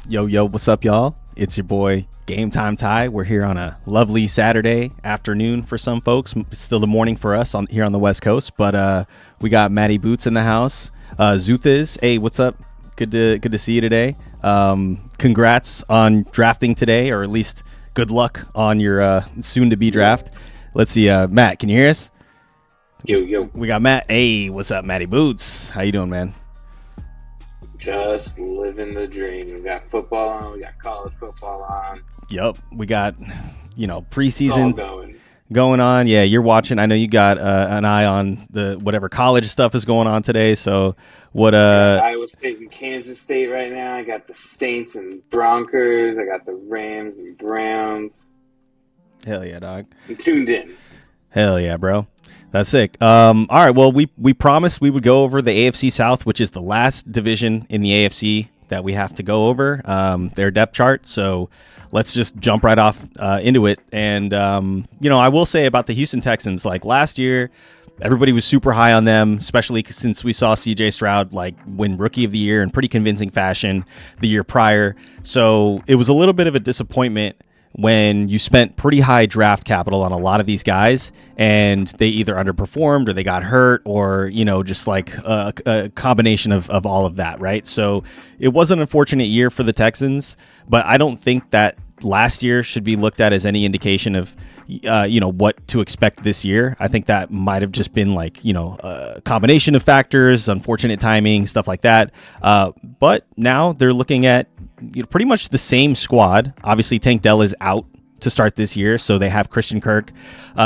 Yo, yo, what's up, y'all? It's your boy, Game Time Ty. We're here on a lovely Saturday afternoon for some folks. It's still the morning for us here on the West Coast, but we got Matty Boots in the house. Zuthiz, hey, what's up? Good to see you today. Congrats on drafting today, or at least good luck on your soon-to-be draft. Let's see, Matt, can you hear us? Yo, yo. We got Matt. Hey, what's up, Matty Boots? How you doing, man? Just living the dream. We got football on. We got college football on. Yup, we got, It's all preseason going. going on. Yeah, you're watching. I know you got an eye on the whatever college stuff is going on today. So what? Iowa State and Kansas State right now. I got the Saints and Broncos. I got the Rams and Browns. Hell yeah, dog. I'm tuned in. Hell yeah, bro. That's sick. All right. Well, we promised we would go over the AFC South, which is the last division in the AFC that we have to go over. Their depth chart. So let's just jump right off into it. And I will say about the Houston Texans, like last year, everybody was super high on them, especially since we saw C.J. Stroud like win Rookie of the Year in pretty convincing fashion the year prior. So it was a little bit of a disappointment when you spent pretty high draft capital on a lot of these guys and they either underperformed or they got hurt or, just like a combination of all of that, right? So it was an unfortunate year for the Texans, but I don't think that last year should be looked at as any indication of, what to expect this year. I think that might have just been like, a combination of factors, unfortunate timing, stuff like that. But now they're looking at pretty much the same squad. Obviously, Tank Dell is out to start this year, so they have Christian Kirk.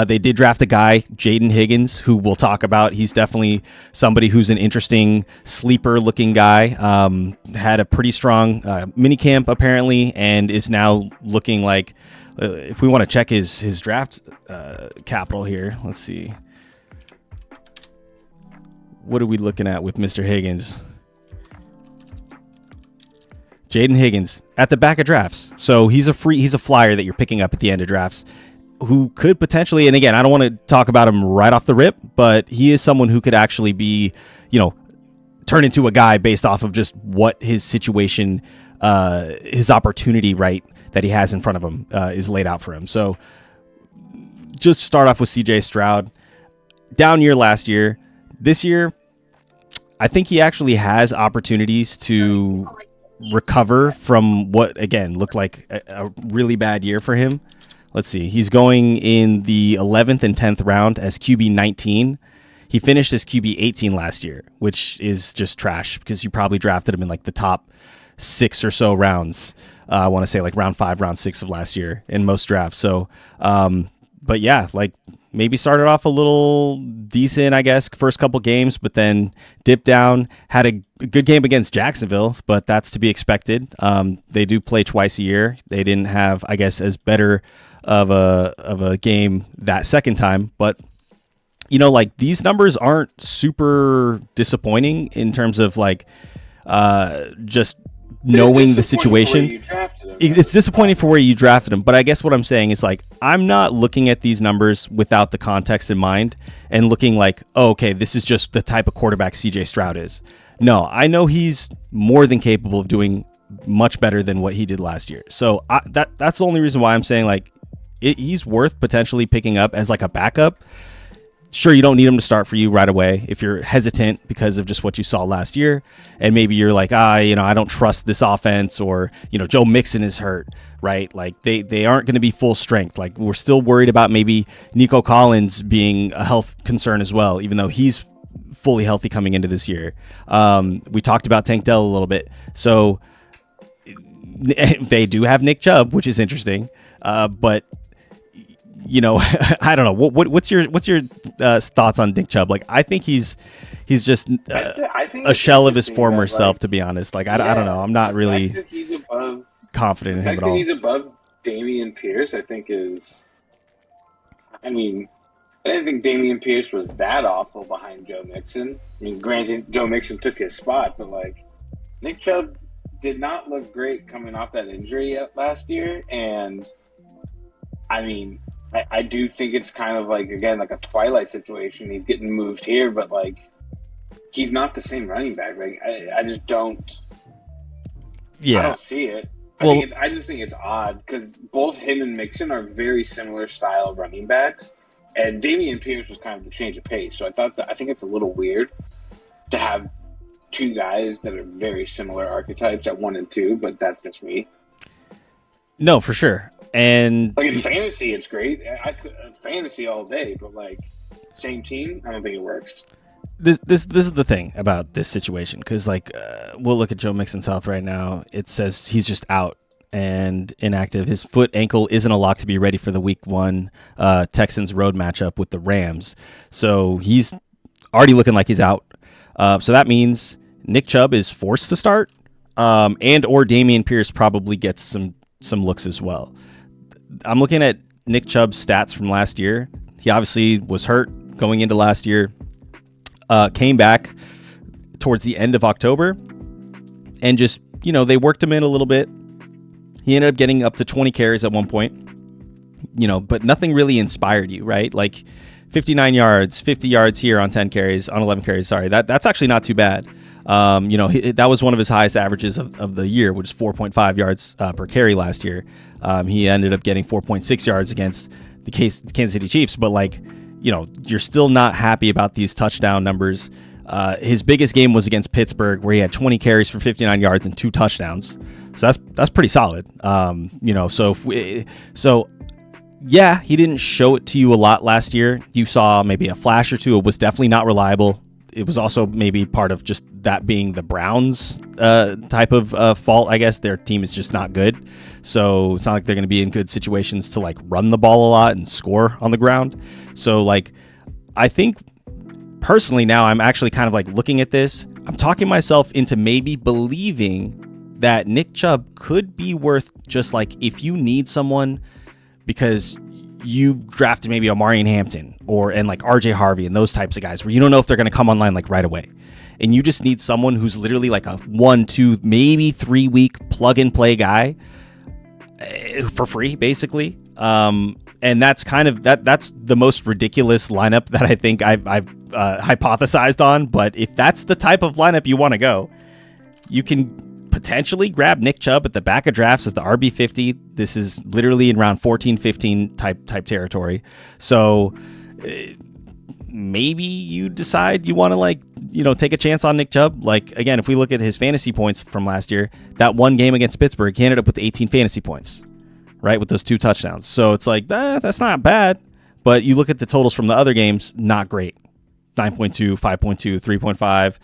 They did draft a guy, Jaden Higgins, who we'll talk about. He's definitely somebody who's an interesting sleeper-looking guy. Had a pretty strong minicamp, apparently, and is now looking like, if we want to check his draft capital here, let's see. What are we looking at with Mr. Higgins? Jaden Higgins at the back of drafts. So he's a flyer that you're picking up at the end of drafts who could potentially, and again, I don't want to talk about him right off the rip, but he is someone who could actually be, turn into a guy based off of just what his situation, his opportunity, right, that he has in front of him is laid out for him. So just start off with CJ Stroud. Down year last year. This year, I think he actually has opportunities to recover from what again looked like a really bad year for him. Let's see. He's going in the 11th and 10th round as QB 19. He finished as QB 18 last year, which is just trash because you probably drafted him in like the top 6 or so rounds. I want to say like round 5, round 6 of last year in most drafts. So, but yeah, like maybe started off a little decent, I guess, first couple games, but then dipped down, had a good game against Jacksonville, but that's to be expected. They do play twice a year. They didn't have, I guess, as better of a game that second time, but like these numbers aren't super disappointing in terms of like just knowing the situation. It's disappointing for where you drafted him, but I guess what I'm saying is like I'm not looking at these numbers without the context in mind and looking like, oh, okay, this is just the type of quarterback CJ Stroud is. No, I know he's more than capable of doing much better than what he did last year. So that's the only reason why I'm saying like he's worth potentially picking up as like a backup. Sure, you don't need him to start for you right away if you're hesitant because of just what you saw last year. And maybe you're like, I don't trust this offense, or, Joe Mixon is hurt, right? Like they aren't going to be full strength. Like we're still worried about maybe Nico Collins being a health concern as well, even though he's fully healthy coming into this year. We talked about Tank Dell a little bit. So they do have Nick Chubb, which is interesting. But I don't know. What's your thoughts on Nick Chubb? Like, I think he's just I think a shell of his interesting former that, self, to be honest. Like, I don't know. I'm not really confident in him at all. He's above Dameon Pierce, I think is. I mean, I didn't think Dameon Pierce was that awful behind Joe Mixon. I mean, granted, Joe Mixon took his spot, but like Nick Chubb did not look great coming off that injury last year, and I mean. I do think it's kind of like, again, like a Twilight situation. He's getting moved here, but like he's not the same running back. Like I just don't. I Yeah. don't see it. Well, I just think it's odd because both him and Mixon are very similar style running backs, and Damian Pierce was kind of the change of pace. So I think it's a little weird to have two guys that are very similar archetypes at 1 and 2, but that's just me. no, for sure. And Like in fantasy, it's great. I could fantasy all day, but like same team, I don't think it works. this is the thing about this situation, because like we'll look at Joe Mixon's health right now. It says he's just out and inactive. His foot ankle isn't a lock to be ready for the week 1 Texans road matchup with the Rams. So he's already looking like he's out. So that means Nick Chubb is forced to start, and or Damian Pierce probably gets some looks as well. I'm looking at Nick Chubb's stats from last year. He obviously was hurt going into last year, came back towards the end of October, and just, they worked him in a little bit. He ended up getting up to 20 carries at one point, but nothing really inspired you, right? Like 59 yards, 50 yards here on 10 carries, on 11 carries. Sorry, that's actually not too bad. That was one of his highest averages of the year, which is 4.5 yards per carry last year. He ended up getting 4.6 yards against the Kansas City Chiefs, but you're still not happy about these touchdown numbers. His biggest game was against Pittsburgh, where he had 20 carries for 59 yards and 2 touchdowns. So that's pretty solid. Yeah, he didn't show it to you a lot last year. You saw maybe a flash or two. It was definitely not reliable. It was also maybe part of just that being the Browns type of fault, I guess. Their team is just not good. So it's not like they're going to be in good situations to run the ball a lot and score on the ground. So I think personally now I'm actually kind of looking at this. I'm talking myself into maybe believing that Nick Chubb could be worth just if you need someone because you drafted maybe Omarion Hampton and RJ Harvey and those types of guys where you don't know if they're going to come online right away. And you just need someone who's literally a 1, 2, maybe 3 week plug and play guy for free, basically. And that's kind of that's the most ridiculous lineup that I think I've hypothesized on. But if that's the type of lineup you want to go, you can potentially grab Nick Chubb at the back of drafts as the RB50. This is literally in round 14, 15 type territory. So maybe you decide you want to take a chance on Nick Chubb. Again, if we look at his fantasy points from last year, that one game against Pittsburgh, he ended up with 18 fantasy points, right? With those 2 touchdowns. So it's that's not bad. But you look at the totals from the other games, not great. 9.2, 5.2, 3.5.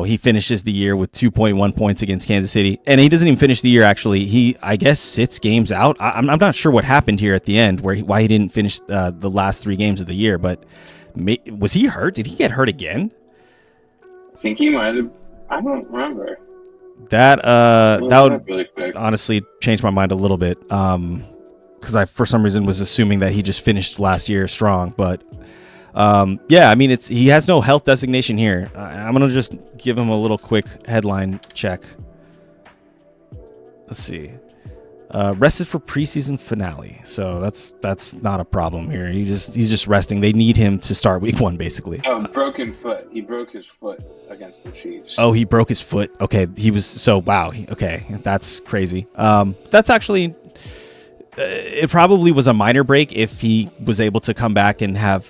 He finishes the year with 2.1 points against Kansas City. And he doesn't even finish the year, actually. He, I guess, sits games out. I'm not sure what happened here at the end, why he didn't finish the last 3 games of the year. But was he hurt? Did he get hurt again? I think he might have. I don't remember. That would really quick. Honestly change my mind a little bit. Because I, for some reason, was assuming that he just finished last year strong. But yeah, I mean, he has no health designation here. I'm gonna just give him a little quick headline check. Let's see. Rested for preseason finale, so that's not a problem here. He's just resting. They need him to start week 1, basically. Oh, broken foot. He broke his foot against the Chiefs. Oh, he broke his foot. Okay, he was so wow. Okay, that's crazy. That's actually. It probably was a minor break if he was able to come back and have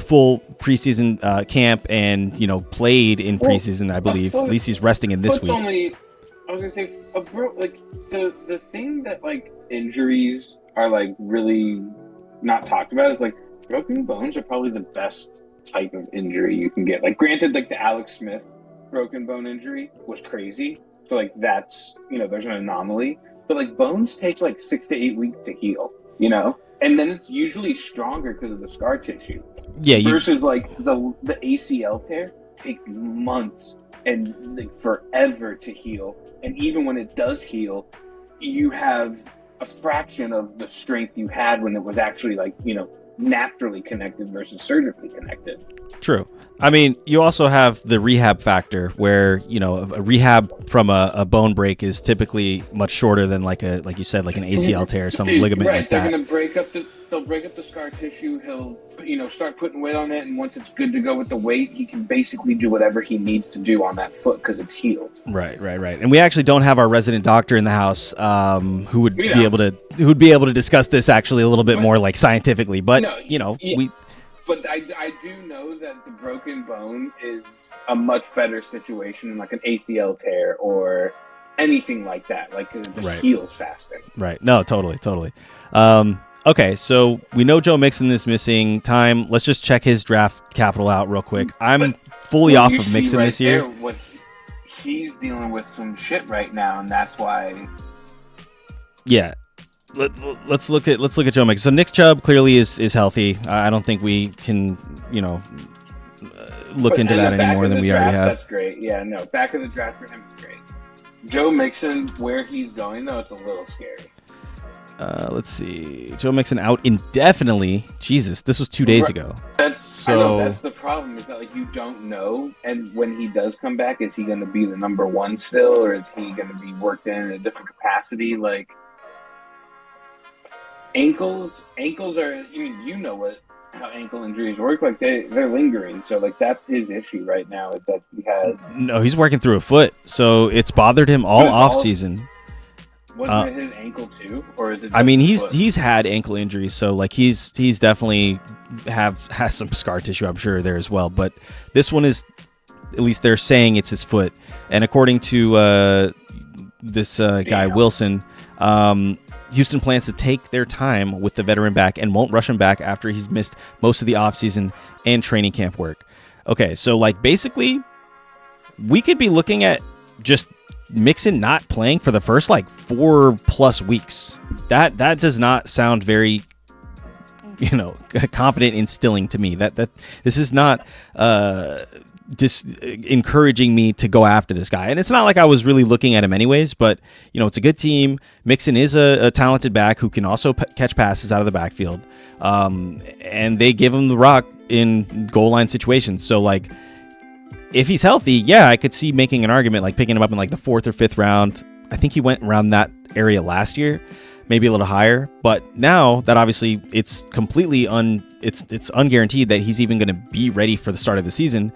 full preseason camp and played in preseason. I believe at least he's resting in this week. I was gonna say the thing that injuries are really not talked about is broken bones are probably the best type of injury you can get. Granted, the Alex Smith broken bone injury was crazy, so that's there's an anomaly, but bones take 6 to 8 weeks to heal, and then it's usually stronger because of the scar tissue. Yeah, versus the ACL tear takes months and forever to heal. And even when it does heal, you have a fraction of the strength you had when it was actually naturally connected versus surgically connected. True. I mean, you also have the rehab factor where, a rehab from a bone break is typically much shorter than like you said, an ACL tear or some ligament right, like that. They're going to break up to they'll break up the scar tissue. He'll, start putting weight on it, and once it's good to go with the weight, he can basically do whatever he needs to do on that foot because it's healed. Right. And we actually don't have our resident doctor in the house, who would be able to discuss this actually a little bit more like scientifically. But But I do know that the broken bone is a much better situation than like an ACL tear or anything like that. Like it just heals faster. Right. No, totally. Okay, so we know Joe Mixon is missing time. Let's just check his draft capital out real quick. I'm fully off of Mixon this year. He's dealing with some shit right now, and that's why. Yeah. Let's look at Joe Mixon. So Nick Chubb clearly is healthy. I don't think we can look into that any more than we already have. That's great. Yeah, no, back of the draft for him is great. Joe Mixon, where he's going though, it's a little scary. Let's see. Joe Mixon out indefinitely. Jesus, this was 2 days ago. I know that's the problem. Is that like you don't know, and when he does come back, is he going to be the number one still, or is he going to be worked in a different capacity? Like ankles are. How ankle injuries work. Like they're lingering. So like that's his issue right now. Is that he has. No, he's working through a foot, so it's bothered him all off season. Was it his ankle too, or is it? He's had ankle injuries, so like he's definitely has some scar tissue, I'm sure, there as well. But this one is, at least they're saying it's his foot, and according to this guy Wilson, Houston plans to take their time with the veteran back and won't rush him back after he's missed most of the offseason and training camp work. Okay, so like basically, we could be looking at just Mixon not playing for the first like 4+ weeks. That does not sound very confident instilling to me. That this is not just encouraging me to go after this guy. And it's not like I was really looking at him anyways, but it's a good team. Mixon is a talented back who can also catch passes out of the backfield, and they give him the rock in goal line situations. So like, if he's healthy, yeah, I could see making an argument like picking him up in like the 4th or 5th round. I think he went around that area last year, maybe a little higher. But now that obviously it's completely it's unguaranteed that he's even going to be ready for the start of the season.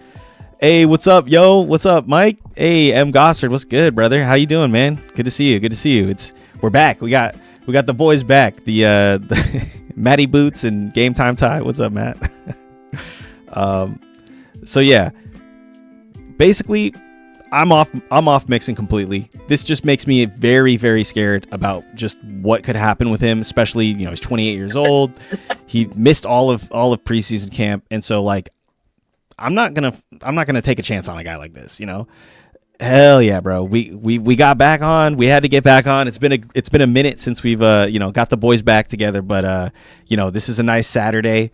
Hey, what's up, yo? What's up, Mike? Hey, M. Gossard, what's good, brother? How you doing, man? Good to see you. We're back. We got the boys back. The Matty Boots and Game Time Ty. What's up, Matt? So yeah. Basically, I'm off Mixon completely. This just makes me very, very scared about just what could happen with him, especially, he's 28 years old. He missed all of preseason camp, and so like I'm not going to take a chance on a guy like this, Hell yeah, bro. We got back on. We had to get back on. It's been a minute since we've got the boys back together, but this is a nice Saturday.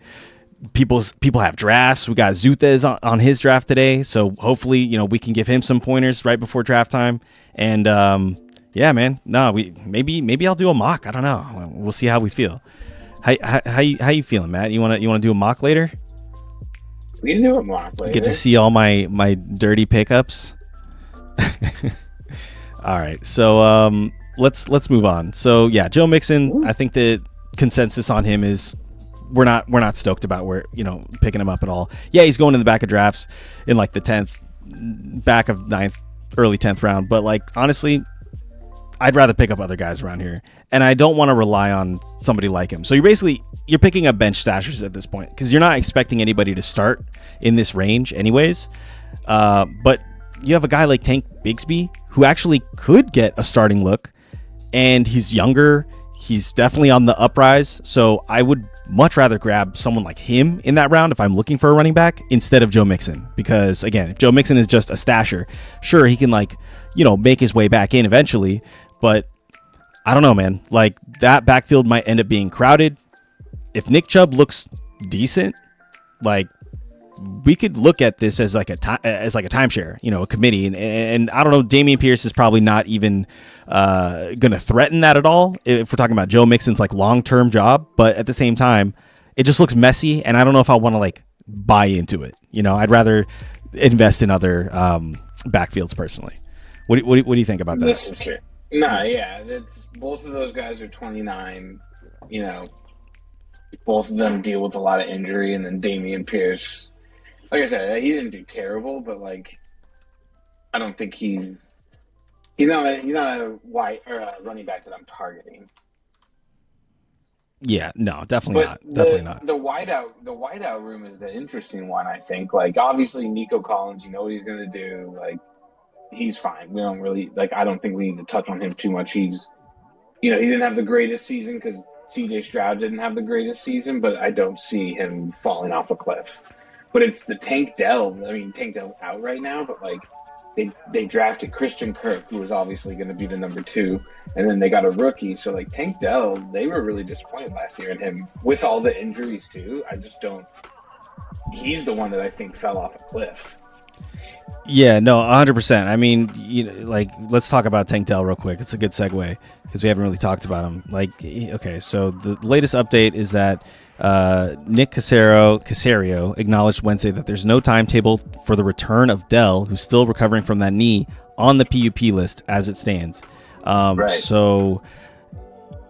People have drafts. We got Zuthez on his draft today, so hopefully we can give him some pointers right before draft time. And yeah, man, no, maybe I'll do a mock. I don't know. We'll see how we feel. How you feeling, Matt? You want to do a mock later? We can do a mock later. Get to see all my dirty pickups. All right, so let's move on. So yeah, Joe Mixon. I think the consensus on him is we're not stoked about picking him up at all. Yeah, he's going in the back of drafts in like the 10th, back of 9th, early 10th round. But like honestly, I'd rather pick up other guys around here, and I don't want to rely on somebody like him. So you're picking up bench stashers at this point because you're not expecting anybody to start in this range anyways. But you have a guy like Tank Bigsby who actually could get a starting look, and he's younger. He's definitely on the uprise. So I would much rather grab someone like him in that round if I'm looking for a running back instead of Joe Mixon. Because again, if Joe Mixon is just a stasher, sure, he can make his way back in eventually. But I don't know, man. Like that backfield might end up being crowded. If Nick Chubb looks decent, like we could look at this as like a timeshare, a committee. And I don't know, Dameon Pierce is probably not even going to threaten that at all if we're talking about Joe Mixon's like long-term job. But at the same time, it just looks messy, and I don't know if I want to like buy into it. I'd rather invest in other backfields personally. What do you think about that? This is true. Nah, yeah, both of those guys are 29. both of them deal with a lot of injury, and then Damian Pierce, like I said, he didn't do terrible, but like I don't think he's not a wide or a running back that I'm targeting. Yeah, no, definitely But not. Definitely not. the wideout room is the interesting one. I think like obviously Nico Collins, you know what he's gonna do. Like he's fine. We don't really like. I don't think we need to touch on him too much. He didn't have the greatest season because C.J. Stroud didn't have the greatest season, but I don't see him falling off a cliff. But it's the Tank Dell. I mean, Tank Dell's out right now, but like they drafted Christian Kirk, who was obviously going to be the number two, and then they got a rookie. So like Tank Dell, they were really disappointed last year in him with all the injuries too. I just don't. He's the one that I think fell off a cliff. Yeah, no, 100%. I mean, like, let's talk about Tank Dell real quick. It's a good segue because we haven't really talked about him. Like, okay, so the latest update is that Nick Caserio acknowledged Wednesday that there's no timetable for the return of Dell, who's still recovering from that knee, on the PUP list as it stands. Right. So,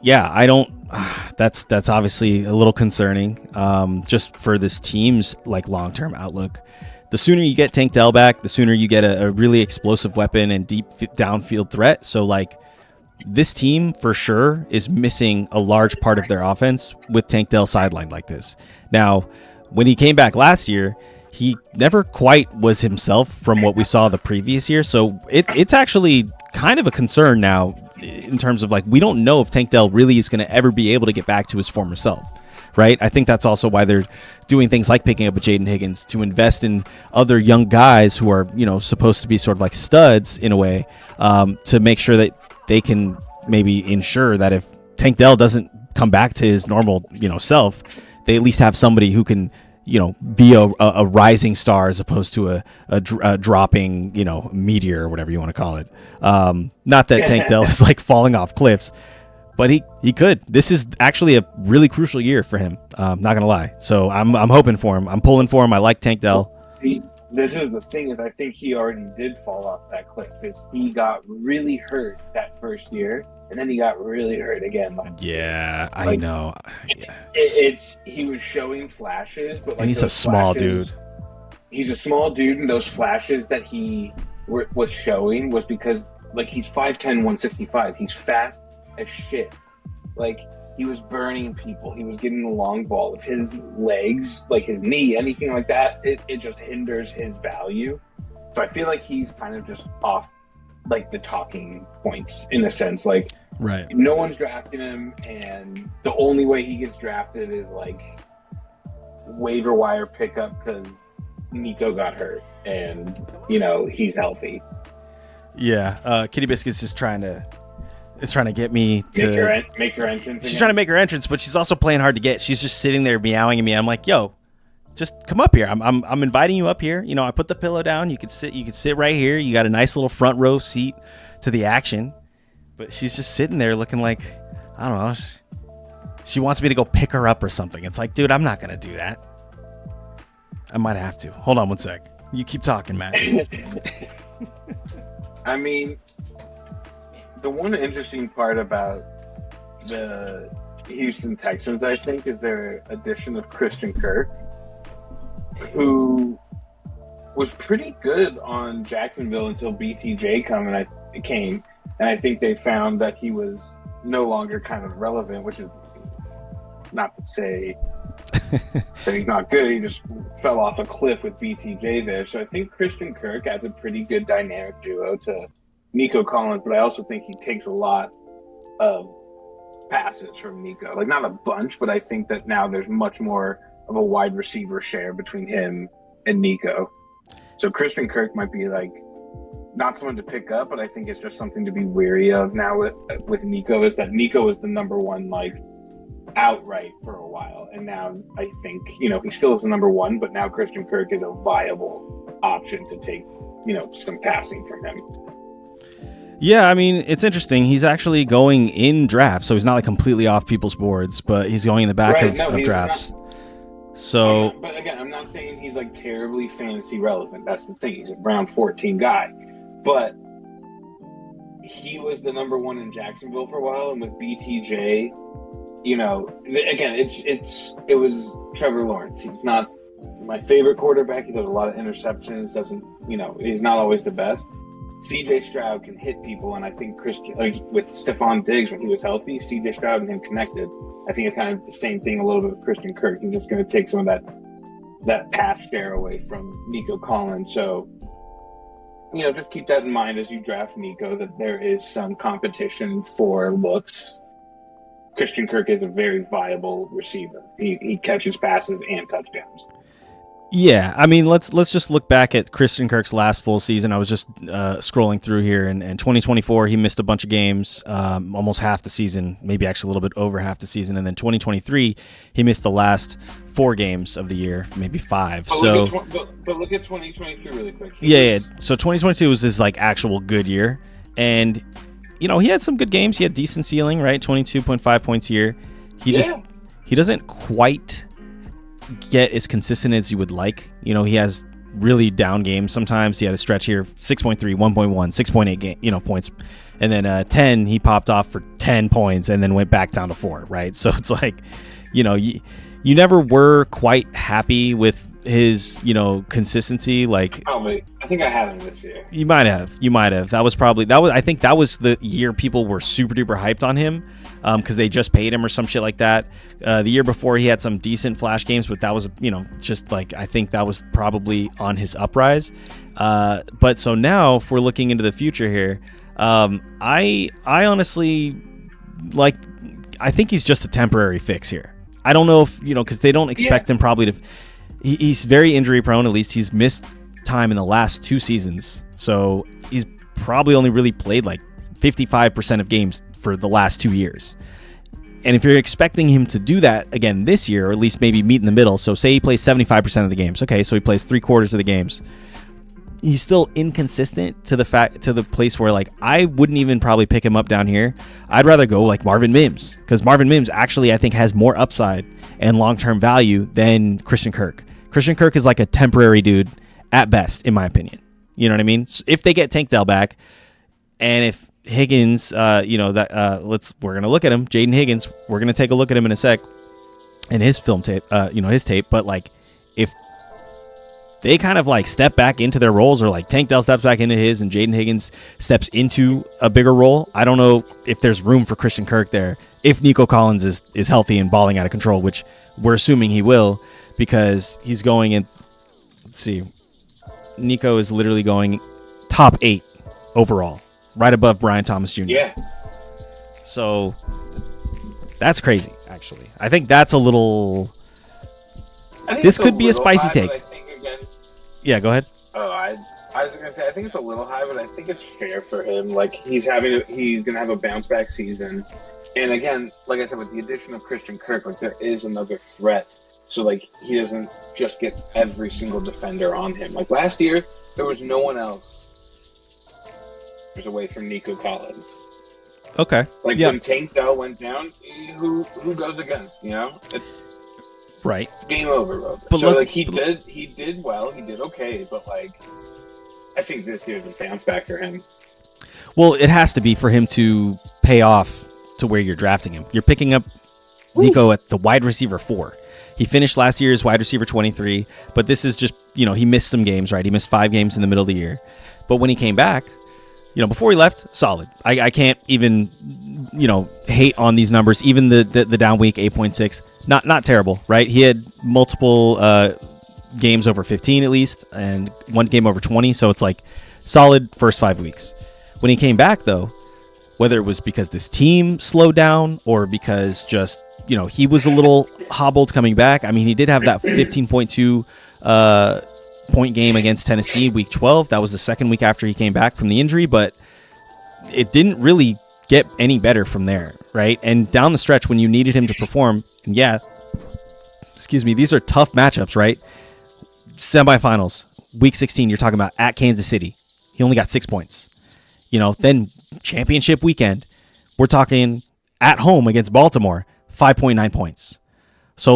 yeah, I don't. That's obviously a little concerning, just for this team's like long-term outlook. The sooner you get Tank Dell back, the sooner you get a really explosive weapon and deep downfield threat. So, like, this team for sure is missing a large part of their offense with Tank Dell sidelined like this. Now, when he came back last year, he never quite was himself from what we saw the previous year. So it's actually kind of a concern now in terms of like, we don't know if Tank Dell really is going to ever be able to get back to his former self. Right. I think that's also why they're doing things like picking up a Jaden Higgins to invest in other young guys who are, supposed to be sort of like studs in a way, to make sure that they can maybe ensure that if Tank Dell doesn't come back to his normal, self, they at least have somebody who can, be a rising star as opposed to a dropping, meteor or whatever you want to call it. Not that Tank Dell is like falling off cliffs. But he could. This is actually a really crucial year for him. Not gonna lie. So I'm hoping for him. I'm pulling for him. I like Tank Dell. This is the thing is I think he already did fall off that cliff. He got really hurt that first year, and then he got really hurt again. I know. Yeah. He was showing flashes, but like, and he's a small dude. He's a small dude, and those flashes that he was showing was because like he's 5'10", 165. He's fast as shit. Like he was burning people. He was getting the long ball. If his legs, like his knee, anything like that, it just hinders his value. So I feel like he's kind of just off like the talking points in a sense. Like right. No one's drafting him, and the only way he gets drafted is like waiver wire pickup because Nico got hurt and he's healthy. Yeah. Kitty Biscuits is trying to get me to make her entrance. She's trying to make her entrance, but she's also playing hard to get. She's just sitting there meowing at me. I'm like, yo, just come up here. I'm inviting you up here. I put the pillow down. You could sit right here. You got a nice little front row seat to the action. But she's just sitting there looking like, I don't know. She wants me to go pick her up or something. It's like, dude, I'm not gonna do that. I might have to. Hold on one sec. You keep talking, Matt. I mean, the one interesting part about the Houston Texans, I think, is their addition of Christian Kirk, who was pretty good on Jacksonville until BTJ came, and I think they found that he was no longer kind of relevant, which is not to say that he's not good. He just fell off a cliff with BTJ there. So I think Christian Kirk adds a pretty good dynamic duo to Nico Collins, but I also think he takes a lot of passes from Nico. Like, not a bunch, but I think that now there's much more of a wide receiver share between him and Nico. So Christian Kirk might be like not someone to pick up, but I think it's just something to be wary of now with Nico, is that Nico is the number one like outright for a while, and now I think he still is the number one, but now Christian Kirk is a viable option to take some passing from him. Yeah, I mean, it's interesting. He's actually going in drafts, so he's not like completely off people's boards, but he's going in the back of drafts. But again, I'm not saying he's like terribly fantasy relevant. That's the thing. He's a round 14 guy, but he was the number one in Jacksonville for a while, and with BTJ, again, it was Trevor Lawrence. He's not my favorite quarterback. He does a lot of interceptions. He's not always the best. C.J. Stroud can hit people, and I think with Stephon Diggs when he was healthy, C.J. Stroud and him connected. I think it's kind of the same thing a little bit with Christian Kirk. He's just going to take some of that pass share away from Nico Collins. So, just keep that in mind as you draft Nico, that there is some competition for looks. Christian Kirk is a very viable receiver. He catches passes and touchdowns. Yeah, I mean, let's just look back at Christian Kirk's last full season. I was just scrolling through here, and 2024, he missed a bunch of games, almost half the season, maybe actually a little bit over half the season. And then 2023, he missed the last 4 games of the year, maybe 5. But so, look at 2023 really quick. Yeah. So 2022 was his actual good year, and he had some good games. He had decent ceiling, right? 22.5 points a year. He doesn't quite get as consistent as you would like. He has really down games sometimes. He had a stretch here, 6.3, 1.1, 6.8 points, and then 10 he popped off for 10 points and then went back down to 4, right? So it's you never were quite happy with his consistency. I think I had him this year. You might have. I think that was the year people were super duper hyped on him, because they just paid him or some shit like that. The year before, he had some decent flash games, but that was I think that was probably on his uprise. But so now, if we're looking into the future here, I honestly I think he's just a temporary fix here. I don't know if because they don't expect him probably to. He's very injury prone. At least he's missed time in the last 2 seasons, so he's probably only really played 55% of games for the last 2 years. And if you're expecting him to do that again this year, or at least maybe meet in the middle, so say he plays 75% of the games, okay, so he plays 3/4 of the games, he's still inconsistent to the place where I wouldn't even probably pick him up down here. I'd rather go Marvin Mims, because Marvin Mims actually I think has more upside and long-term value than Christian Kirk. Christian Kirk is a temporary dude at best, in my opinion. You know what I mean? So if they get Tank Dell back, and if Higgins, we're gonna look at him, Jaden Higgins. We're gonna take a look at him in a sec, and his film tape, his tape. But if they kind of step back into their roles, or Tank Dell steps back into his, and Jaden Higgins steps into a bigger role, I don't know if there's room for Christian Kirk there. If Nico Collins is healthy and balling out of control, which we're assuming he will, because he's going in. Let's see, Nico is literally going top 8 overall, right above Brian Thomas Jr. Yeah. So that's crazy, actually. I think that's a little. This could be a spicy take. Yeah, go ahead. Oh, I was going to say, I think it's a little high, but I think it's fair for him. He's going to have a bounce back season. And again, like I said, with the addition of Christian Kirk, there is another threat. So, he doesn't just get every single defender on him. Last year, there was no one else away from Nico Collins. Okay. When Tank Dell went down, who goes against? It's right. Game over, bro. But so he did well. He did okay, but I think this year's a bounce back for him. Well, it has to be for him to pay off to where you're drafting him. You're picking up Nico at the wide receiver 4. He finished last year as wide receiver 23, but this is just, he missed some games, right? He missed 5 games in the middle of the year. But when he came back, before he left, solid. I can't even, hate on these numbers. Even the down week, 8.6, not terrible, right? He had multiple games over 15 at least, and 1 game over 20. So it's solid first 5 weeks. When he came back, though, whether it was because this team slowed down or because just, he was a little hobbled coming back. I mean, he did have that 15.2 point game against Tennessee week 12. That was the second week after he came back from the injury, but it didn't really get any better from there, right? And down the stretch when you needed him to perform, and these are tough matchups, right? Semifinals, week 16, you're talking about at Kansas City. He only got 6 points. Then championship weekend, we're talking at home against Baltimore, 5.9 points. So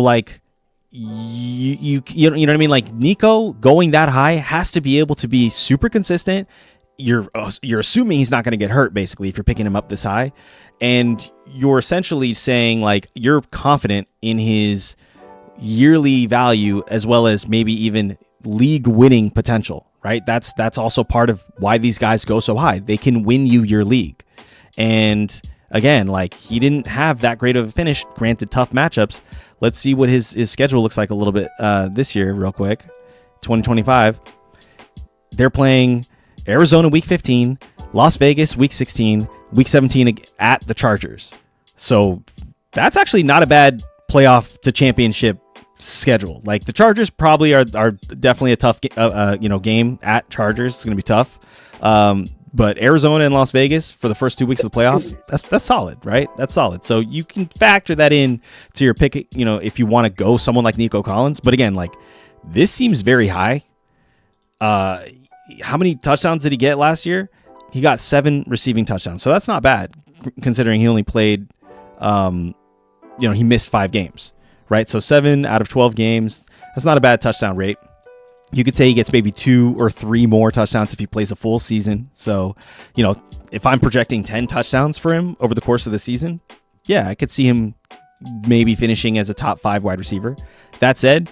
you know what I mean? Nico going that high has to be able to be super consistent you're assuming he's not going to get hurt, basically, if you're picking him up this high. And you're essentially saying, like, you're confident in his yearly value as well as maybe even league winning potential, right? That's also part of why these guys go so high. They can win you your league. And again, like, he didn't have that great of a finish, granted tough matchups. Let's see what his schedule looks like a little bit this year real quick. 2025. They're playing Arizona week 15, Las Vegas week 16, week 17 at the Chargers. So that's actually not a bad playoff to championship schedule. Like, the Chargers probably are definitely a tough game at Chargers. It's going to be tough. But Arizona and Las Vegas for the first 2 weeks of the playoffs, that's solid, right? That's solid. So you can factor that in to your pick, if you want to go someone like Nico Collins. But again, like, this seems very high. How many touchdowns did he get last year? He got 7 receiving touchdowns. So that's not bad considering he only played, he missed 5 games, right? So 7 out of 12 games. That's not a bad touchdown rate. You could say he gets maybe 2 or 3 more touchdowns if he plays a full season. So, if I'm projecting 10 touchdowns for him over the course of the season, yeah, I could see him maybe finishing as a top 5 wide receiver. That said,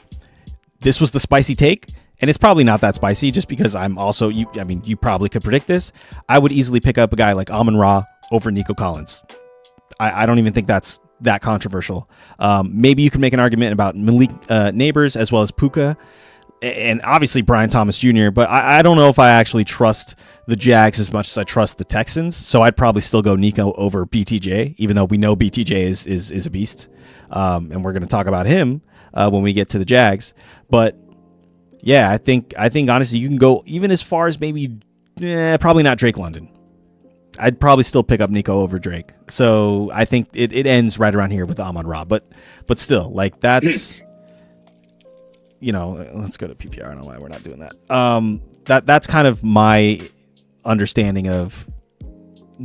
this was the spicy take, and it's probably not that spicy just because I'm also, you probably could predict this. I would easily pick up a guy like Amon-Ra over Nico Collins. I don't even think that's that controversial. Maybe you can make an argument about Malik Neighbors as well as Puka, and obviously Brian Thomas Jr., but I don't know if I actually trust the Jags as much as I trust the Texans, so I'd probably still go Nico over BTJ, even though we know BTJ is a beast, and we're going to talk about him when we get to the Jags. But yeah, I think honestly you can go even as far as maybe probably not Drake London. I'd probably still pick up Nico over Drake. So I think it ends right around here with Amon-Ra, but still, like, that's let's go to PPR. I don't know why we're not doing that. That's kind of my understanding of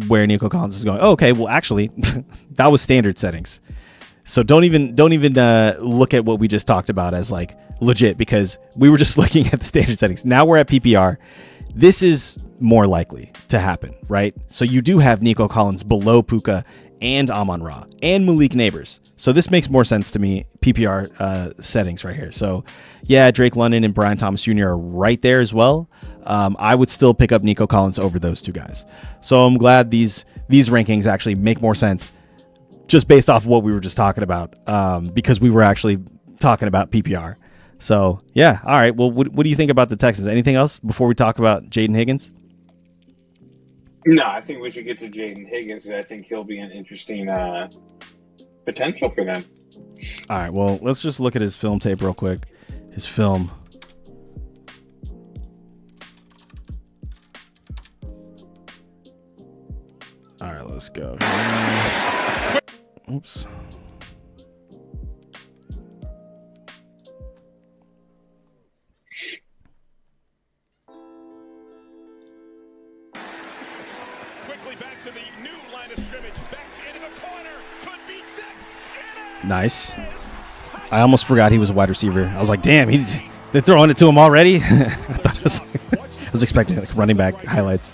where Nico Collins is going. Oh, okay, well, actually, that was standard settings. So don't even look at what we just talked about as like legit, because we were just looking at the standard settings. Now we're at PPR. This is more likely to happen, right? So you do have Nico Collins below Puka and Amon-Ra and Malik Neighbors. So this makes more sense to me, PPR settings right here. So yeah, Drake London and Brian Thomas Jr. are right there as well. I would still pick up Nico Collins over those two guys. So I'm glad these rankings actually make more sense just based off what we were just talking about, because we were actually talking about PPR. So yeah, all right. Well, what do you think about the Texans? Anything else before we talk about Jaden Higgins? No, I think we should get to Jaden Higgins. I think he'll be an interesting potential for them. All right. Well, let's just look at his film tape real quick. His film. All right, let's go. Oops. Nice. I almost forgot he was a wide receiver. I was like, damn, they're throwing it to him already. I was expecting like running back highlights.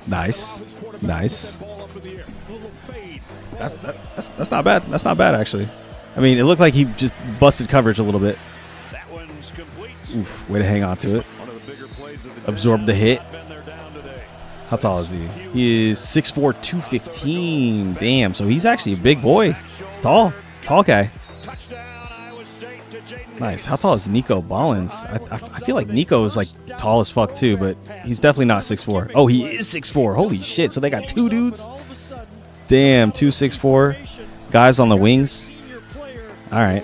Nice. That's not bad. That's not bad, actually. I mean, it looked like he just busted coverage a little bit. Oof, way to hang on to it. Absorb the hit. How tall is he? He is 6'4", 215. Damn, so he's actually a big boy. He's tall. Tall guy. Nice. How tall is Nico Ballins? I feel like Nico is like tall as fuck too, but he's definitely not 6'4". Oh, he is 6'4". Holy shit. So they got two dudes? Damn, 2 6'4" guys on the wings. All right.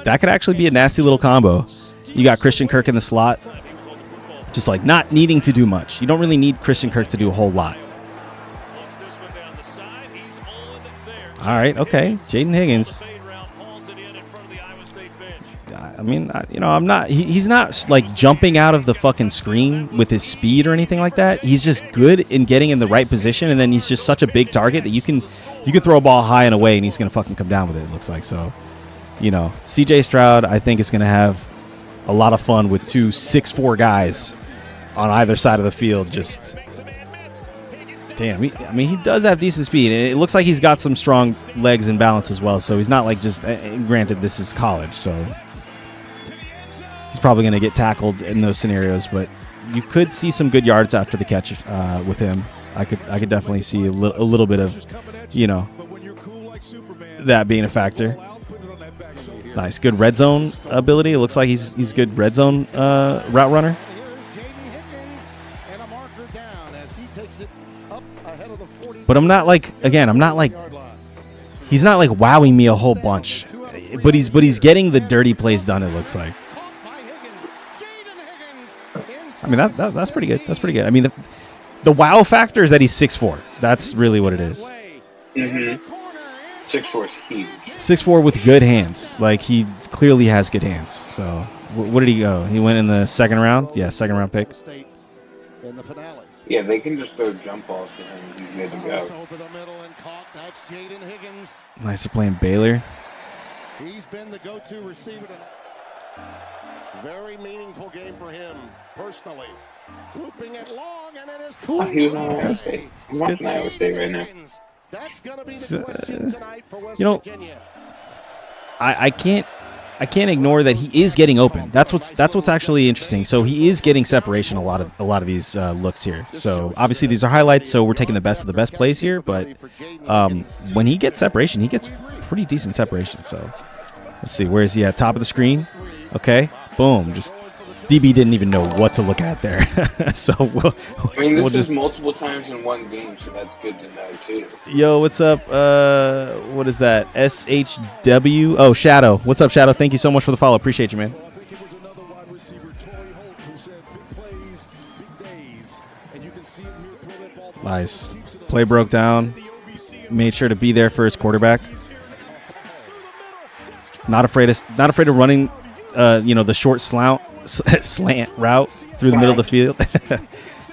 That could actually be a nasty little combo. You got Christian Kirk in the slot. Just like not needing to do much. You don't really need Christian Kirk to do a whole lot. All right, okay. Jaden Higgins. I mean, I'm not. He's not like jumping out of the fucking screen with his speed or anything like that. He's just good in getting in the right position, and then he's just such a big target that you can throw a ball high and away, and he's gonna fucking come down with it. It looks like so. CJ Stroud, I think, is gonna have a lot of fun with 2 6'4" guys on either side of the field. Just damn, he does have decent speed, and it looks like he's got some strong legs and balance as well. So he's not like just. Granted, this is college, so he's probably going to get tackled in those scenarios, but you could see some good yards after the catch with him. I could definitely see a little bit of, that being a factor. Nice, good red zone ability. It looks like he's good red zone route runner. But I'm not like he's not like wowing me a whole bunch. But he's getting the dirty plays done, it looks like. I mean that's pretty good. That's pretty good. I mean the wow factor is that he's 6'4". That's really what it is. Mm-hmm. 6'4" is huge. 6'4" with good hands. Like, he clearly has good hands. So, what did he go? He went in the second round? Yeah, second round pick. Yeah, they can just throw jump balls to him. He's good to go. Nice, they're playing Baylor. He's been the go-to receiver. Very meaningful game for him, personally. Looping it long, and it is cool. Oh, he was on Iowa State. I'm watching Iowa State right now. That's going to be the question tonight for West Virginia. I can't ignore that he is getting open. That's what's actually interesting. So he is getting separation a lot of these looks here. So obviously these are highlights, so we're taking the best of the best plays here. But when he gets separation, he gets pretty decent separation. So let's see, where is he at? Top of the screen. Okay, boom. Just DB didn't even know what to look at there. So this is multiple times in one game, so that's good to know too. Yo, what's up? What is that? SHW? Oh, Shadow. What's up, Shadow? Thank you so much for the follow. Appreciate you, man. Nice. Play broke down. Made sure to be there for his quarterback. Not afraid of running the short slant route through the middle of the field.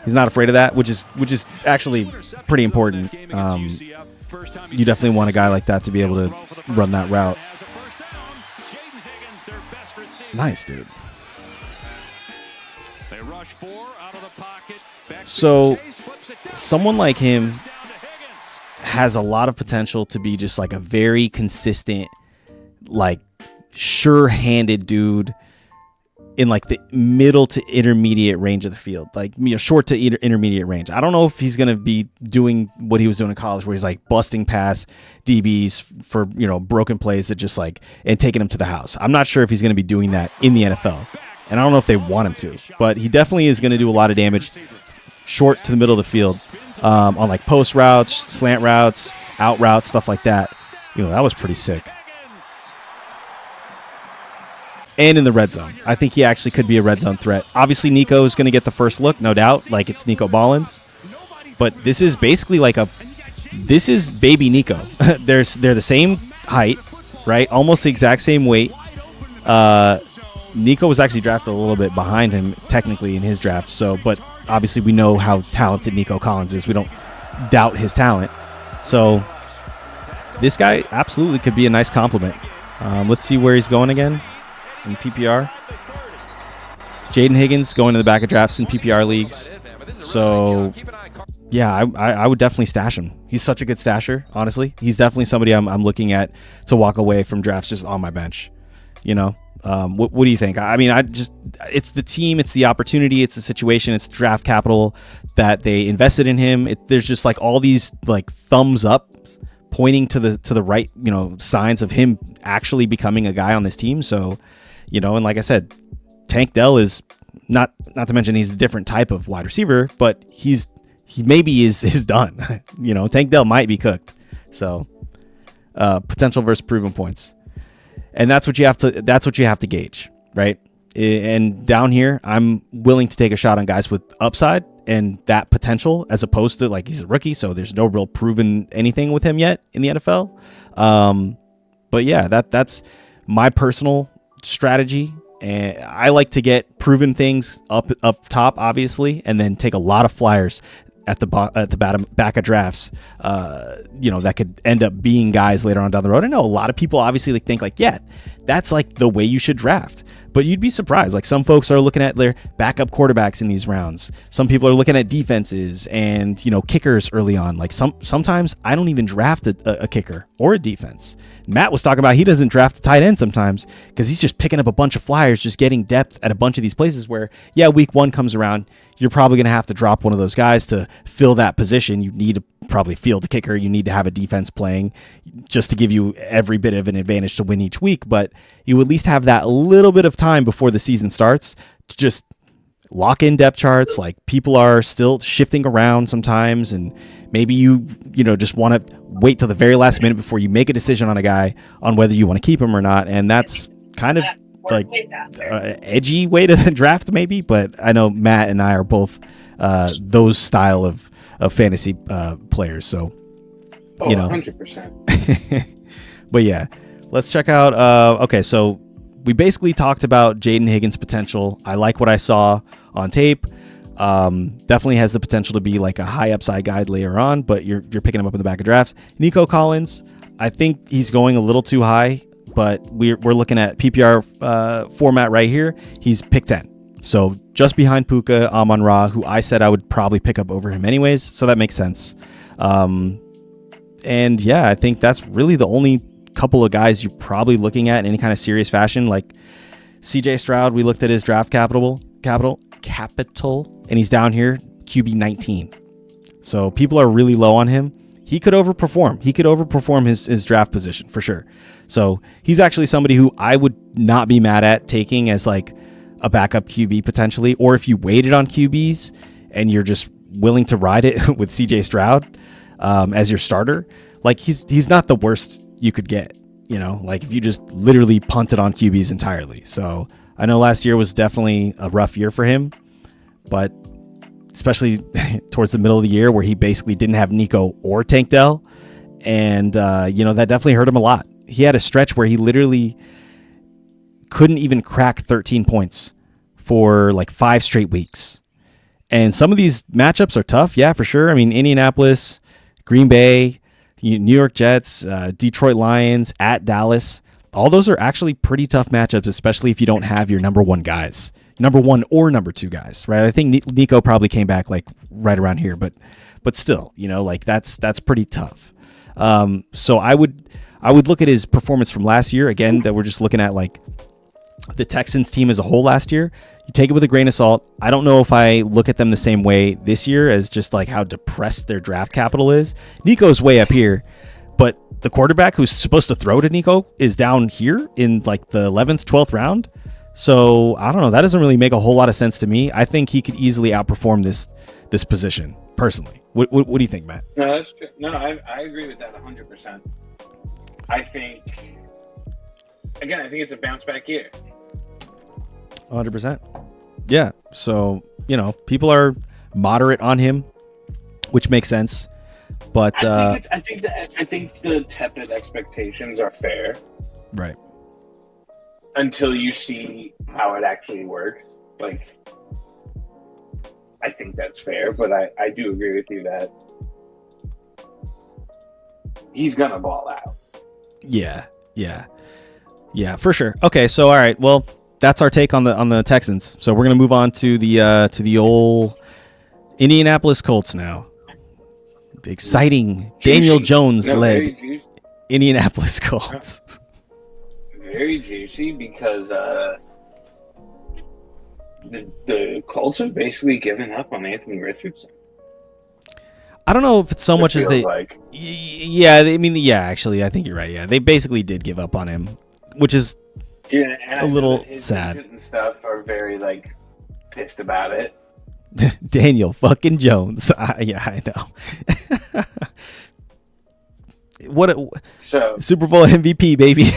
He's not afraid of that, which is actually pretty important. You definitely want a guy like that to be able to run that route. Nice, dude. So someone like him has a lot of potential to be just like a very consistent, like sure-handed dude in like the middle to intermediate range of the field, like short to intermediate range. I don't know if he's going to be doing what he was doing in college, where he's like busting past DBs for broken plays that just like and taking them to the house. I'm not sure if he's going to be doing that in the NFL, and I don't know if they want him to, but he definitely is going to do a lot of damage short to the middle of the field on like post routes, slant routes, out routes, stuff like that. That was pretty sick. And in the red zone. I think he actually could be a red zone threat. Obviously, Nico is going to get the first look, no doubt. Like, it's Nico Ballins. But this is basically like this is baby Nico. They're the same height, right? Almost the exact same weight. Nico was actually drafted a little bit behind him, technically, in his draft. So, but obviously, we know how talented Nico Collins is. We don't doubt his talent. So, this guy absolutely could be a nice compliment. Let's see where he's going again. In PPR, Jaden Higgins going to the back of drafts in PPR leagues. So, yeah, I would definitely stash him. He's such a good stasher, honestly. He's definitely somebody I'm looking at to walk away from drafts just on my bench. What do you think? I mean, it's the team, it's the opportunity, it's the situation, it's draft capital that they invested in him. There's just like all these like thumbs up pointing to the right, signs of him actually becoming a guy on this team. So, and like I said, Tank Dell is not to mention he's a different type of wide receiver, but he maybe is done. Tank Dell might be cooked. So, potential versus proven points, and that's what you have to gauge, right? And down here, I'm willing to take a shot on guys with upside and that potential, as opposed to like he's a rookie, so there's no real proven anything with him yet in the NFL. But yeah, that's my personal strategy, and I like to get proven things up top, obviously, and then take a lot of flyers at the back of drafts. That could end up being guys later on down the road. I know a lot of people obviously think like, yeah, that's like the way you should draft. But you'd be surprised. Like, some folks are looking at their backup quarterbacks in these rounds. Some people are looking at defenses and, kickers early on. Like, sometimes I don't even draft a kicker or a defense. Matt was talking about he doesn't draft a tight end sometimes because he's just picking up a bunch of flyers, just getting depth at a bunch of these places where, yeah, week 1 comes around, you're probably going to have to drop one of those guys to fill that position. You need to probably field the kicker. You need to have a defense playing just to give you every bit of an advantage to win each week. But you at least have that little bit of time before the season starts to just lock in depth charts. Like, people are still shifting around sometimes, and maybe you just want to wait till the very last minute before you make a decision on a guy on whether you want to keep him or not. And that's kind of like edgy way to draft maybe, but I know Matt and I are both those style of fantasy players, so 100%. But yeah, let's check out okay, so we basically talked about Jaden Higgins' potential. I like what I saw on tape. Definitely has the potential to be like a high upside guy later on, but you're picking him up in the back of drafts. Nico Collins, I think he's going a little too high, but we're looking at PPR format right here. He's pick 10. So just behind Puka, Amon-Ra, who I said I would probably pick up over him anyways. So that makes sense. And yeah, I think that's really the only couple of guys you're probably looking at in any kind of serious fashion. Like CJ Stroud, we looked at his draft capital, and he's down here, QB 19. So people are really low on him. He could overperform. He could overperform his draft position for sure. So he's actually somebody who I would not be mad at taking as like a backup QB potentially, or if you waited on QBs and you're just willing to ride it with CJ Stroud as your starter, like he's not the worst you could get, like if you just literally punted on QBs entirely. So I know last year was definitely a rough year for him, but especially towards the middle of the year where he basically didn't have Nico or Tank Dell. And, that definitely hurt him a lot. He had a stretch where he literally couldn't even crack 13 points for like 5 straight weeks. And some of these matchups are tough. Yeah, for sure. I mean, Indianapolis, Green Bay, New York Jets, Detroit Lions, at Dallas. All those are actually pretty tough matchups, especially if you don't have your number 1 guys, number 1 or number 2 guys, right? I think Nico probably came back like right around here, but still, like that's pretty tough. So I would look at his performance from last year again, that we're just looking at like the Texans team as a whole last year. You take it with a grain of salt. I don't know if I look at them the same way this year as just like how depressed their draft capital is. Nico's way up here, but the quarterback who's supposed to throw to Nico is down here in like the 11th, 12th round. So I don't know. That doesn't really make a whole lot of sense to me. I think he could easily outperform this position personally. What do you think, Matt? No, that's true. No, I agree with that 100%. I think it's a bounce back year. 100%. Yeah. So, people are moderate on him, which makes sense. But I think the tepid expectations are fair. Right. Until you see how it actually works. Like, I think that's fair, but I do agree with you that he's gonna ball out. Yeah, for sure. Okay, so all right, well, that's our take on the Texans. So we're gonna move on to the old Indianapolis Colts now. The exciting Daniel Jones led Indianapolis Colts. Very juicy because the Colts have basically given up on Anthony Richardson. I don't know if it's so much as they. Like. Actually, I think you're right. Yeah, they basically did give up on him, which is a little sad. And stuff are very like pissed about it. Daniel fucking Jones. I know. Super Bowl MVP, baby.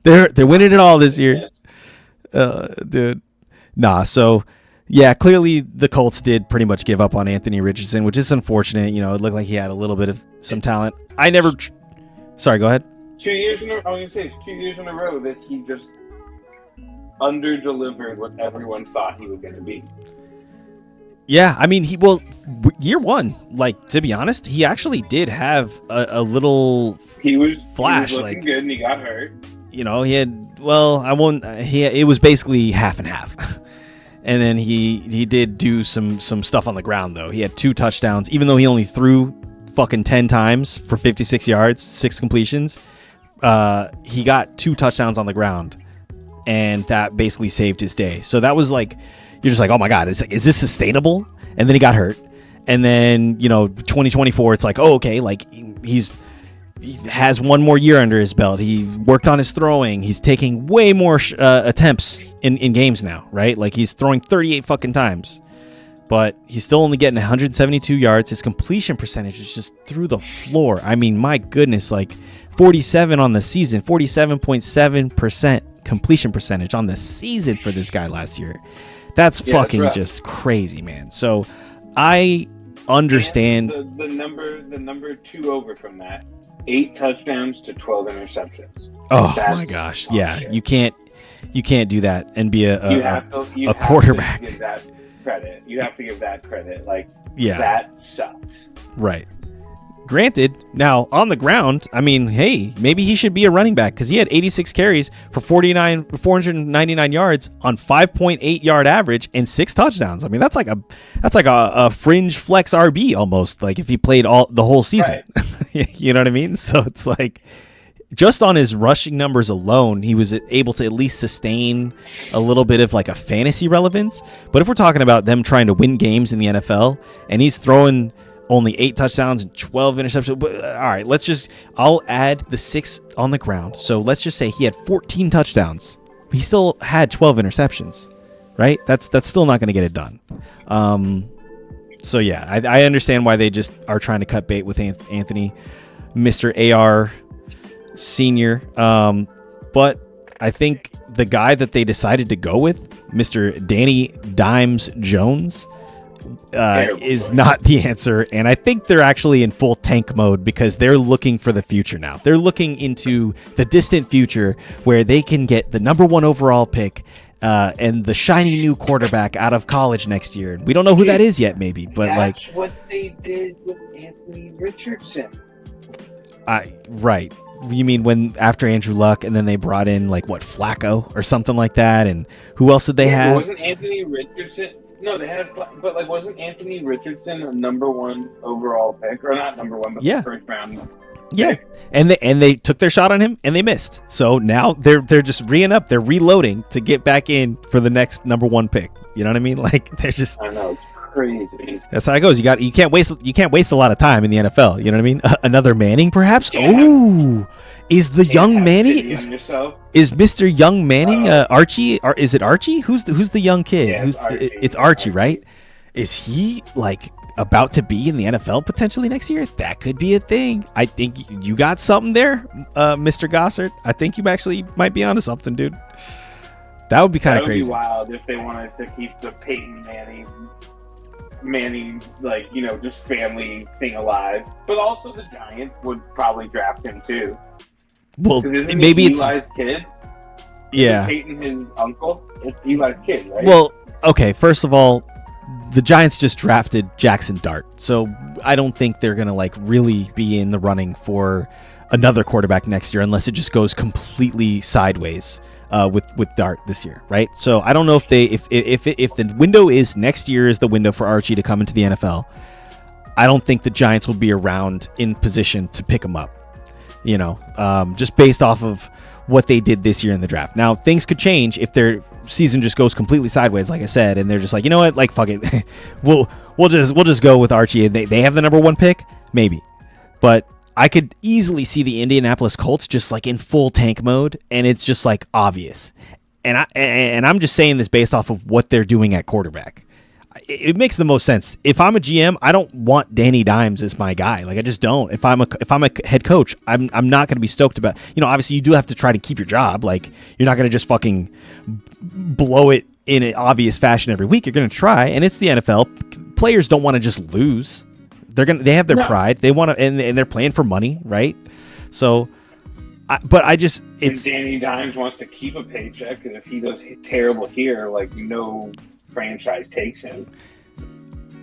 They're winning it all this year, dude. Nah, so. Yeah, clearly the Colts did pretty much give up on Anthony Richardson, which is unfortunate. It looked like he had a little bit of some talent. Sorry, go ahead. 2 years in a row. I was gonna say it's 2 years in a row that he just under-delivered what everyone thought he was going to be. Yeah, I mean, year one, like, to be honest, he actually did have a little he was flash. He was looking good, and he got hurt. He had, well, I won't. It was basically half and half. And then he did do some stuff on the ground though. He had 2 touchdowns, even though he only threw fucking 10 times for 56 yards, 6 completions. He got 2 touchdowns on the ground, and that basically saved his day. So that was like, you're just like, oh my god, is this sustainable? And then he got hurt, and then 2024, it's like, oh okay, like he has 1 more year under his belt. He worked on his throwing. He's taking way more attempts in games now, right? Like he's throwing 38 fucking times, but he's still only getting 172 yards. His completion percentage is just through the floor. I mean, my goodness, like 47 on the season, 47.7% completion percentage on the season for this guy last year. That's fucking just crazy, man. So I understand the number 2 over from that. 8 touchdowns to 12 interceptions. Oh my gosh. Yeah. Shit. You can't do that and be a quarterback. You have to give that credit. Like, yeah, that sucks. Right. Granted, now on the ground, I mean, hey, maybe he should be a running back because he had 86 carries for 499 yards on 5.8 yard average and 6 touchdowns. I mean, that's like a fringe flex RB almost. Like if he played the whole season, right. You know what I mean? So it's like just on his rushing numbers alone, he was able to at least sustain a little bit of like a fantasy relevance. But if we're talking about them trying to win games in the NFL and he's throwing only 8 touchdowns and 12 interceptions. All right, I'll add the 6 on the ground. So let's just say he had 14 touchdowns. He still had 12 interceptions, right? That's still not going to get it done. So yeah, I understand why they just are trying to cut bait with Anthony, Mr. AR Senior. But I think the guy that they decided to go with, Mr. Danny Dimes Jones, is not the answer, and I think they're actually in full tank mode because they're looking for the future now. They're looking into the distant future where they can get the number 1 overall pick and the shiny new quarterback out of college next year. We don't know who that is yet, maybe, but that's what they did with Anthony Richardson. Right. You mean when after Andrew Luck, and then they brought in Flacco or something like that, and who else did they have? Wasn't Anthony Richardson? No, they had, but wasn't Anthony Richardson a number 1 overall pick, or not number 1, but the first round? Yeah, and they took their shot on him and they missed. So now they're just re-ing up, they're reloading to get back in for the next number 1 pick. You know what I mean? Like they're just. I know, it's crazy. That's how it goes. You can't waste a lot of time in the NFL. You know what I mean? Another Manning, perhaps. Yeah. Ooh. Is the young Manning is Mr. Young Manning Archie? Or is it Archie? Who's the young kid? Yeah, it's Archie, right? Is he about to be in the NFL potentially next year? That could be a thing. I think you got something there, Mr. Gossard. I think you actually might be onto something, dude. That would be kind of crazy. That would be wild if they wanted to keep the Peyton Manning, just family thing alive. But also the Giants would probably draft him too. Well, maybe it's Eli's kid. Yeah, Peyton his uncle. It's Eli's kid, right? Well, okay. First of all, the Giants just drafted Jackson Dart, so I don't think they're gonna really be in the running for another quarterback next year unless it just goes completely sideways with Dart this year, right? So I don't know if the window is next year is the window for Archie to come into the NFL. I don't think the Giants will be around in position to pick him up. Just based off of what they did this year in the draft. Now, things could change if their season just goes completely sideways, like I said, and they're just like, you know what, fuck it, we'll just go with Archie, and they have the number 1 pick, maybe. But I could easily see the Indianapolis Colts just in full tank mode, and it's just obvious. And I'm just saying this based off of what they're doing at quarterback. It makes the most sense. If I'm a GM, I don't want Danny Dimes as my guy. I just don't. If I'm a head coach, I'm not going to be stoked about. Obviously you do have to try to keep your job. You're not going to just fucking blow it in an obvious fashion every week. You're going to try, and it's the NFL. Players don't want to just lose. They have their pride. They want to, and they're playing for money, right? So, it's Danny Dimes wants to keep a paycheck, and if he does terrible here, franchise takes him.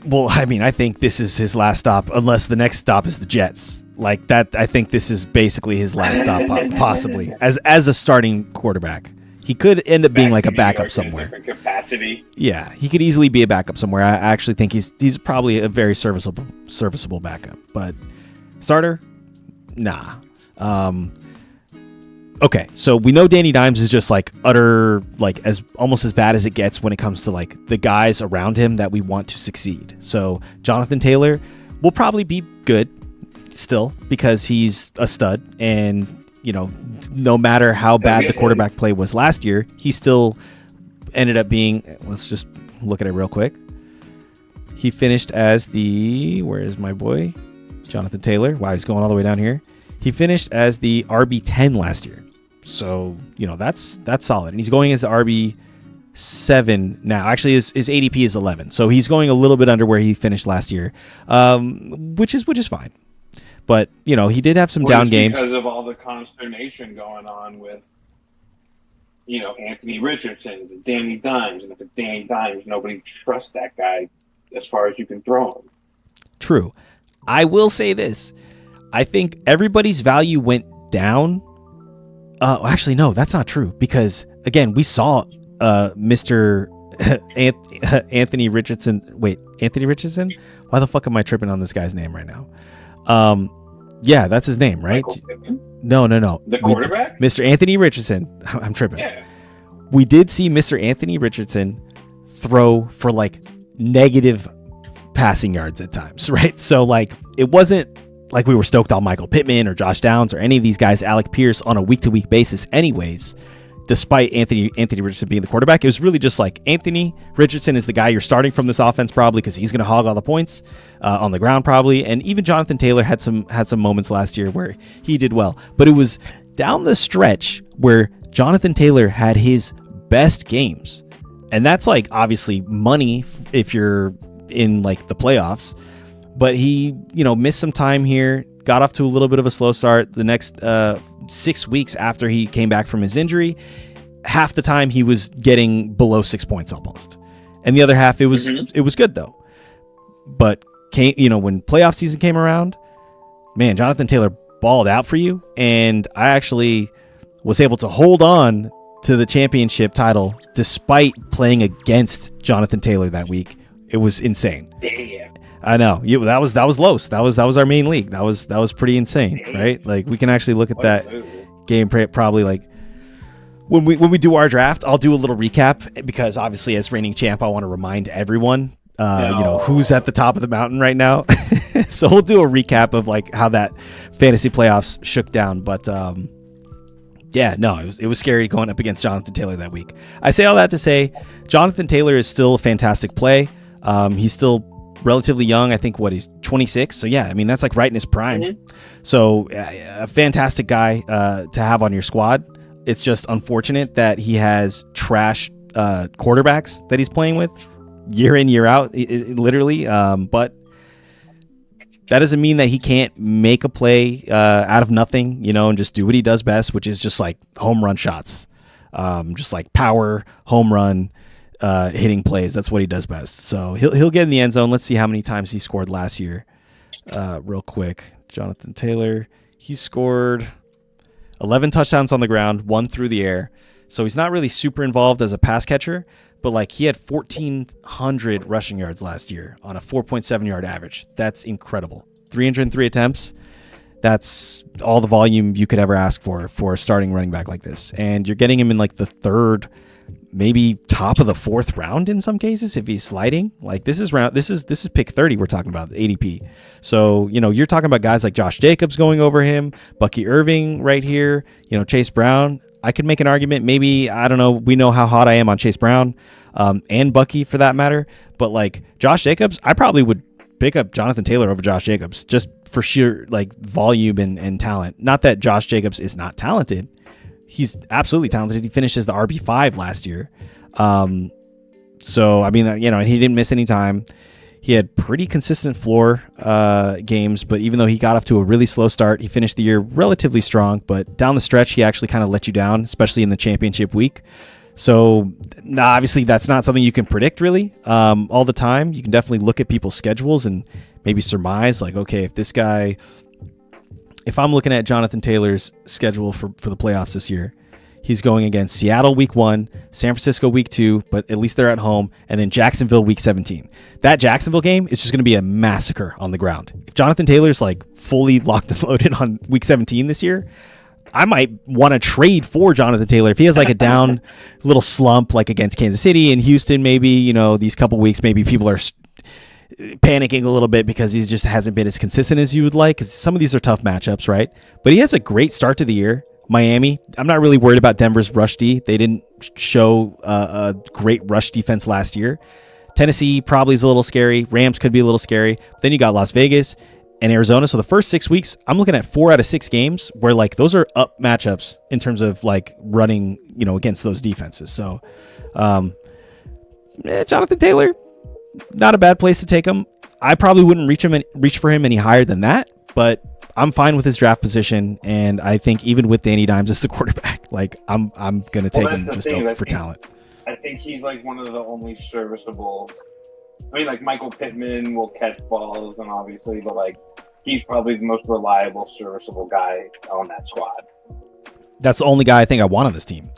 Well, I mean, I think this is his last stop, unless the next stop is the Jets. Like that, I think this is basically his last stop, possibly as a starting quarterback. He could end up being like a backup somewhere. Different capacity. Yeah, he could easily be a backup somewhere. I actually think he's probably a very serviceable backup, but starter, nah. Okay, so we know Danny Dimes is just like utter, like almost as bad as it gets when it comes to like the guys around him that we want to succeed. So Jonathan Taylor will probably be good still because he's a stud, and no matter how bad the quarterback play was last year, he still ended up being. Let's just look at it real quick. He finished as where is my boy Jonathan Taylor? Wow, he's going all the way down here. He finished as the RB10 last year. So, that's solid. And he's going as the RB7 now. Actually, his ADP is 11. So he's going a little bit under where he finished last year, which is fine. But, he did have some down games. Because of all the consternation going on with, Anthony Richardson and Danny Dimes. And if it's Danny Dimes, nobody trusts that guy as far as you can throw him. True. I will say this. I think everybody's value went down. Actually, no, that's not true. Because, again, we saw Mr. Anthony Richardson. Wait, Anthony Richardson? Why the fuck am I tripping on this guy's name right now? Yeah, that's his name, right? No. The quarterback? Mr. Anthony Richardson. I'm tripping. Yeah. We did see Mr. Anthony Richardson throw for like negative passing yards at times, right? So like it wasn't like we were stoked on Michael Pittman or Josh Downs or any of these guys, Alec Pierce, on a week-to-week basis anyways, despite Anthony Richardson being the quarterback. It was really just like Anthony Richardson is the guy you're starting from this offense probably because he's going to hog all the points on the ground probably. And even Jonathan Taylor had some moments last year where he did well. But it was down the stretch where Jonathan Taylor had his best games. And that's like obviously money if you're in like the playoffs. But he, missed some time here, got off to a little bit of a slow start. The next 6 weeks after he came back from his injury, half the time he was getting below 6 points almost. And the other half, it was good though. But when playoff season came around, man, Jonathan Taylor balled out for you. And I actually was able to hold on to the championship title despite playing against Jonathan Taylor that week. It was insane. Damn. I know. That was Los. That was our main league. That was pretty insane, right? Like we can actually look at that game probably like when we do our draft. I'll do a little recap because obviously as reigning champ, I want to remind everyone, who's at the top of the mountain right now. So we'll do a recap of like how that fantasy playoffs shook down. But yeah, no, it was scary going up against Jonathan Taylor that week. I say all that to say Jonathan Taylor is still a fantastic play. He's still relatively young. I think he's 26. So yeah, I mean that's like right in his prime. Mm-hmm. So a fantastic guy to have on your squad. It's just unfortunate that he has trash quarterbacks that he's playing with year in year out, literally. But that doesn't mean that he can't make a play out of nothing, and just do what he does best, which is just like home run shots, just like power home run. Hitting plays. That's what he does best. So he'll get in the end zone. Let's see how many times he scored last year. Real quick. Jonathan Taylor, he scored 11 touchdowns on the ground, 1 through the air. So he's not really super involved as a pass catcher, but like he had 1,400 rushing yards last year on a 4.7 yard average. That's incredible. 303 attempts. That's all the volume you could ever ask for a starting running back like this. And you're getting him in like the third, maybe top of the fourth round in some cases if he's sliding. Like this is pick 30 we're talking about, the ADP. So, you're talking about guys like Josh Jacobs going over him, Bucky Irving right here, Chase Brown. I could make an argument, maybe, I don't know, we know how hot I am on Chase Brown and Bucky for that matter, but like Josh Jacobs, I probably would pick up Jonathan Taylor over Josh Jacobs just for sheer like volume and talent. Not that Josh Jacobs is not talented. He's absolutely talented. He finished as the RB5 last year. So, I mean, and he didn't miss any time. He had pretty consistent floor games, but even though he got off to a really slow start, he finished the year relatively strong. But down the stretch, he actually kind of let you down, especially in the championship week. So, obviously, that's not something you can predict really all the time. You can definitely look at people's schedules and maybe surmise, like, okay, if this guy if I'm looking at Jonathan Taylor's schedule for the playoffs this year, he's going against Seattle week 1, San Francisco week 2, but at least they're at home, and then Jacksonville week 17. That Jacksonville game is just going to be a massacre on the ground. If Jonathan Taylor's like fully locked and loaded on week 17 this year, I might want to trade for Jonathan Taylor. If he has like a down little slump like against Kansas City and Houston, maybe, these couple weeks, maybe people are panicking a little bit because he just hasn't been as consistent as you would like. 'Cause some of these are tough matchups, right? But he has a great start to the year. Miami, I'm not really worried about Denver's rush D. They didn't show a great rush defense last year. Tennessee probably is a little scary. Rams could be a little scary. But then you got Las Vegas and Arizona. So the first 6 weeks, I'm looking at 4 out of 6 games where like those are up matchups in terms of like running, against those defenses. So Jonathan Taylor, not a bad place to take him. I probably wouldn't reach for him any higher than that, but I'm fine with his draft position, and I think even with Danny Dimes as the quarterback, like I'm gonna take him just for talent. I think he's like one of the only serviceable. I mean, like Michael Pittman will catch balls, and obviously, but like he's probably the most reliable, serviceable guy on that squad. That's the only guy I think I want on this team.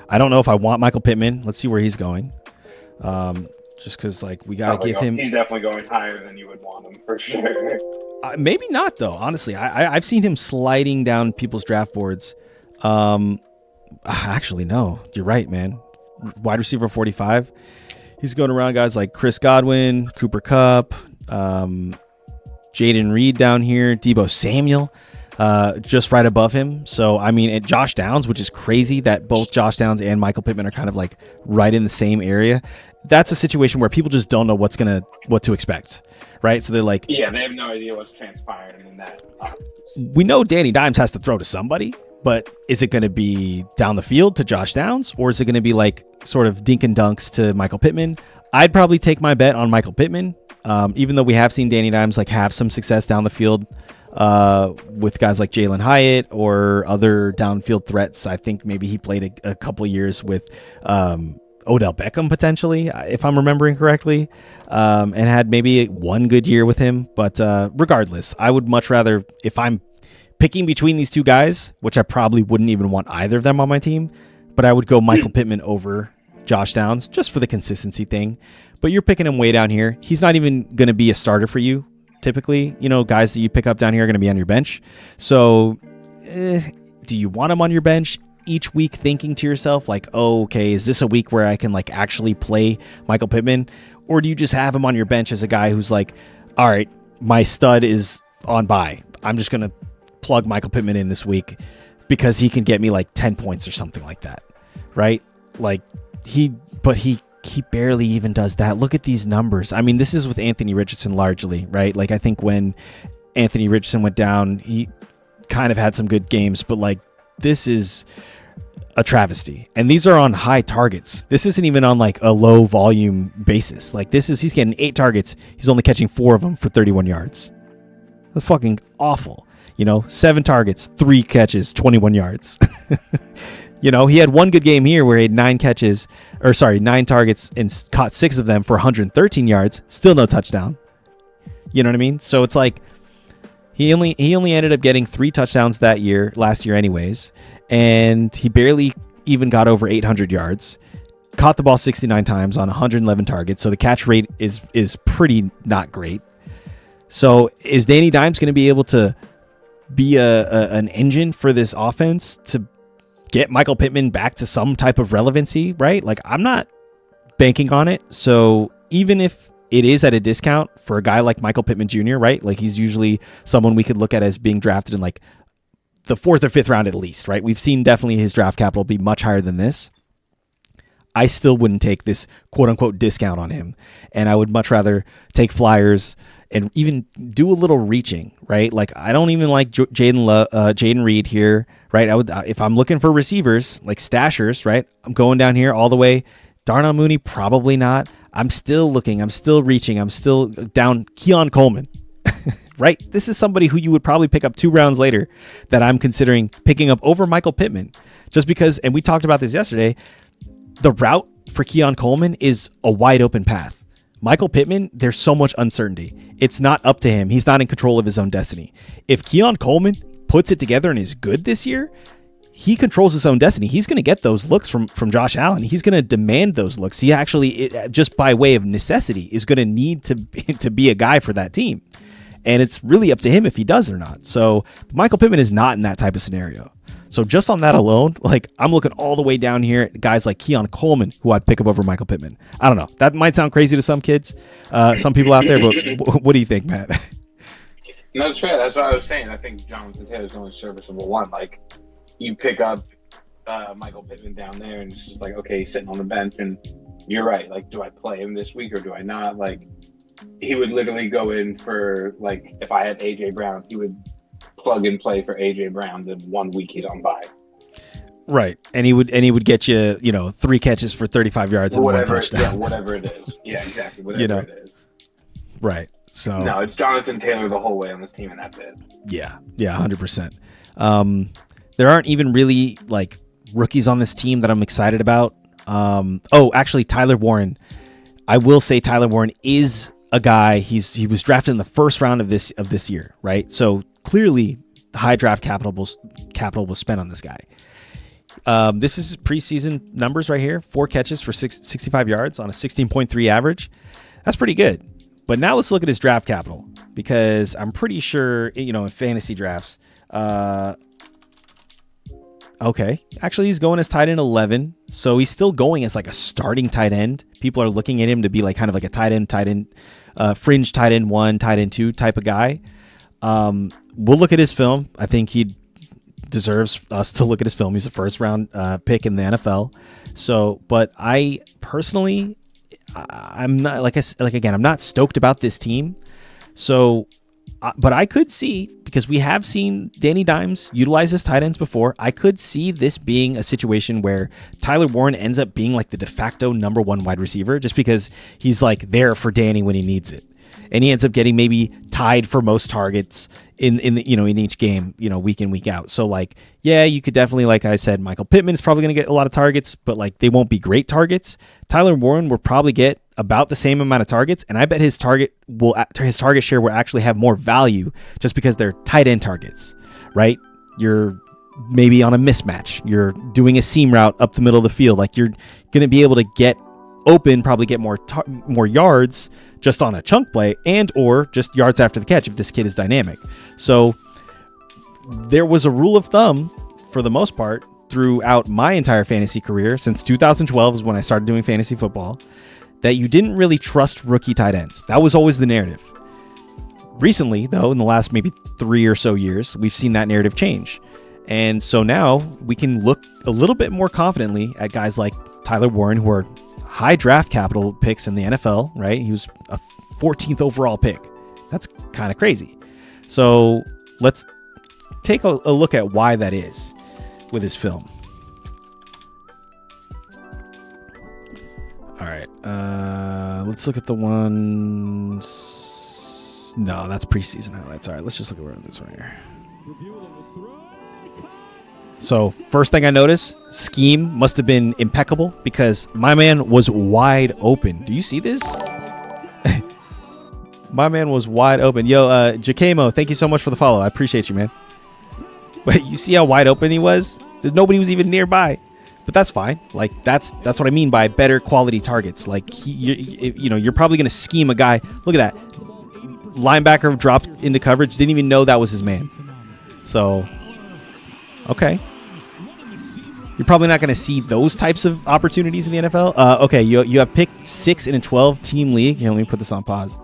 I don't know if I want Michael Pittman. Let's see where he's going. Just because, like, we gotta give him. He's definitely going higher than you would want him for sure. Maybe not though. Honestly, I've seen him sliding down people's draft boards. Actually, no, you're right, man. Wide receiver 45. He's going around guys like Chris Godwin, Cooper Kupp, Jaden Reed down here, Deebo Samuel, just right above him. So I mean, at Josh Downs, which is crazy that both Josh Downs and Michael Pittman are kind of like right in the same area. That's a situation where people just don't know what to expect, right? So they're like, yeah, they have no idea what's transpiring in that. We know Danny Dimes has to throw to somebody, but is it going to be down the field to Josh Downs, or is it going to be like sort of dink and dunks to Michael Pittman? I'd probably take my bet on Michael Pittman, even though we have seen Danny Dimes like have some success down the field with guys like Jalen Hyatt or other downfield threats. I think maybe he played a couple years with Odell Beckham potentially, if I'm remembering correctly, and had maybe one good year with him. But regardless, I would much rather, if I'm picking between these two guys, which I probably wouldn't even want either of them on my team, but I would go Michael Pittman over Josh Downs just for the consistency thing. But you're picking him way down here. He's not even going to be a starter for you. Typically, guys that you pick up down here are going to be on your bench. So do you want him on your bench each week, thinking to yourself like, oh, okay, is this a week where I can like actually play Michael Pittman? Or do you just have him on your bench as a guy who's like, all right, my stud is on bye, I'm just going to plug Michael Pittman in this week because he can get me like 10 points or something like that, right? Like he barely even does that. Look at these numbers. I mean, this is with Anthony Richardson largely, right? Like I think when Anthony Richardson went down, he kind of had some good games, but like this is a travesty. And these are on high targets. This isn't even on like a low volume basis. Like he's getting 8 targets. He's only catching 4 of them for 31 yards. That's fucking awful. 7 targets, 3 catches, 21 yards. He had one good game here where he had 9 targets and caught 6 of them for 113 yards. Still no touchdown. You know what I mean? So it's like he only ended up getting 3 touchdowns last year anyways, and he barely even got over 800 yards. Caught the ball 69 times on 111 targets, so the catch rate is pretty not great. So is Danny Dimes going to be able to be an engine for this offense to get Michael Pittman back to some type of relevancy, right? Like I'm not banking on it. So even if it is at a discount for a guy like Michael Pittman Jr., right? Like he's usually someone we could look at as being drafted in like the 4th or 5th round at least, right? We've seen definitely his draft capital be much higher than this. I still wouldn't take this quote unquote discount on him. And I would much rather take flyers and even do a little reaching, right? Like I don't even like Jaden Reed here, right? I would, if I'm looking for receivers like stashers, right? I'm going down here all the way. Darnell Mooney, probably not. I'm still looking. I'm still reaching. I'm still down Keon Coleman, right? This is somebody who you would probably pick up 2 rounds later that I'm considering picking up over Michael Pittman, just because. And we talked about this yesterday. The route for Keon Coleman is a wide open path. Michael Pittman, there's so much uncertainty. It's not up to him. He's not in control of his own destiny. If Keon Coleman puts it together and is good this year, he controls his own destiny. He's going to get those looks from Josh Allen. He's going to demand those looks. He actually, just by way of necessity, is going to need to be a guy for that team. And it's really up to him if he does or not. So Michael Pittman is not in that type of scenario. So just on that alone, like, I'm looking all the way down here at guys like Keon Coleman, who I'd pick up over Michael Pittman. I don't know. That might sound crazy to some kids, some people out there, but what do you think, Matt? No, that's fair. That's what I was saying. I think Jonathan Taylor's the only serviceable one. Like, you pick up Michael Pittman down there, and it's just like, okay, he's sitting on the bench, and you're right. Like, do I play him this week or do I not? Like, he would literally go in for, like, if I had A.J. Brown, he would plug and play for A.J. Brown the 1 week he's on bye. Right, and he would get you, 3 catches for 35 yards and 1 touchdown. Yeah, whatever it is. Yeah, exactly. Whatever it is. Right. So no, it's Jonathan Taylor the whole way on this team, and that's it. Yeah, 100%. There aren't even really like rookies on this team that I'm excited about. Actually, Tyler Warren. I will say Tyler Warren is a guy. He was drafted in the first round of this year, right? So clearly, high draft capital was spent on this guy. This is preseason numbers right here: 4 catches for 65 yards on a 16.3 average. That's pretty good. But now let's look at his draft capital, because I'm pretty sure, in fantasy drafts, okay, actually he's going as tight end 11, so he's still going as like a starting tight end. People are looking at him to be like kind of like a tight end, fringe tight end 1, tight end 2 type of guy. We'll look at his film. I think he deserves us to look at his film. He's a first round pick in the NFL. So, but I personally, I'm not I'm not stoked about this team. So, but I could see, because we have seen Danny Dimes utilize his tight ends before, I could see this being a situation where Tyler Warren ends up being like the de facto number 1 wide receiver, just because he's like there for Danny when he needs it. And he ends up getting maybe tied for most targets in each game, week in, week out. So like, yeah, you could definitely, like I said, Michael Pittman is probably going to get a lot of targets, but like they won't be great targets. Tyler Warren will probably get about the same amount of targets, and I bet his target share will actually have more value just because they're tight end targets, right? You're maybe on a mismatch. You're doing a seam route up the middle of the field. Like, you're going to be able to get open, probably get more yards just on a chunk play, and or just yards after the catch if this kid is dynamic. So there was a rule of thumb for the most part throughout my entire fantasy career since 2012 is when I started doing fantasy football, that you didn't really trust rookie tight ends. That was always the narrative. Recently, though, in the last maybe 3 or so years, we've seen that narrative change. And so now we can look a little bit more confidently at guys like Tyler Warren, who are high draft capital picks in the NFL, right? He was a 14th overall pick. That's kind of crazy. So let's take a look at why that is with his film. All right. Let's look at the ones. No, that's preseason highlights. All right, let's just look at this one here. So first thing I noticed, scheme must have been impeccable because my man was wide open. Do you see this? My man was wide open. Yo, Jacamo, thank you so much for the follow. I appreciate you, man. But you see how wide open he was? Nobody was even nearby. But that's fine. Like, that's what I mean by better quality targets. Like, you're probably going to scheme a guy. Look at that. Linebacker dropped into coverage. Didn't even know that was his man. So, okay. You're probably not going to see those types of opportunities in the NFL. Okay, you have pick 6 in a 12-team league. Here, let me put this on pause.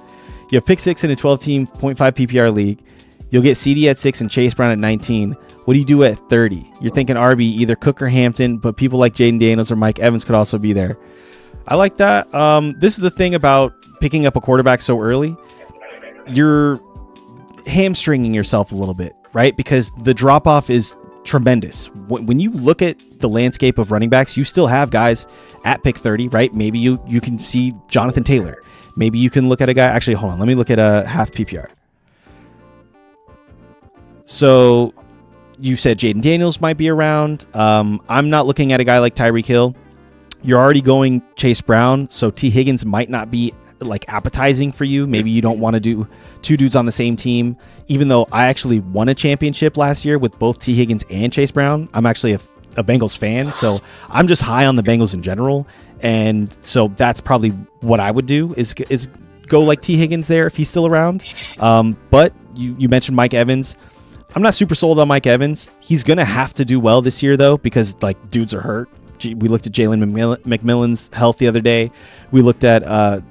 You have pick 6 in a 12-team 0.5 PPR league. You'll get CD at 6 and Chase Brown at 19. What do you do at 30? You're thinking RB, either Cook or Hampton, but people like Jaden Daniels or Mike Evans could also be there. I like that. This is the thing about picking up a quarterback so early. You're hamstringing yourself a little bit, right? Because the drop-off is tremendous. When you look at the landscape of running backs, you still have guys at pick 30, right? Maybe you can see Jonathan Taylor. Maybe you can look at a guy. Actually, hold on. Let me look at a half PPR. So you said Jaden Daniels might be around. I'm not looking at a guy like Tyreek Hill. You're already going Chase Brown, so T. Higgins might not be like appetizing for you. Maybe you don't want to do two dudes on the same team, even though I actually won a championship last year with both T. Higgins and Chase Brown. I'm actually a Bengals fan, so I'm just high on the Bengals in general. And so that's probably what I would do is go like T. Higgins there if he's still around. But you mentioned Mike Evans. I'm not super sold on Mike Evans. He's going to have to do well this year, though, because like dudes are hurt. We looked at Jalen McMillan's health the other day. We looked at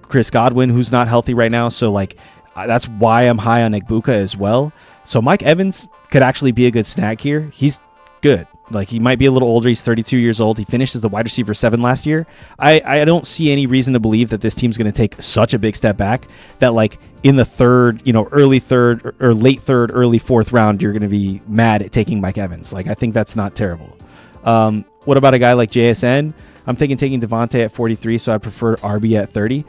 Chris Godwin, who's not healthy right now. So like that's why I'm high on Egbuka as well. So Mike Evans could actually be a good snag here. He's good. Like he might be a little older. He's 32 years old. He finished as the wide receiver 7 last year. I don't see any reason to believe that this team's going to take such a big step back that like in the third, early third or late third, early fourth round, you're going to be mad at taking Mike Evans. Like I think that's not terrible. What about a guy like JSN? I'm thinking taking Devontae at 43, so I prefer RB at 30.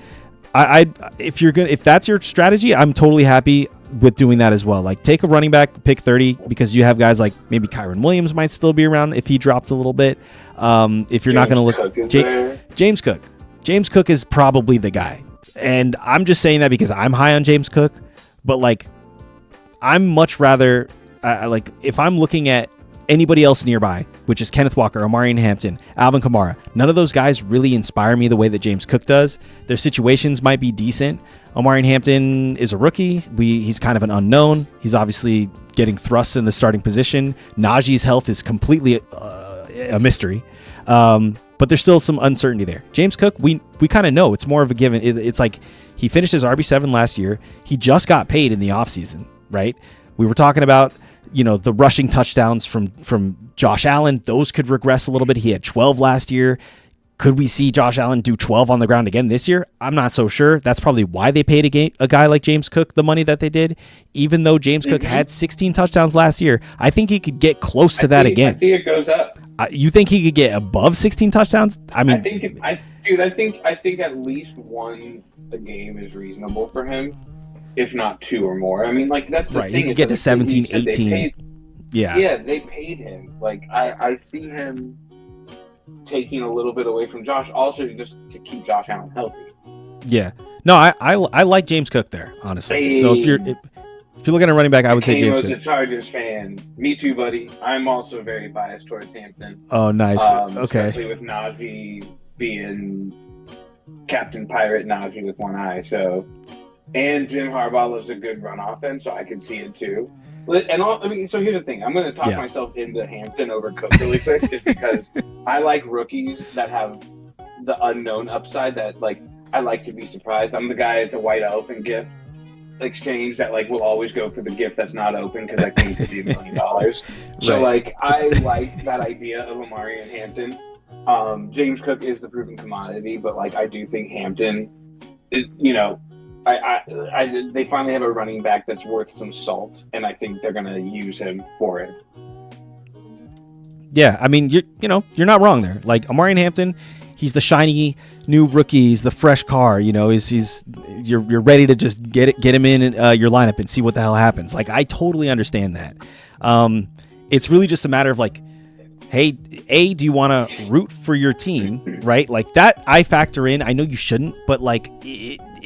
If that's your strategy, I'm totally happy with doing that as well. Like take a running back, pick 30, because you have guys like maybe Kyron Williams might still be around if he dropped a little bit. If you're not going to look, James Cook. James Cook is probably the guy, and I'm just saying that because I'm high on James Cook. But like, I'm much rather like if I'm looking at anybody else nearby, which is Kenneth Walker, Amarian Hampton, Alvin Kamara. None of those guys really inspire me the way that James Cook does. Their situations might be decent. Amarian Hampton is a rookie. He's kind of an unknown. He's obviously getting thrust in the starting position. Najee's health is completely a mystery. But there's still some uncertainty there. James Cook, we kind of know. It's more of a given. It's like he finished his RB7 last year. He just got paid in the offseason, right? We were talking about the rushing touchdowns from Josh Allen. Those could regress a little bit. He had 12 last year. Could we see Josh Allen do 12 on the ground again this year? I'm not so sure. That's probably why they paid a guy like James Cook the money that they did. Even though James Cook had 16 touchdowns last year, I think he could get close to that again. I see it goes up. You think he could get above 16 touchdowns? I mean, I think at least one a game is reasonable for him. If not 2 or more. I mean, like, that's the thing. He could get to 17, 18. Yeah, they paid him. Like, I see him taking a little bit away from Josh, also just to keep Josh Allen healthy. Yeah. No, I like James Cook there, honestly. Hey. So if you're looking at running back, I would say James Cook. A Chargers fan. Me too, buddy. I'm also very biased towards Hampton. Oh, nice. Okay. Especially with Najee being Captain Pirate Najee with one eye, so... And Jim Harbaugh loves a good run offense, so I can see it too. So here's the thing. I'm going to talk myself into Hampton over Cook really quick, just because I like rookies that have the unknown upside that, like, I like to be surprised. I'm the guy at the white elephant gift exchange that, like, will always go for the gift that's not open because I think it could be $1 million. So, like, I like that idea of Amari and Hampton. James Cook is the proven commodity, but, like, I do think Hampton is, they finally have a running back that's worth some salt, and I think they're going to use him for it. Yeah, I mean, you're not wrong there. Like Amarian Hampton, he's the shiny new rookie. He's the fresh car. You're ready to just get him in your lineup and see what the hell happens. Like I totally understand that. It's really just a matter of like, hey, do you want to root for your team, right? Like that I factor in. I know you shouldn't, but like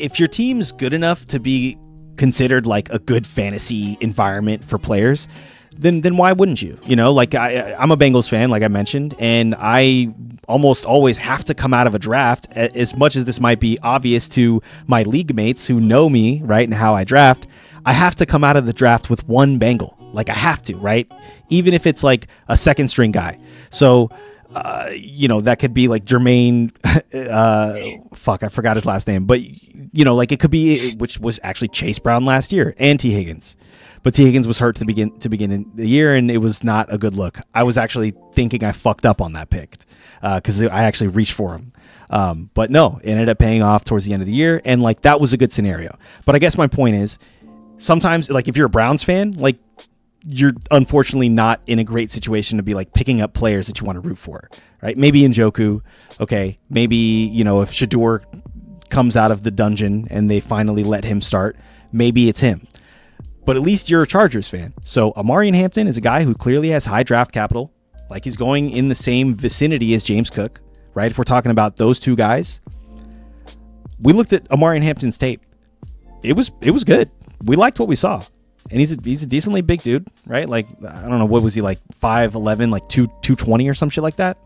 if your team's good enough to be considered like a good fantasy environment for players, then why wouldn't you? Like I'm a Bengals fan, like I mentioned, and I almost always have to come out of a draft, as much as this might be obvious to my league mates who know me, right, and how I draft. I have to come out of the draft with one Bengal. Like I have to, right? Even if it's like a second string guy. So, that could be like Jermaine, I forgot his last name, but like it could be, which was actually Chase Brown last year and T. Higgins, but T. Higgins was hurt to begin the year, and it was not a good look. I was actually thinking I fucked up on that pick because I actually reached for him. But no, it ended up paying off towards the end of the year, and like that was a good scenario. But I guess my point is, sometimes like if you're a Browns fan, like you're unfortunately not in a great situation to be like picking up players that you want to root for, right? Maybe Njoku, okay. Maybe, if Shador comes out of the dungeon and they finally let him start, maybe it's him. But at least you're a Chargers fan. So Amarian Hampton is a guy who clearly has high draft capital. Like he's going in the same vicinity as James Cook, right? If we're talking about those two guys, we looked at Amari Hampton's tape. It was good. We liked what we saw. And he's a decently big dude, right? Like, I don't know, what was he, like 5'11", like 220 or some shit like that?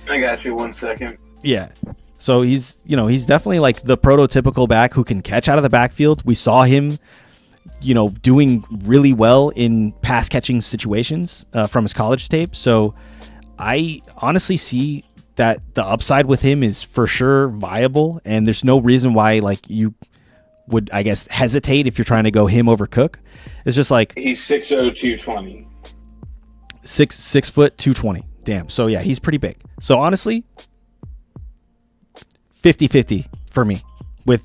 I got you 1 second. Yeah. So he's definitely like the prototypical back who can catch out of the backfield. We saw him, doing really well in pass catching situations from his college tape. So I honestly see that the upside with him is for sure viable, and there's no reason why like you would, I guess, hesitate if you're trying to go him over Cook. It's just like he's 6'0", 220. 6 foot 220. Damn. So yeah, he's pretty big. So honestly, 50-50 for me with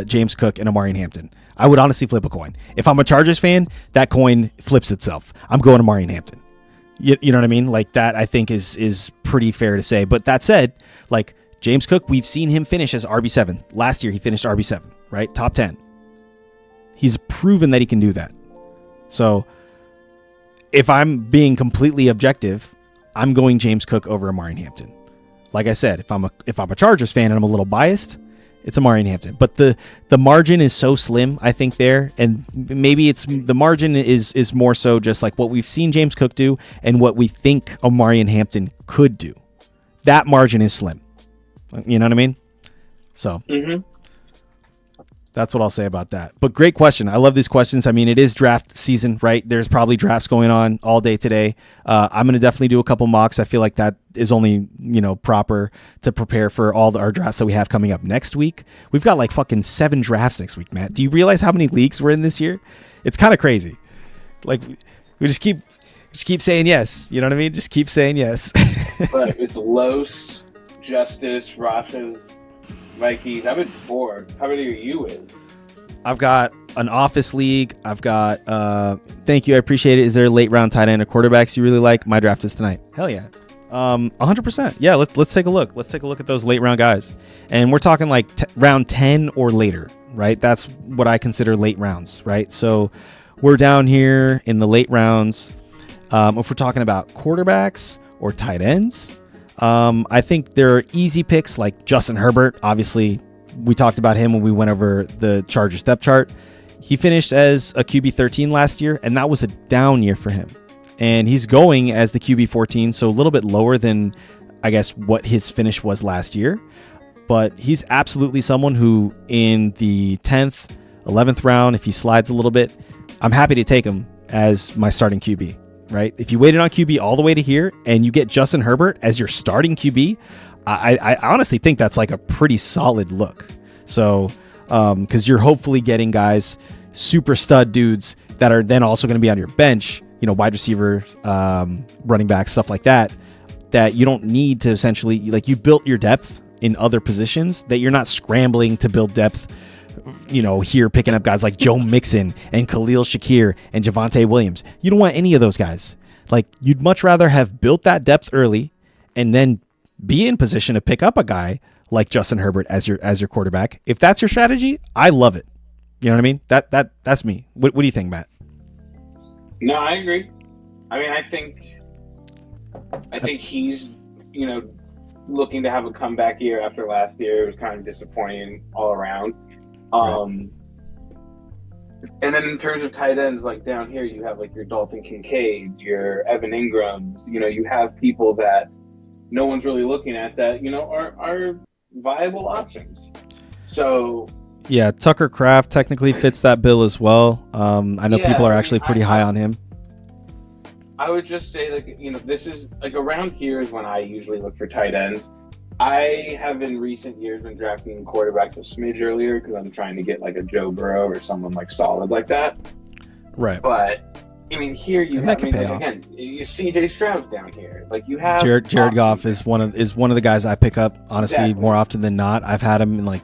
James Cook and Amari Hampton. I would honestly flip a coin. If I'm a Chargers fan, that coin flips itself. I'm going Amari Hampton. You know what I mean? Like, that I think is pretty fair to say. But that said, like, James Cook, we've seen him finish as RB7. Last year he finished RB7, right? Top 10. He's proven that he can do that. So if I'm being completely objective, I'm going James Cook over Amari Hampton. Like I said, if I'm a Chargers fan and I'm a little biased, it's Amari Hampton. But the margin is so slim, I think, there, and maybe it's the margin is more so just like what we've seen James Cook do and what we think Amari Hampton could do. That margin is slim. You know what I mean? So that's what I'll say about that. But great question. I love these questions. I mean, it is draft season, right? There's probably drafts going on all day today. I'm going to definitely do a couple mocks. I feel like that is only, proper to prepare for all our drafts that we have coming up next week. We've got like fucking 7 drafts next week, Matt. Do you realize how many leagues we're in this year? It's kind of crazy. Like, we just keep saying yes. You know what I mean? Just keep saying yes. But it's Los, Justice, Rasha, Mikey. I've been 4. How many are you in? I've got an office league. I've got thank you, I appreciate it. Is there a late round tight end or quarterbacks you really like? My draft is tonight. Hell yeah. 100%. Yeah, let's take a look. Let's take a look at those late round guys. And we're talking like round 10 or later, right? That's what I consider late rounds, right? So we're down here in the late rounds. If we're talking about quarterbacks or tight ends, I think there are easy picks like Justin Herbert. Obviously, we talked about him when we went over the Chargers depth chart. He finished as a QB 13 last year, and that was a down year for him. And he's going as the QB 14, so a little bit lower than, I guess, what his finish was last year. But he's absolutely someone who in the 10th, 11th round, if he slides a little bit, I'm happy to take him as my starting QB. Right? If you waited on QB all the way to here and you get Justin Herbert as your starting QB, I honestly think that's like a pretty solid look. So, because you're hopefully getting guys, super stud dudes that are then also going to be on your bench, wide receiver, running back, stuff like that, that you don't need to essentially, like, you built your depth in other positions that you're not scrambling to build depth, here picking up guys like Joe Mixon and Khalil Shakir and Javonte Williams. You don't want any of those guys. Like, you'd much rather have built that depth early and then be in position to pick up a guy like Justin Herbert as your quarterback. If that's your strategy, I love it. You know what I mean? That's me. What do you think, Matt? No, I agree. I mean, I think he's, looking to have a comeback year after last year. It was kind of disappointing all around. And then in terms of tight ends, like down here, you have like your Dalton Kincaids, your Evan Ingrams. You have people that no one's really looking at that, are viable options. So yeah, Tucker Kraft technically fits that bill as well. I know people are actually pretty high on him. I would just say, like, this is like around here is when I usually look for tight ends. I have in recent years been drafting quarterbacks a smidge earlier because I'm trying to get like a Joe Burrow or someone like solid like that. Right. But I mean, here you have, again, you CJ Stroud down here. Like, you have Jared Goff is one of the guys I pick up, honestly, more often than not. I've had him in like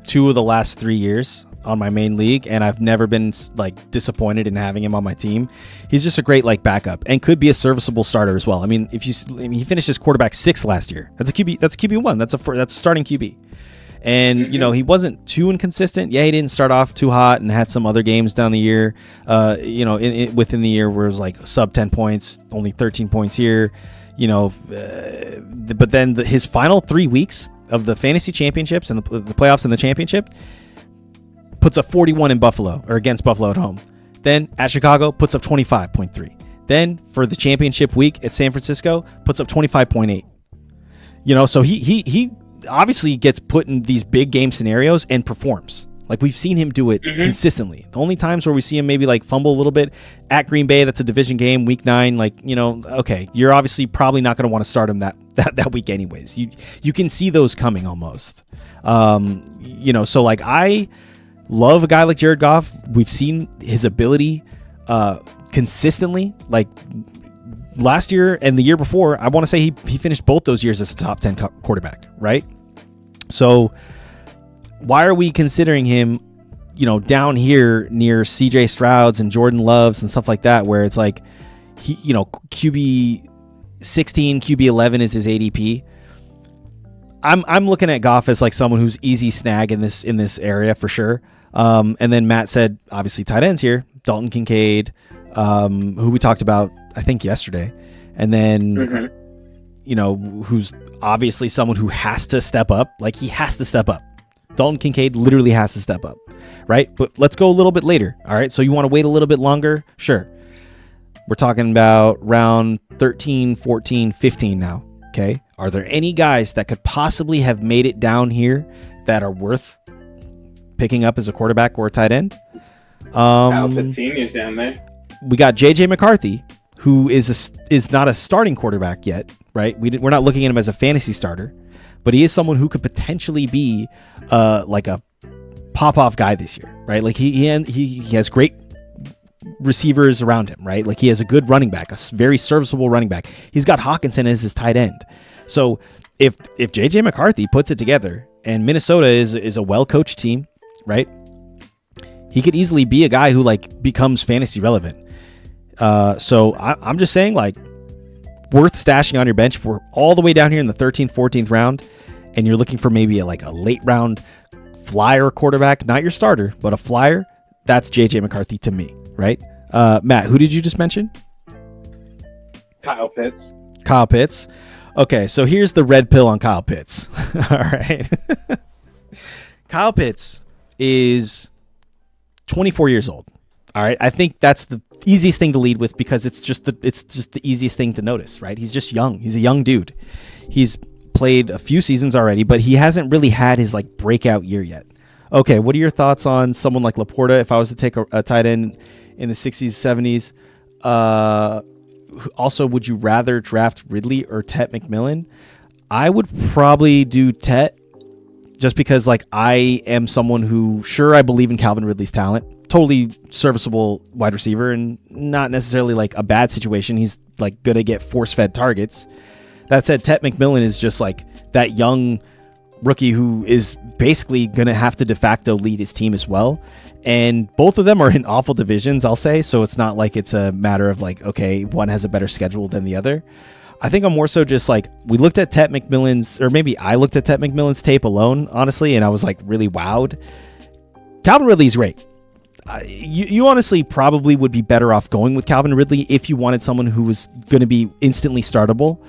2 of the last 3 years on my main league, and I've never been like disappointed in having him on my team. He's just a great like backup and could be a serviceable starter as well. I mean, he finished his quarterback 6 last year. That's a QB1. That's a starting QB. And, he wasn't too inconsistent. Yeah, he didn't start off too hot and had some other games down the year, within the year where it was like sub 10 points, only 13 points here, but then his final 3 weeks the fantasy championships and the playoffs and the championship, puts up 41 in Buffalo or against Buffalo at home. Then at Chicago, puts up 25.3. Then for the championship week at San Francisco, puts up 25.8. You know, so he obviously gets put in these big game scenarios and performs. Like, we've seen him do it consistently. The only times where we see him maybe like fumble a little bit at Green Bay, that's a division game, week 9. Like, you know, okay, you're obviously probably not going to want to start him that week anyways. You can see those coming almost. You know, so like, I love a guy like Jared Goff. We've seen his ability consistently. Like last year and the year before, I want to say he finished both those years as a top 10 quarterback, right? So why are we considering him, you know, down here near CJ Strouds and Jordan Loves and stuff like that, where it's like, he, you know, QB 16, QB 11 is his ADP. I'm looking at Goff as like someone who's easy snag in this area for sure. And then Matt said, obviously tight ends here, Dalton Kincaid, who we talked about, I think yesterday. And then, you know, who's obviously someone who has to step up. Like, he has to step up. Dalton Kincaid literally has to step up, right? But let's go a little bit later. All right. So you want to wait a little bit longer? Sure. We're talking about round 13, 14, 15 now. Okay. Are there any guys that could possibly have made it down here that are worth picking up as a quarterback or a tight end? Kyle Senior's down there. We got JJ McCarthy, who is not a starting quarterback yet, right? We're not looking at him as a fantasy starter, but he is someone who could potentially be like a pop-off guy this year, right? Like he has great receivers around him, right? Like, he has a good running back, a very serviceable running back. He's got Hawkinson as his tight end. So if JJ McCarthy puts it together and Minnesota is a well-coached team, right? He could easily be a guy who like becomes fantasy relevant. So I'm just saying, like, worth stashing on your bench. If we're all the way down here in the 13th, 14th round, and you're looking for maybe a late round flyer quarterback, not your starter, but a flyer, that's JJ McCarthy to me, right? Matt, who did you just mention? Kyle Pitts. Kyle Pitts. Okay, so here's the red pill on Kyle Pitts. All right. Kyle Pitts is 24 years old. All right. I think that's the easiest thing to lead with, because it's just the easiest thing to notice, right? He's just young. He's a young dude. He's played a few seasons already, but he hasn't really had his like breakout year yet. Okay, what are your thoughts on someone like Laporta? If I was to take a tight end in the 60s, 70s, also, would you rather draft Ridley or Tet McMillan? I would probably do Tet, just because like I am someone who, sure, I believe in Calvin Ridley's talent. Totally serviceable wide receiver and not necessarily like a bad situation. He's like going to get force-fed targets. That said, Tet McMillan is just like that young rookie who is basically going to have to de facto lead his team as well. And both of them are in awful divisions, I'll say. So it's not like it's a matter of like, okay, one has a better schedule than the other. I think I'm more so just like, we looked at Tet McMillan's, or maybe I looked at Tet McMillan's tape alone, honestly, and I was like really wowed. Calvin Ridley's great. You honestly probably would be better off going with Calvin Ridley if you wanted someone who was going to be instantly startable.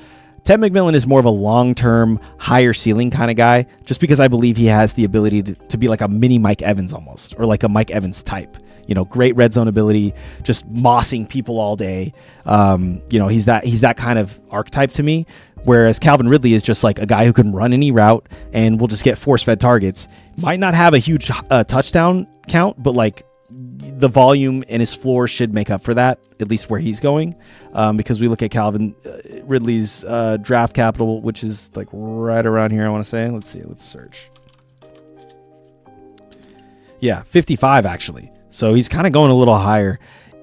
Tet McMillan is more of a long-term, higher ceiling kind of guy, just because I believe he has the ability to be like a mini Mike Evans almost, or like a Mike Evans type. You know, great red zone ability, just mossing people all day. You know, he's that kind of archetype to me. Whereas Calvin Ridley is just like a guy who can run any route and will just get force-fed targets. Might not have a huge touchdown count, but like the volume and his floor should make up for that, at least where he's going. Because we look at Calvin Ridley's draft capital, which is like right around here, I want to say. Let's see. Let's search. Yeah, 55 actually. So he's kind of going a little higher.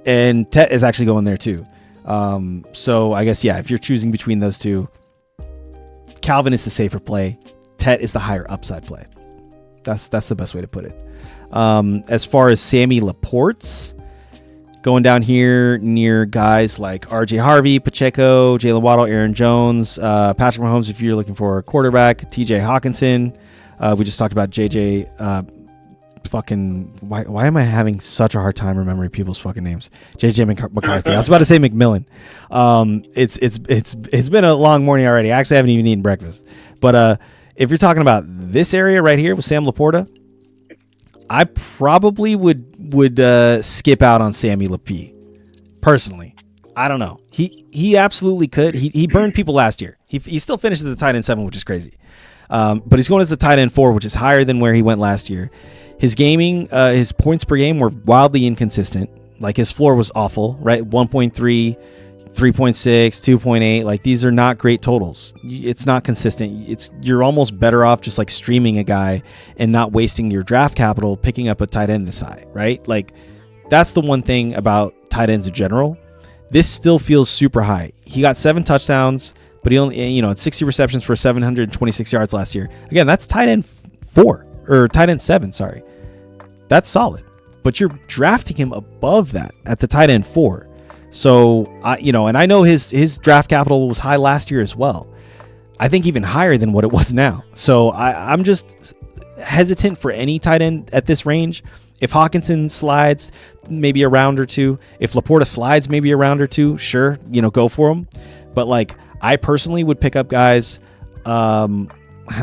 And Tet is actually going there too. So I guess, yeah, if you're choosing between those two, Calvin is the safer play. Tet is the higher upside play. That's the best way to put it. As far as Sammy Laporte's, going down here near guys like RJ Harvey, Pacheco, Jalen Waddle, Aaron Jones, Patrick Mahomes if you're looking for a quarterback, TJ Hawkinson. We just talked about JJ. Why am I having such a hard time remembering people's fucking names? JJ McCarthy. I was about to say McMillan. It's been a long morning already. I actually haven't even eaten breakfast. But if you're talking about this area right here with Sam Laporta, I probably would skip out on Sammy Lapie. Personally, I don't know. He absolutely could. He burned people last year. He still finishes as a tight end 7, which is crazy. But he's going as a tight end 4, which is higher than where he went last year. His his points per game were wildly inconsistent. Like his floor was awful, right? 1.3, 3.6, 2.8. Like these are not great totals. It's not consistent. You're almost better off just like streaming a guy and not wasting your draft capital picking up a tight end this high, right? Like that's the one thing about tight ends in general. This still feels super high. He got 7 touchdowns, but he only, had 60 receptions for 726 yards last year. Again, that's tight end 4 or tight end 7. Sorry. That's solid, but you're drafting him above that at the tight end 4. So, and I know his draft capital was high last year as well. I think even higher than what it was now. So I'm just hesitant for any tight end at this range. If Hawkinson slides, maybe a round or 2. If Laporta slides, maybe a round or 2. Sure, go for him. But like, I personally would pick up guys.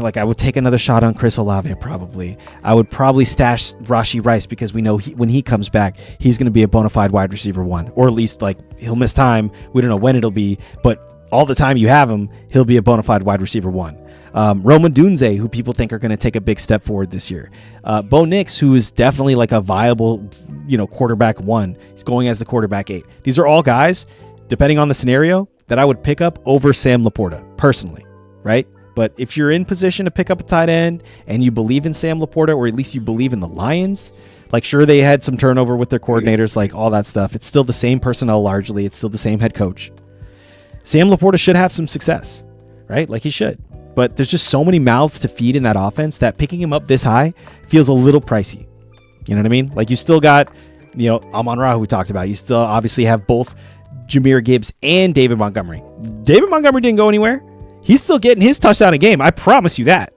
Like I would take another shot on Chris Olave probably. I would probably stash Rashee Rice because we know when he comes back, he's going to be a bona fide wide receiver 1, or at least like he'll miss time. We don't know when it'll be, but all the time you have him, he'll be a bona fide wide receiver 1. Roma Dunze, who people think are going to take a big step forward this year. Bo Nix, who is definitely like a viable, quarterback 1. He's going as the quarterback 8. These are all guys, depending on the scenario, that I would pick up over Sam Laporta personally, right? But if you're in position to pick up a tight end and you believe in Sam Laporta, or at least you believe in the Lions, like sure, they had some turnover with their coordinators, like all that stuff. It's still the same personnel largely. It's still the same head coach. Sam Laporta should have some success, right? Like he should. But there's just so many mouths to feed in that offense that picking him up this high feels a little pricey. You know what I mean? Like you still got, Amon-Ra, who we talked about. You still obviously have both Jahmyr Gibbs and David Montgomery. David Montgomery didn't go anywhere. He's still getting his touchdown a game. I promise you that.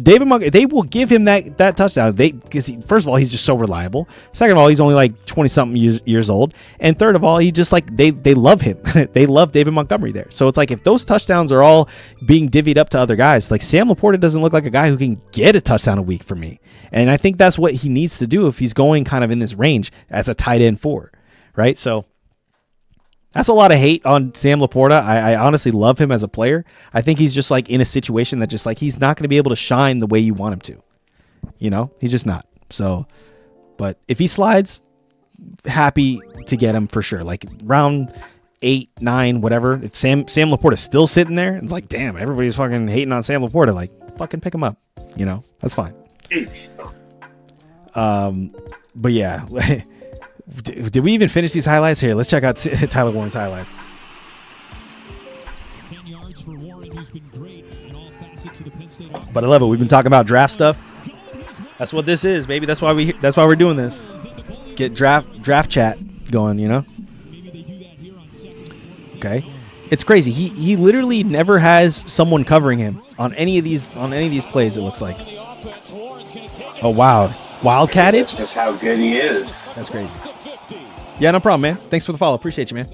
David Montgomery, they will give him that touchdown. Because first of all, he's just so reliable. Second of all, he's only like 20-something years old. And third of all, he just like they love him. They love David Montgomery there. So it's like if those touchdowns are all being divvied up to other guys, like Sam Laporta doesn't look like a guy who can get a touchdown a week for me. And I think that's what he needs to do if he's going kind of in this range as a tight end 4, right? So that's a lot of hate on Sam Laporta. I honestly love him as a player. I think he's just like in a situation that just like he's not going to be able to shine the way you want him to. He's just not. So, but if he slides, happy to get him for sure. Like round 8, 9, whatever. If Sam Laporta's still sitting there, it's like, damn, everybody's fucking hating on Sam Laporta. Like, fucking pick him up. That's fine. But yeah. Did we even finish these highlights here? Let's check out Tyler Warren's highlights. 10 yards for Warren, who's been great in all facets of the Penn State offense. But I love it. We've been talking about draft stuff. That's what this is, baby. That's why we're doing this. Get draft chat going, Okay. It's crazy. He literally never has someone covering him on any of these plays, it looks like. Oh wow. Wildcatted? That's just how good he is. That's crazy. Yeah, no problem, man. Thanks for the follow. Appreciate you, man.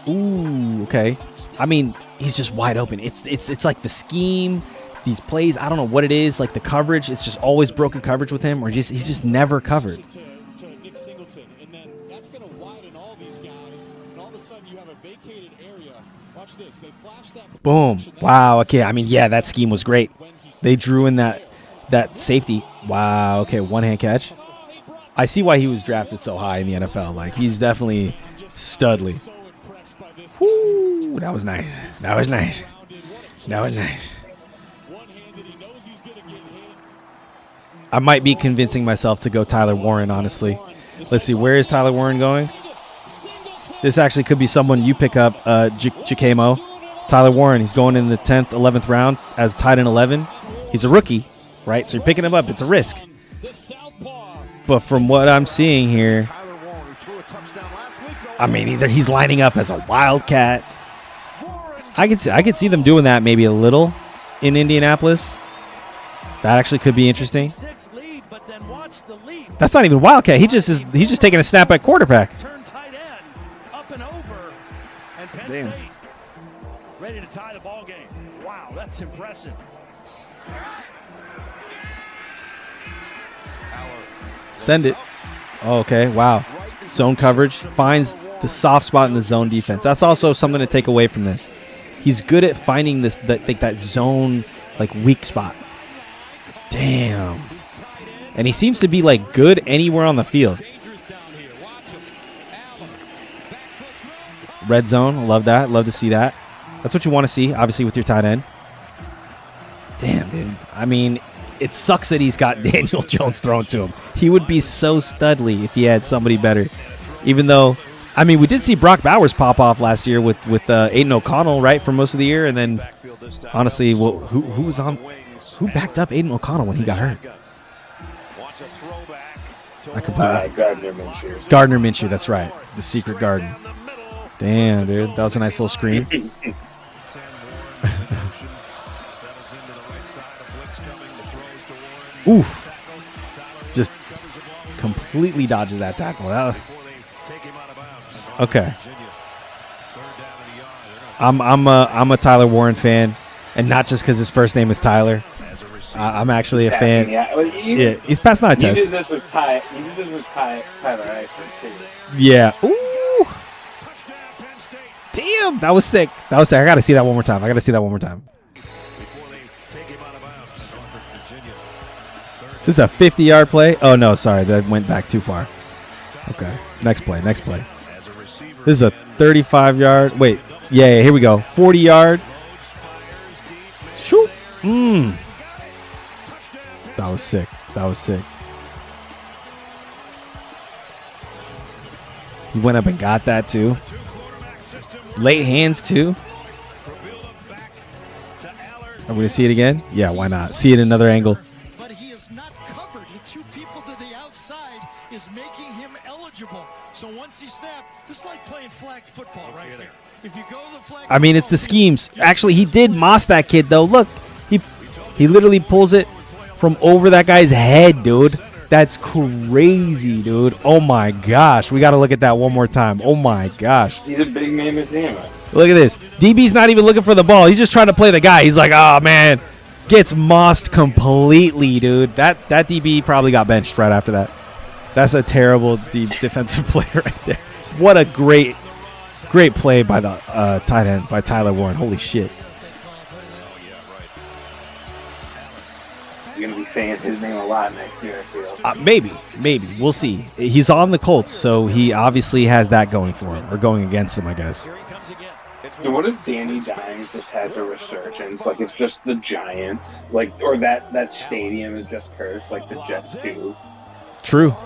Ooh, okay. I mean, he's just wide open. It's like the scheme, these plays. I don't know what it is. Like the coverage, it's just always broken coverage with him, or he's just never covered. Boom. Wow. Okay. I mean, yeah, that scheme was great. They drew in that safety. Wow. Okay. One hand catch. I see why he was drafted so high in the NFL. Like he's definitely studly. Woo, that was nice. I might be convincing myself to go Tyler Warren, honestly. Let's see. Where is Tyler Warren going? This actually could be someone you pick up, Jacamo. Tyler Warren, he's going in the 10th, 11th round as tight end 11. He's a rookie, right? So you're picking him up. It's a risk. But from what I'm seeing here, I mean, either he's lining up as a wildcat. I could see them doing that maybe a little in Indianapolis. That actually could be interesting. That's not even wildcat. He's just taking a snap at quarterback. Damn. Ready to tie the ball game. Wow. That's impressive. Send it. Oh, okay, wow. Zone coverage finds the soft spot in the zone defense. That's also something to take away from this. He's good at finding that zone like weak spot. Damn. And he seems to be like good anywhere on the field. Red zone, love that. Love to see that. That's what you want to see, obviously, with your tight end. Damn, dude. I mean, it sucks that he's got Daniel Jones thrown to him. He would be so studly if he had somebody better. Even though, I mean, we did see Brock Bowers pop off last year with Aiden O'Connell, right, for most of the year. And then, honestly, well, who backed up Aiden O'Connell when he got hurt? I completely Gardner Minshew, that's right. The secret garden. Damn, dude. That was a nice little screen. Oof. Just completely dodges that tackle. Okay. I'm a Tyler Warren fan, and not just because his first name is Tyler. I'm actually a fan. Yeah, he's passed my test. You did this with Tyler, right? Yeah. Ooh. Damn, that was sick. I got to see that one more time. This is a 50-yard play. Oh, no, sorry. That went back too far. Okay. Next play. This is a 35-yard. Wait. Yeah, here we go. 40-yard. Shoot. That was sick. He went up and got that, too. Late hands, too. Are we going to see it again? Yeah, why not? See it in another angle. But he is not covered. The two people to the outside is making him eligible. So once he snapped, this is like playing flag football right there. If you go the flag, I mean, it's the schemes. Actually, he did moss that kid, though. Look, he literally pulls it from over that guy's head, dude. That's crazy, dude. Oh, my gosh. We got to look at that one more time. Oh, my gosh. He's a big name at Zama. Look at this. DB's not even looking for the ball. He's just trying to play the guy. He's like, oh, man. Gets mossed completely, dude. That DB probably got benched right after that. That's a terrible defensive play right there. What a great play by the tight end, by Tyler Warren. Holy shit. You're going to be saying his name a lot next year, I feel. Maybe. We'll see. He's on the Colts, so he obviously has that going for him, or going against him, I guess. So what if Danny Dimes just has a resurgence? Like, it's just the Giants, like, or that stadium is just cursed, like the Jets do. True.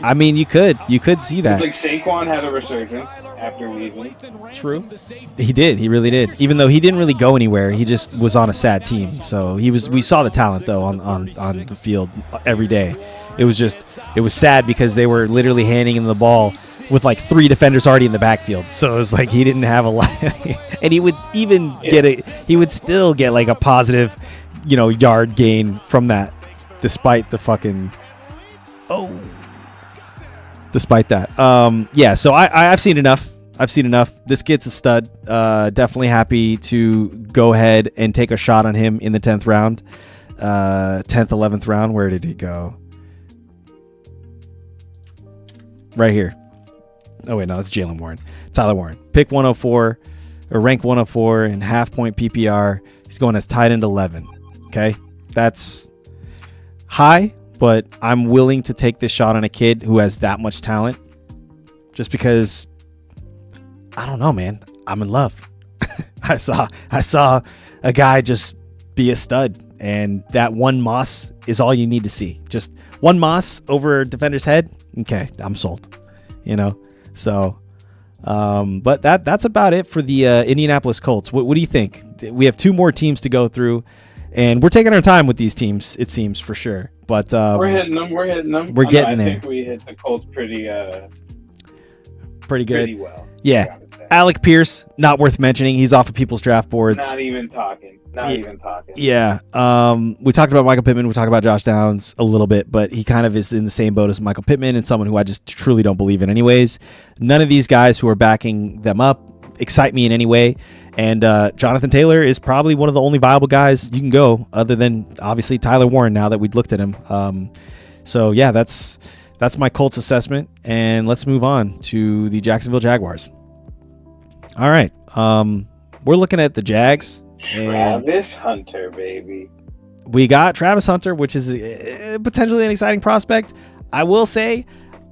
I mean, you could see that. It's like Saquon had a resurgence after leaving. True. He did. He really did. Even though he didn't really go anywhere, he just was on a sad team. So we saw the talent though on the field every day. It was sad because they were literally handing him the ball with like 3 defenders already in the backfield. So it was like he didn't have a lot. And he would even he would still get like a positive, yard gain from that, despite the fucking. Despite that. Yeah, so I've seen enough. This kid's a stud. Definitely happy to go ahead and take a shot on him in the 10th round. 10th, 11th round. Where did he go? Right here. Oh, wait, no, that's Jalen Warren. Tyler Warren. Pick 104, or rank 104 in half-point PPR. He's going as tight end 11. Okay? That's high, but I'm willing to take this shot on a kid who has that much talent just because, I don't know, man. I'm in love. I saw a guy just be a stud, and that one moss is all you need to see. Just one moss over a defender's head. Okay, I'm sold. So, but that's about it for the Indianapolis Colts. What do you think? We have 2 more teams to go through, and we're taking our time with these teams, it seems, for sure. But we're hitting them. We're getting there. I think we hit the Colts pretty good. Pretty well. Yeah. Alec Pierce, not worth mentioning. He's off of people's draft boards. Not even talking. Yeah. We talked about Michael Pittman. We talked about Josh Downs a little bit, but he kind of is in the same boat as Michael Pittman and someone who I just truly don't believe in anyways. None of these guys who are backing them up excite me in any way. And Jonathan Taylor is probably one of the only viable guys you can go, other than obviously Tyler Warren, now that we've looked at him. So yeah, that's my Colts assessment. And let's move on to the Jacksonville Jaguars. All right. We're looking at the Jags. Travis Hunter, baby. We got Travis Hunter, which is potentially an exciting prospect. I will say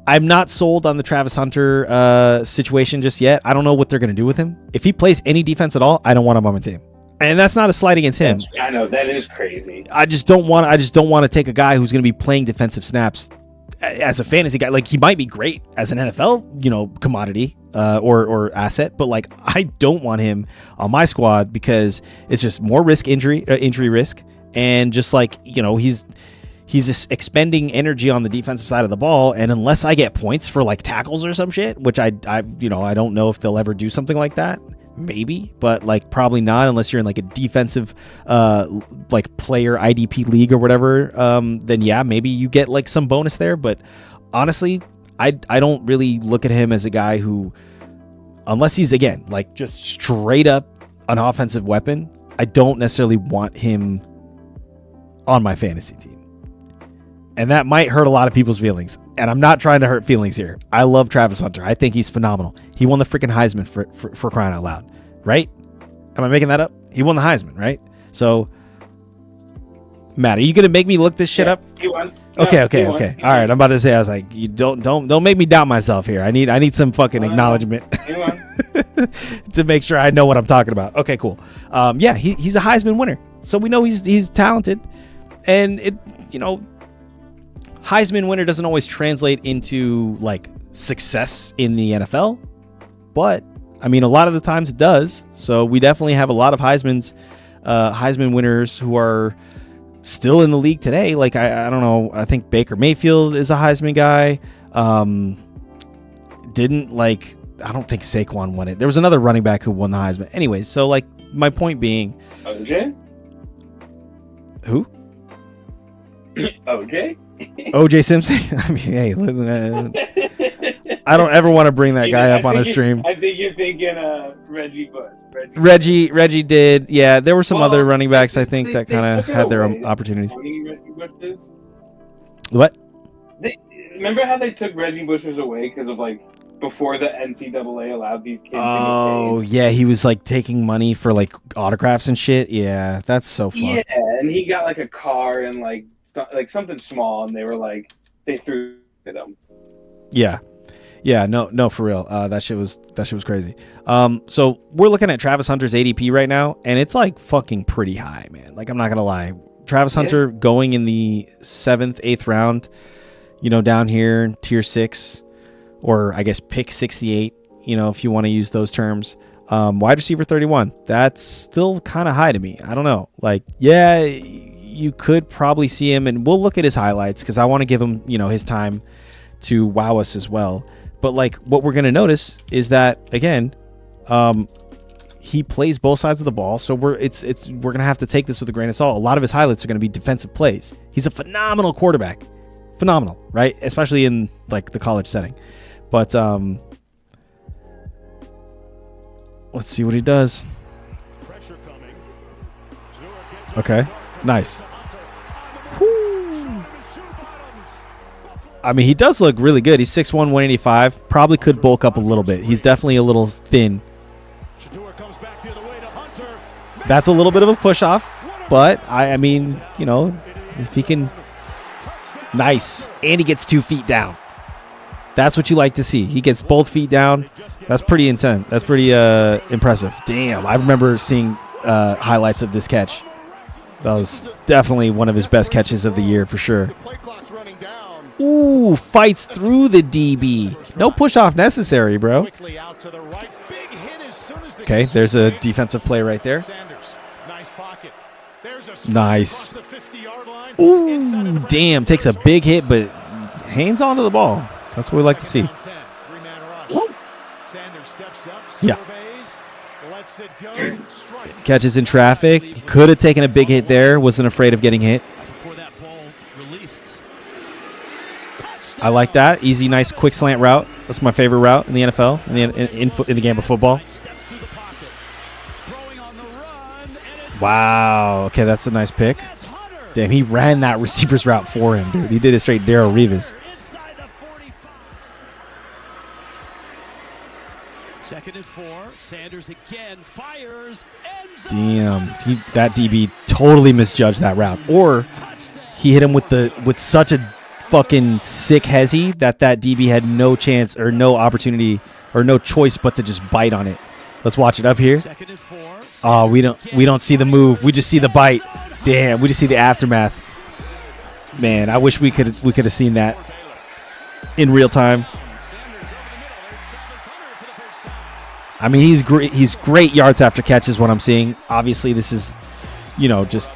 I'm not sold on the Travis Hunter situation just yet. I don't know what they're going to do with him. If he plays any defense at all, I don't want him on my team. And that's not a slight against him. I know, that is crazy. I just don't want to take a guy who's going to be playing defensive snaps as a fantasy guy. Like, he might be great as an NFL, commodity or asset, but like, I don't want him on my squad because it's just more injury risk. And just like, he's just expending energy on the defensive side of the ball. And unless I get points for like tackles or some shit, which I don't know if they'll ever do something like that. Maybe, but like probably not unless you're in like a defensive like player IDP league or whatever. Then yeah, maybe you get like some bonus there. But honestly, I don't really look at him as a guy who, unless he's again like just straight up an offensive weapon, I don't necessarily want him on my fantasy team. And that might hurt a lot of people's feelings. And I'm not trying to hurt feelings here. I love Travis Hunter. I think he's phenomenal. He won the freaking Heisman for crying out loud, right? Am I making that up? He won the Heisman, right? So, Matt, are you gonna make me look this shit up? He won. Okay. All right, I'm about to say. I was like, you don't make me doubt myself here. I need some fucking acknowledgement to make sure I know what I'm talking about. Okay, cool. Yeah, he's a Heisman winner, so we know he's talented, and Heisman winner doesn't always translate into like success in the NFL, but I mean, a lot of the times it does. So we definitely have a lot of Heisman winners who are still in the league today. Like, I don't know. I think Baker Mayfield is a Heisman guy. I don't think Saquon won it. There was another running back who won the Heisman. Anyways, so like my point being, OJ? Who? OJ? OJ Simpson. I mean, hey, I don't ever want to bring that guy up on a stream. I think you're thinking Reggie Bush. Reggie did. Yeah, there were some other running backs I think that kind of had their opportunities. What? Remember how they took Reggie Bush's away because of like before the NCAA allowed these kids? Oh yeah, he was like taking money for like autographs and shit. Yeah, that's so fucked. Yeah, and he got like a car and like something small, and they were like they threw it at him. Yeah, no, for real. That shit was crazy. So we're looking at Travis Hunter's ADP right now, and it's like fucking pretty high, man. Like, I'm not gonna lie, Travis Hunter going in the 7th, 8th round, down here tier 6, or I guess pick 68. If you want to use those terms. Wide receiver 31. That's still kind of high to me. I don't know. Like, yeah, you could probably see him, and we'll look at his highlights because I want to give him, his time to wow us as well. But like, what we're going to notice is that again, he plays both sides of the ball. So we're going to have to take this with a grain of salt. A lot of his highlights are going to be defensive plays. He's a phenomenal quarterback. Phenomenal, right? Especially in like the college setting. But let's see what he does. Okay, nice. Whew. I mean, he does look really good. He's 6'1", 185. Probably could bulk up a little bit. He's definitely a little thin. That's a little bit of a push off, but I mean, if he can, nice. And he gets 2 feet down. That's what you like to see. He gets both feet down. That's pretty intense. That's pretty impressive. Damn, I remember seeing highlights of this catch. That was definitely one of his best catches of the year for sure. Ooh, fights through the DB. No push off necessary, bro. Okay, there's a defensive play right there. Nice. Ooh, damn, takes a big hit, but hands onto the ball. That's what we like to see. Yeah. Catches in traffic. Could have taken a big hit there. Wasn't afraid of getting hit. I like that. Easy, nice, quick slant route. That's my favorite route in the NFL, in the game of football. Wow. Okay, that's a nice pick. Damn, he ran that receiver's route for him, dude. He did it straight Darrelle Revis. Inside the 45. Second and 4. Sanders again fires. Damn, that DB totally misjudged that route, or he hit him with such a fucking sick hezzy that DB had no chance or no opportunity or no choice but to just bite on it. Let's watch it up here. Second and 4. Oh, we don't see the move. We just see the bite. Damn, we just see the aftermath. Man, I wish we could have seen that in real time. I mean, he's great yards after catch is what I'm seeing. Obviously, this is, just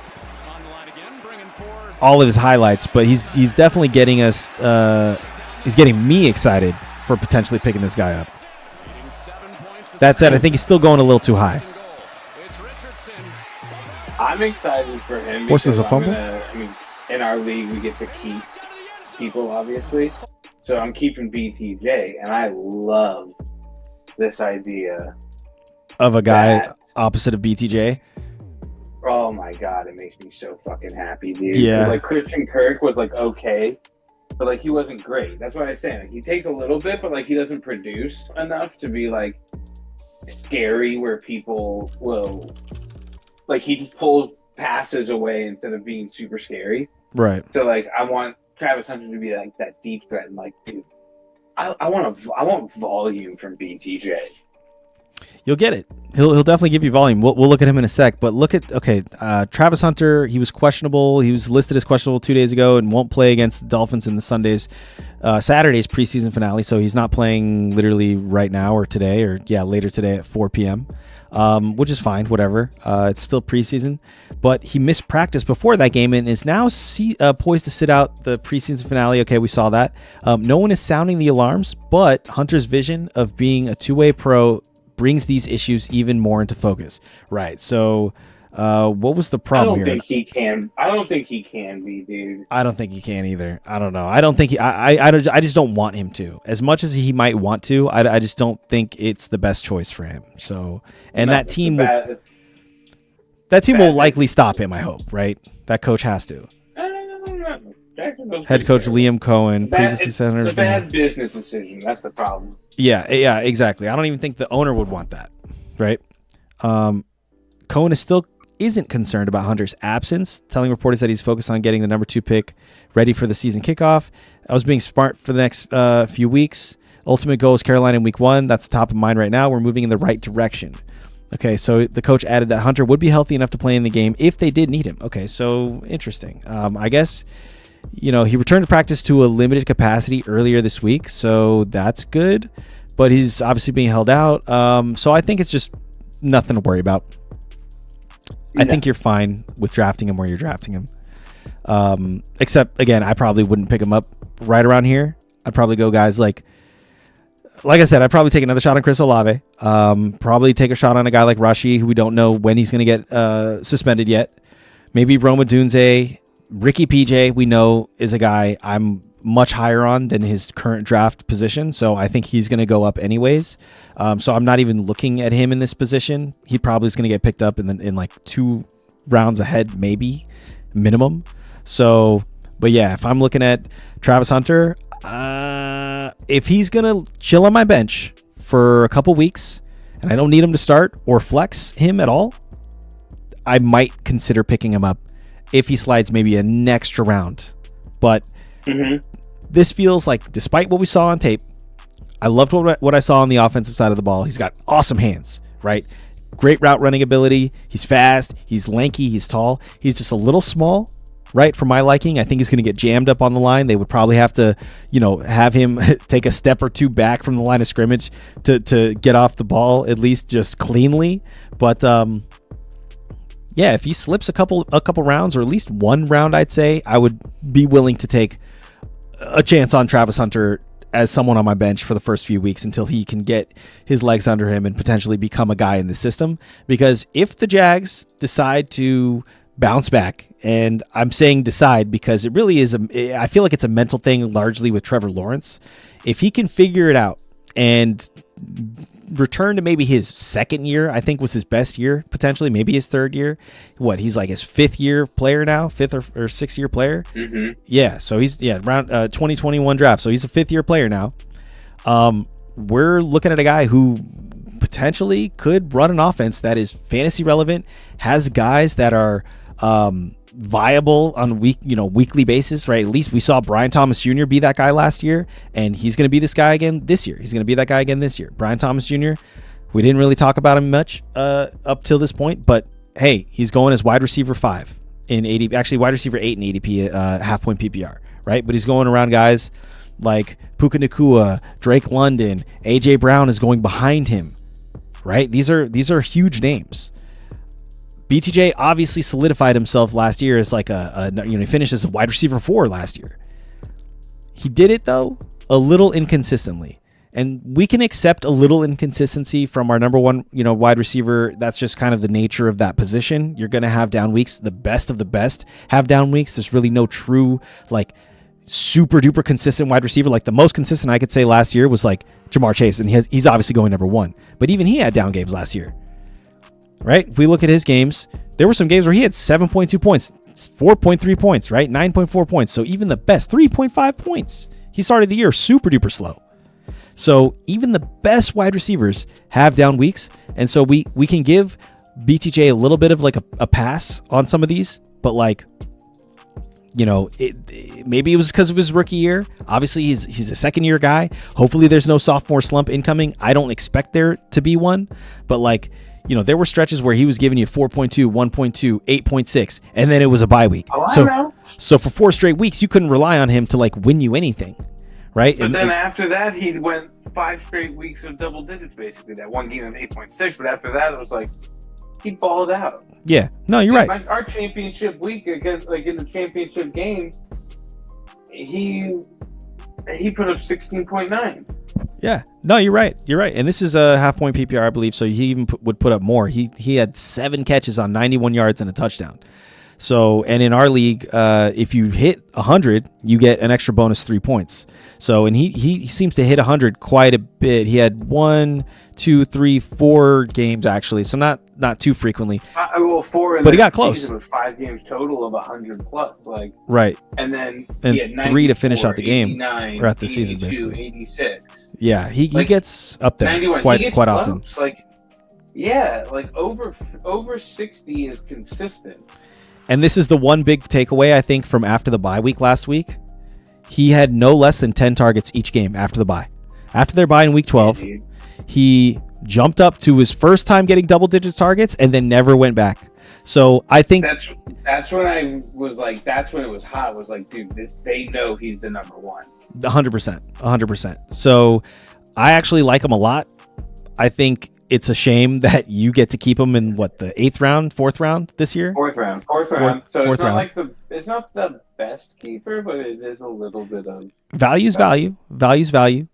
all of his highlights, but he's definitely getting us. He's getting me excited for potentially picking this guy up. That said, I think he's still going a little too high. I'm excited for him. Forces a fumble. In our league, we get to keep people, obviously. So I'm keeping BTJ, and I love this idea of a guy opposite of BTJ. Oh my god, it makes me so fucking happy, dude. Yeah. Like Christian Kirk was like okay, but like he wasn't great. That's what I say. Like he takes a little bit, but like he doesn't produce enough to be like scary where people will like he just pulls passes away instead of being super scary. Right. So like I want Travis Hunter to be like that deep threat and like dude. I want volume from BTJ. You'll get it. He'll definitely give you volume. We'll look at him in a sec. But look at Travis Hunter. He was questionable. He was listed as questionable 2 days ago and won't play against the Dolphins in the Saturday's preseason finale. So he's not playing literally right now or today or later today at 4 p.m. Which is fine. Whatever. It's still preseason. But he missed practice before that game and is now poised to sit out the preseason finale. Okay, we saw that. No one is sounding the alarms, but Hunter's vision of being a two-way pro brings these issues even more into focus. Right. So what was the problem here? I don't think he can be, dude. I don't think he can either. I don't know. I don't think I just don't want him to. As much as he might want to, I just don't think it's the best choice for him. So, and that team will likely stop him, I hope, right? That coach has to. Head coach Liam Cohen, previously Senators. It's a bad business decision. That's the problem. Yeah, exactly. I don't even think the owner would want that, right? Cohen isn't concerned about Hunter's absence, telling reporters that he's focused on getting the number 2 pick ready for the season kickoff. I was being smart for the next few weeks. Ultimate goal is Carolina in week 1. That's top of mind right now. We're moving in the right direction. Okay, so the coach added that Hunter would be healthy enough to play in the game if they did need him. Okay, so interesting. I guess, he returned to practice to a limited capacity earlier this week, so that's good. But he's obviously being held out. So I think it's just nothing to worry about. I think you're fine with drafting him where you're drafting him. Except, again, I probably wouldn't pick him up right around here. I'd probably go guys like I said, I'd probably take another shot on Chris Olave. Probably take a shot on a guy like Rashi, who we don't know when he's going to get suspended yet. Maybe Roma Dunze. Ricky PJ, we know, is a guy I'm much higher on than his current draft position, so I think he's going to go up anyways. So I'm not even looking at him in this position. He probably is going to get picked up in like 2 rounds ahead, maybe minimum. So, but yeah, if I'm looking at Travis Hunter, if he's going to chill on my bench for a couple weeks and I don't need him to start or flex him at all, I might consider picking him up if he slides maybe an extra round. But this feels like, despite what we saw on tape, I loved what I saw on the offensive side of the ball. He's got awesome hands, right? Great route running ability. He's fast. He's lanky. He's tall. He's just a little small, right? For my liking, I think he's going to get jammed up on the line. They would probably have to, have him take a step or 2 back from the line of scrimmage to get off the ball, at least just cleanly. But, yeah, if he slips a couple rounds, or at least 1 round, I'd say, I would be willing to take a chance on Travis Hunter as someone on my bench for the first few weeks until he can get his legs under him and potentially become a guy in the system. Because if the Jags decide to bounce back, and I'm saying decide because it really is, I feel like it's a mental thing largely with Trevor Lawrence. If he can figure it out and returned to maybe his second year. I think was his best year, potentially, maybe his third year. He's like his fifth year player now, fifth or sixth year player. Mm-hmm. Yeah, so he's around 2021 draft, so he's a fifth year player now. We're looking at a guy who potentially could run an offense that is fantasy relevant, has guys that are viable on weekly basis, right? At least we saw Brian Thomas Jr. be that guy last year, and he's going to be this guy again this year. He's going to be that guy again this year. Brian Thomas Jr., we didn't really talk about him much up till this point, but hey, he's going as wide receiver 5 in ADP, actually wide receiver 8 in ADP, half point PPR, right? But he's going around guys like Puka Nacua, Drake London, AJ Brown is going behind him, right? These are huge names. BTJ obviously solidified himself last year as like he finished as a wide receiver 4 last year. He did it though a little inconsistently, and we can accept a little inconsistency from our number one wide receiver. That's just kind of the nature of that position. You're going to have down weeks. The best of the best have down weeks. There's really no true like super duper consistent wide receiver. Like the most consistent I could say last year was like Jamar Chase, and he's obviously going number 1, but even he had down games last year. Right? If we look at his games, there were some games where he had 7.2 points, 4.3 points, right? 9.4 points. So even the best, 3.5 points. He started the year super duper slow. So even the best wide receivers have down weeks. And so we can give BTJ a little bit of like a pass on some of these, but like, maybe it was because of his rookie year. Obviously, he's a second year guy. Hopefully there's no sophomore slump incoming. I don't expect there to be one, but like, there were stretches where he was giving you 4.2, 1.2, 8.6, and then it was a bye week. So for 4 straight weeks, you couldn't rely on him to like win you anything, right? But then after that, he went 5 straight weeks of double digits, basically. That one game of 8.6, but after that, it was like he balled out. Yeah, no, you're right. Our championship week against, like in the championship game, he put up 16.9. Yeah, no, you're right. You're right. And this is a half point PPR, I believe. So he even would put up more. He had 7 catches on 91 yards and a touchdown. So, and in our league, if you hit 100, you get an extra bonus 3 points. So, and he seems to hit 100 quite a bit. He had 1, 2, 3, 4 games actually. So not too frequently. 4 in but he got close. With 5 games total of 100 plus, like right. And then and he had 3 to finish out the game throughout the season, basically. 86. Yeah, he gets up there 91. quite often. Like, yeah, like over 60 is consistent. And this is the one big takeaway I think from after the bye week last week. He had no less than 10 targets each game after the bye. After their bye in week 12, he jumped up to his first time getting double-digit targets and then never went back. So I think that's when I was like, that's when it was hot. It was like, dude, they know he's the number 1. 100%. So I actually like him a lot. I think it's a shame that you get to keep him in the 8th round, 4th round this year. Fourth round. So it's not like it's not the best keeper, but it is a little bit of value's value. Value.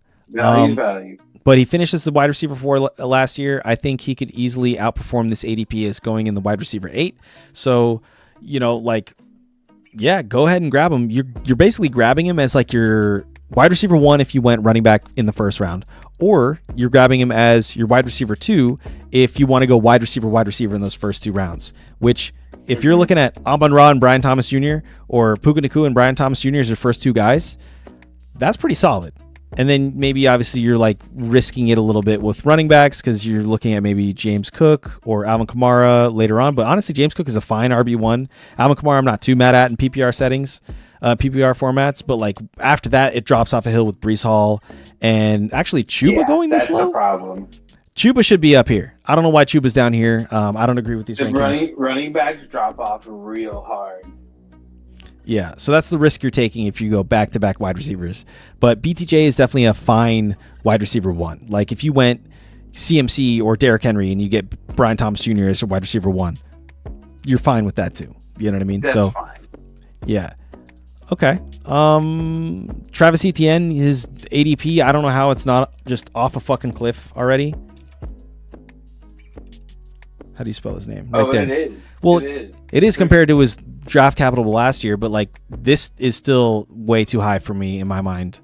But he finished as the wide receiver 4 last year. I think he could easily outperform this ADP as going in the wide receiver 8. So, go ahead and grab him. You're basically grabbing him as like your wide receiver 1 if you went running back in the first round, or you're grabbing him as your wide receiver 2 if you want to go wide receiver in those first 2 rounds, which if you're looking at Amon-Ra and Brian Thomas Jr. or Puka Nacua and Brian Thomas Jr. as your first 2 guys, that's pretty solid. And then maybe obviously you're like risking it a little bit with running backs because you're looking at maybe James Cook or Alvin Kamara later on. But honestly, James Cook is a fine RB1. Alvin Kamara I'm not too mad at in PPR settings, PPR formats. But like after that, it drops off a hill with Breece Hall and actually Chuba going this low. That's the problem. Chuba should be up here. I don't know why Chuba's down here. I don't agree with these rankings. Running backs drop off real hard. Yeah, so that's the risk you're taking if you go back-to-back wide receivers. But BTJ is definitely a fine wide receiver 1. Like if you went CMC or Derrick Henry and you get Brian Thomas Jr. as a wide receiver 1, you're fine with that too. You know what I mean? That's fine. Yeah. Okay. Travis Etienne, his ADP, I don't know how it's not just off a fucking cliff already. How do you spell his name? Right there. It is. Well, it is compared to his draft capital last year, but like this is still way too high for me in my mind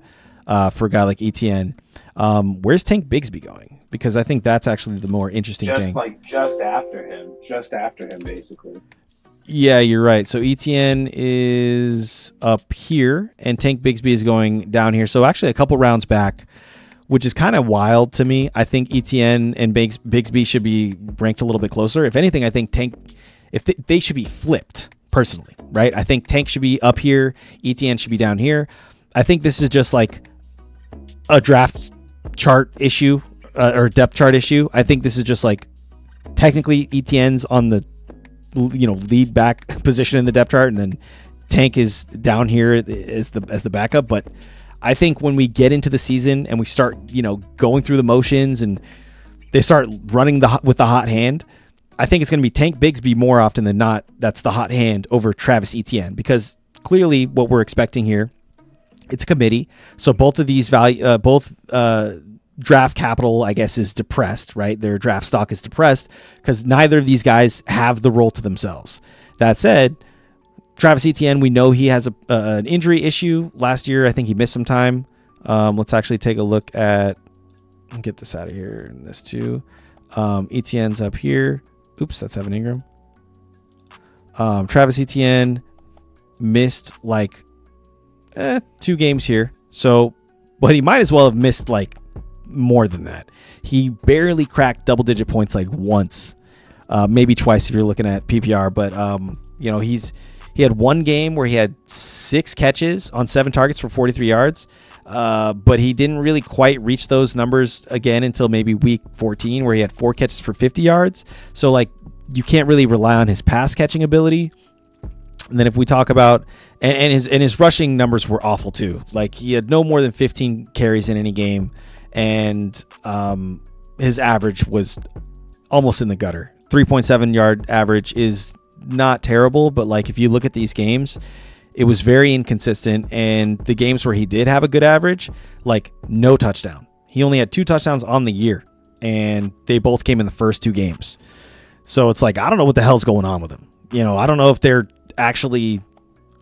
for a guy like Etienne. Where's Tank Bigsby going? because I think that's actually the more interesting thing. Just after him, basically. Yeah, you're right. So Etienne is up here, and Tank Bigsby is going down here. So actually a couple rounds back, which is kind of wild to me. I think Etienne and Bigsby should be ranked a little bit closer. If anything, I think Tank, they should be flipped, personally, right? I think Tank should be up here. Etienne should be down here. I think this is just like a draft chart issue or depth chart issue. I think this is just like technically Etienne's on the lead back position in the depth chart, and then Tank is down here as the backup. But I think when we get into the season and we start going through the motions and they start running with the hot hand, I think it's going to be Tank Bigsby more often than not. That's the hot hand over Travis Etienne, because clearly what we're expecting here, it's a committee. So both of these draft capital, I guess, is depressed, right? Their draft stock is depressed because neither of these guys have the role to themselves. That said, Travis Etienne, we know he has an injury issue. Last year, I think he missed some time. Let's actually take a look at, get this out of here, and this too. Etienne's up here. Oops, that's Evan Ingram. Travis Etienne missed like 2 games here. So, but he might as well have missed like more than that. He barely cracked double-digit points like once, maybe twice if you're looking at PPR. But he had one game where he had 6 catches on 7 targets for 43 yards. But he didn't really quite reach those numbers again until maybe week 14, where he had 4 catches for 50 yards. So like you can't really rely on his pass catching ability. And then if we talk about and his rushing numbers were awful too. Like he had no more than 15 carries in any game, and his average was almost in the gutter. 3.7 yard average is not terrible, but like if you look at these games, it was very inconsistent. And the games where he did have a good average, like no touchdown. He only had 2 touchdowns on the year, and they both came in the first 2 games. So it's like, I don't know what the hell's going on with him. I don't know if they're actually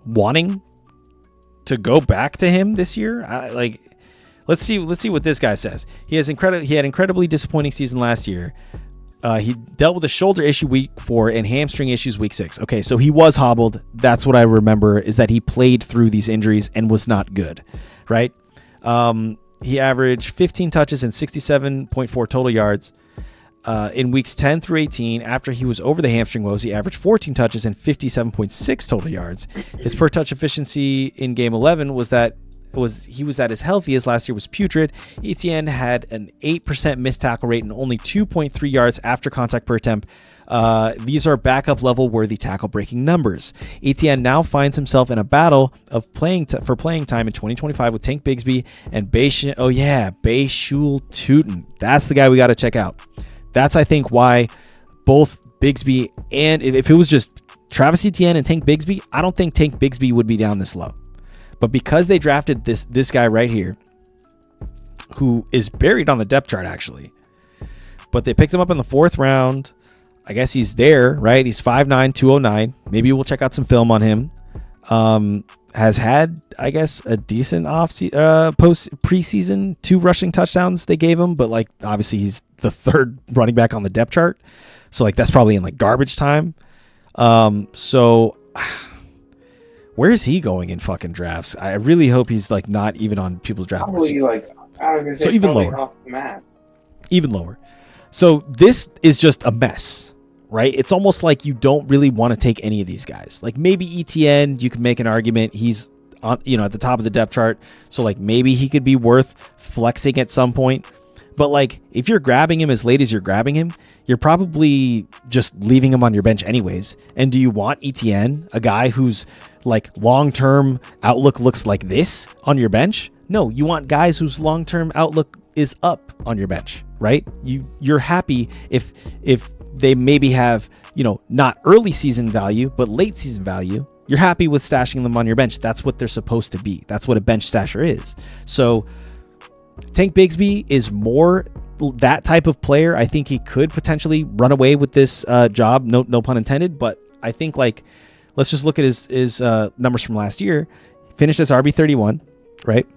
wanting to go back to him this year. Let's see what this guy says. He had incredibly disappointing season last year. He dealt with a shoulder issue week 4 and hamstring issues week 6. Okay, so he was hobbled. That's what I remember, is that he played through these injuries and was not good, right? He averaged 15 touches and 67.4 total yards. In weeks 10 through 18, after he was over the hamstring woes, he averaged 14 touches and 57.6 total yards. His per touch efficiency in game 11 was at his healthiest. Last year was putrid. Etienne had an 8% missed tackle rate and only 2.3 yards after contact per attempt. These are backup level worthy tackle breaking numbers. Etienne now finds himself in a battle of for playing time in 2025 with Tank Bigsby and Bayshul Tootin. That's the guy we got to check out. That's, I think, why both Bigsby and if it was just Travis Etienne and Tank Bigsby, I don't think Tank Bigsby would be down this low. But because they drafted this guy right here, who is buried on the depth chart actually, but they picked him up in the 4th round. I guess he's there, right? He's 5'9", 209. Maybe we'll check out some film on him. Has had, I guess, a decent preseason, 2 rushing touchdowns they gave him, but like obviously he's the 3rd running back on the depth chart, so like that's probably in like garbage time. So where is he going in fucking drafts? I really hope he's like not even on people's draft boards. So even lower. Off the map. Even lower. So this is just a mess, right? It's almost like you don't really want to take any of these guys. Like maybe Etienne, you can make an argument. He's on, at the top of the depth chart. So like maybe he could be worth flexing at some point. But like if you're grabbing him as late as you're grabbing him, you're probably just leaving him on your bench anyways. And do you want Etienne, a guy whose like long-term outlook looks like this, on your bench? No, you want guys whose long-term outlook is up on your bench, right? You're happy if they maybe have, not early season value, but late season value. You're happy with stashing them on your bench. That's what they're supposed to be. That's what a bench stasher is. So Tank Bigsby is more that type of player. I think he could potentially run away with this job. No pun intended. But I think like, let's just look at his numbers from last year. He finished as RB31, right?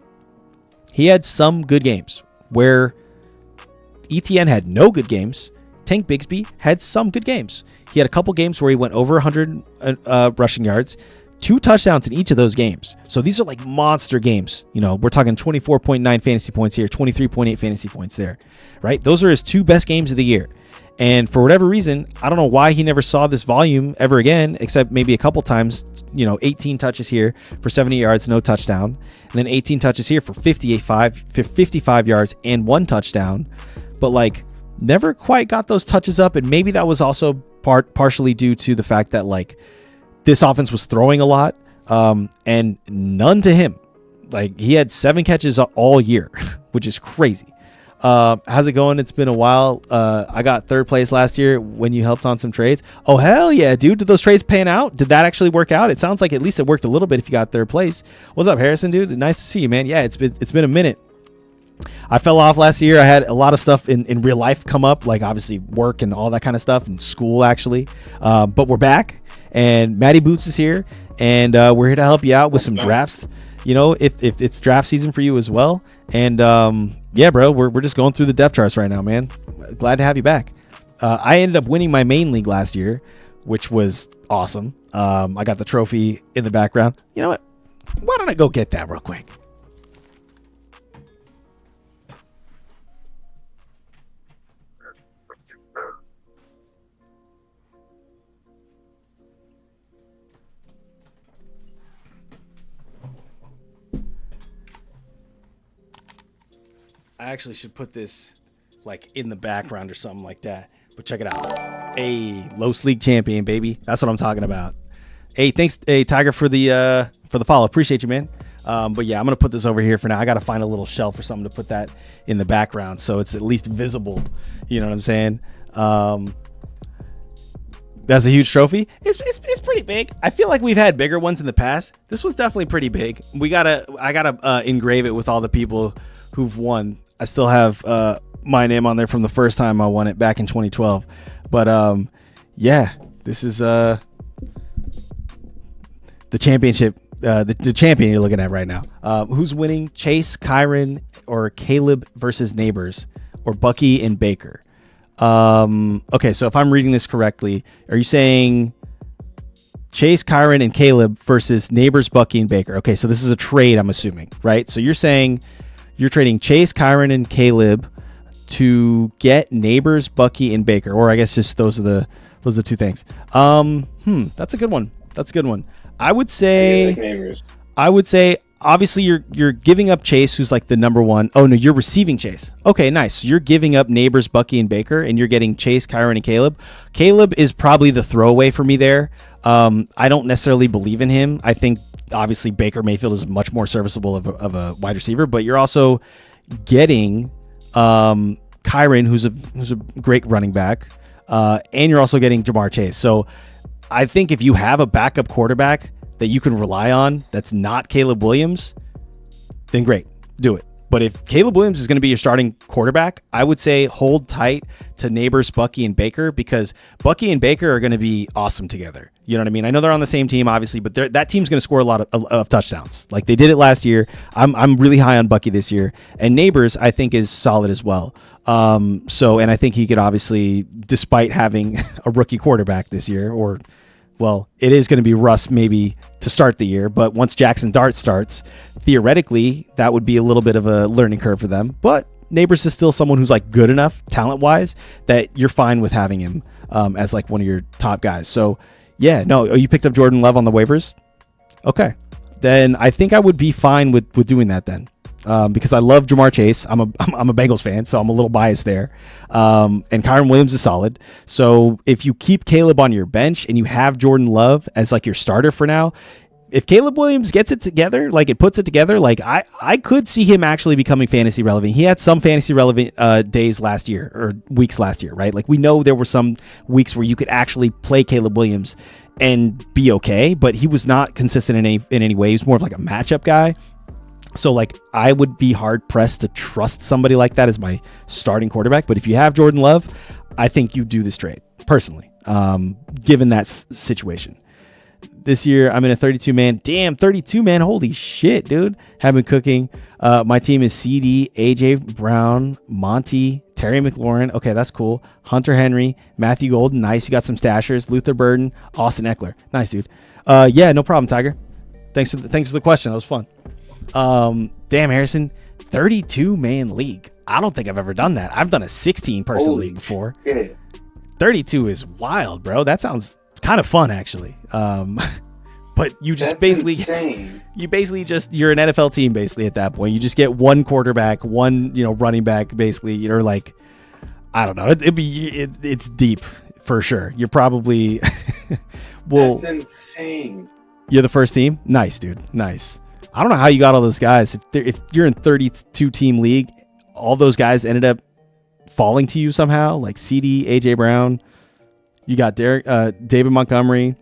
He had some good games where ETN had no good games. Tank Bigsby had some good games. He had a couple games where he went over 100 rushing yards, 2 touchdowns in each of those games. So these are like monster games. You know, we're talking 24.9 fantasy points here, 23.8 fantasy points there, right? Those are his 2 best games of the year. And for whatever reason, I don't know why he never saw this volume ever again, except maybe a couple times, 18 touches here for 70 yards, no touchdown. And then 18 touches here for 55 yards and 1 touchdown. But like never quite got those touches up. And maybe that was also partially due to the fact that like this offense was throwing a lot and none to him. Like he had 7 catches all year, which is crazy. How's it going? It's been a while. I got 3rd place last year when you helped on some trades. Oh, hell yeah, dude. Did those trades pan out? Did that actually work out? It sounds like at least it worked a little bit if you got 3rd place. What's up, Harrison, dude? Nice to see you, man. Yeah, it's been a minute. I fell off last year. I had a lot of stuff in real life come up, like obviously work and all that kind of stuff, and school actually. But we're back, and Matty Boots is here, and we're here to help you out with some drafts. If it's draft season for you as well. And yeah, bro, we're just going through the depth charts right now, man. Glad to have you back. I ended up winning my main league last year, which was awesome. I got the trophy in the background. You know what? Why don't I go get that real quick? I actually should put this like in the background or something like that. But check it out. Hey, Los League champion, baby. That's what I'm talking about. Hey, thanks, Tiger, for the follow. Appreciate you, man. But yeah, I'm gonna put this over here for now. I gotta find a little shelf or something to put that in the background so it's at least visible. You know what I'm saying? That's a huge trophy. It's pretty big. I feel like we've had bigger ones in the past. This was definitely pretty big. I gotta engrave it with all the people who've won. I still have my name on there from the first time I won it back in 2012. But yeah, this is the championship, the champion you're looking at right now. Who's winning? Chase, Kyron, or Caleb versus Neighbors, or Bucky and Baker? Okay, so if I'm reading this correctly, are you saying Chase, Kyron, and Caleb versus Neighbors, Bucky, and Baker? Okay, so this is a trade, I'm assuming, right? So you're saying you're trading Chase, Kyron, and Caleb to get Neighbors, Bucky, and Baker, or I guess just those are the 2 things. That's a good one. I would say obviously you're giving up Chase, who's like the number 1. Oh no, you're receiving Chase. Okay, nice. So you're giving up Neighbors, Bucky, and Baker, and you're getting Chase, Kyron, and Caleb. Caleb is probably the throwaway for me there. I don't necessarily believe in him. I think obviously Baker Mayfield is much more serviceable of a wide receiver, but you're also getting Kyron, who's a great running back, and you're also getting Jamar Chase. So I think if you have a backup quarterback that you can rely on that's not Caleb Williams, then great, do it. But if Caleb Williams is going to be your starting quarterback, I would say hold tight to Neighbors, Bucky, and Baker, because Bucky and Baker are going to be awesome together. You know what I mean? I know they're on the same team, obviously, but that team's going to score a lot of touchdowns. Like they did it last year. I'm really high on Bucky this year. And Neighbors, I think, is solid as well. And I think he could obviously, despite having a rookie quarterback this year, or well, it is going to be Russ maybe to start the year, but once Jackson Dart starts, theoretically, that would be a little bit of a learning curve for them. But Neighbors is still someone who's like good enough talent-wise that you're fine with having him as like one of your top guys. So yeah, no, you picked up Jordan Love on the waivers? Okay. Then I think I would be fine with doing that then. Because I love Jamar Chase. I'm a Bengals fan, so I'm a little biased there. And Kyron Williams is solid. So if you keep Caleb on your bench and you have Jordan Love as like your starter for now, if Caleb Williams gets it together, like it puts it together, like I could see him actually becoming fantasy relevant. He had some fantasy relevant days last year, or weeks last year, right? Like we know there were some weeks where you could actually play Caleb Williams and be okay, but he was not consistent in any way. He was more of like a matchup guy. So like I would be hard pressed to trust somebody like that as my starting quarterback. But if you have Jordan Love, I think you do this trade personally, given that situation. This year, I'm in a 32-man. Damn, 32-man. Holy shit, dude. Have been cooking. My team is CD, AJ Brown, Monty, Terry McLaurin. Okay, that's cool. Hunter Henry, Matthew Golden. Nice. You got some stashers. Luther Burden, Austin Eckler. Nice, dude. Yeah, no problem, Tiger. Thanks for the question. That was fun. Damn, Harrison, 32-man league. I don't think I've ever done that. I've done a 16-person league before. Shit. 32 is wild, bro. That sounds kind of fun, actually. But you just basically you're an NFL team basically at that point. You just get one quarterback, one running back basically. You're like, I don't know. It's deep for sure. You're probably that's insane. You're the first team. Nice, dude. Nice. I don't know how you got all those guys. If you're in 32 team league, all those guys ended up falling to you somehow. Like CD, AJ Brown. You got David Montgomery.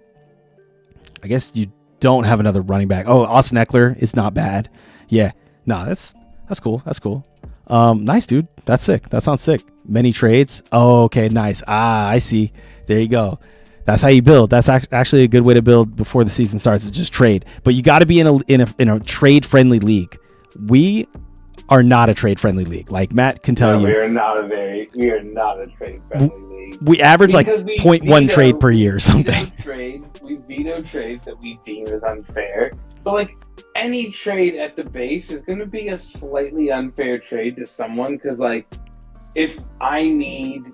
I guess you don't have another running back. Oh, Austin Eckler is not bad. Yeah. No, that's cool. That's cool. Nice, dude. That's sick. That sounds sick. Many trades. Oh, okay, nice. I see. There you go. That's how you build. That's actually a good way to build before the season starts. Is just trade. But you got to be in a trade friendly league. We are not a trade friendly league. Like Matt can tell you. We are not a trade friendly league. We average like 0.1 trade per year or something. We veto trades that we deem as unfair. But like any trade at the base is going to be a slightly unfair trade to someone because like if I need,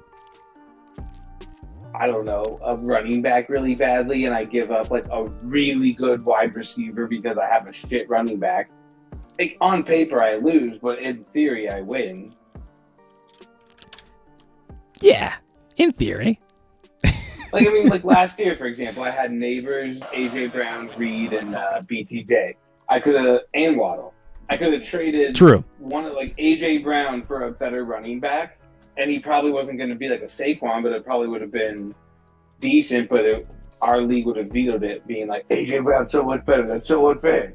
I don't know, a running back really badly and I give up like a really good wide receiver because I have a shit running back, like on paper I lose, but in theory I win. Yeah, in theory. Like, I mean, like last year, for example, I had Neighbors, AJ Brown, Reed, and BTJ. And Waddle. I could have traded one of like AJ Brown for a better running back, and he probably wasn't going to be like a Saquon, but it probably would have been decent. But our league would have vetoed it, being like AJ Brown's so much better. That's so unfair.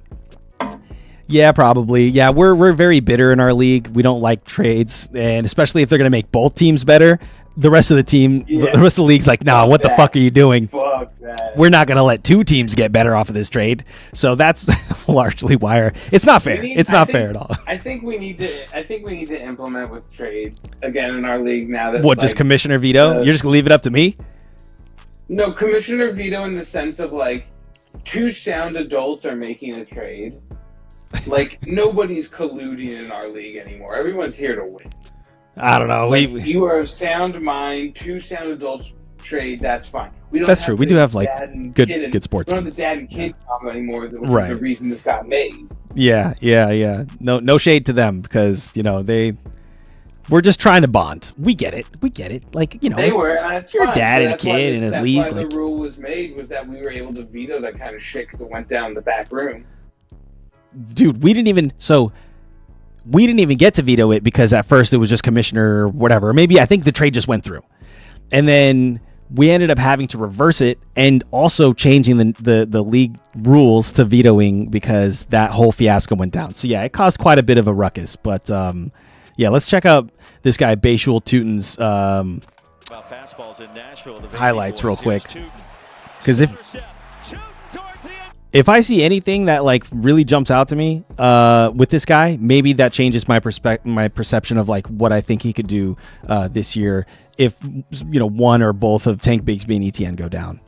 Yeah, probably. Yeah, we're very bitter in our league. We don't like trades, and especially if they're going to make both teams better. The rest of the team, the rest of the league's like, nah, what the fuck are you doing? Fuck that. We're not going to let two teams get better off of this trade. So that's largely why it's not fair. It's not fair at all. I think we need to implement with trades again in our league now that what, just commissioner veto? You're just going to leave it up to me? No, commissioner veto in the sense of like two sound adults are making a trade. Like nobody's colluding in our league anymore. Everyone's here to win. I don't know. Like, you are of sound mind. Two sound adults trade. That's fine. That's true. We do have like good sports. We don't have the dad and kid combo anymore. Which is the reason this got made. Yeah. No shade to them because we're just trying to bond. We get it. Like they were. That's your fine, dad and a kid in a league. That's why the rule was made was that we were able to veto that kind of shit because it went down the back room. Dude, we didn't even get to veto it because at first it was just commissioner or whatever. Maybe I think the trade just went through. And then we ended up having to reverse it and also changing the league rules to vetoing because that whole fiasco went down. So yeah, it caused quite a bit of a ruckus. But yeah, let's check out this guy Bayshul Tutin's highlights real quick. Because if I see anything that like really jumps out to me with this guy, maybe that changes my perception of like what I think he could do this year. If one or both of Tank Bigsby and ETN go down,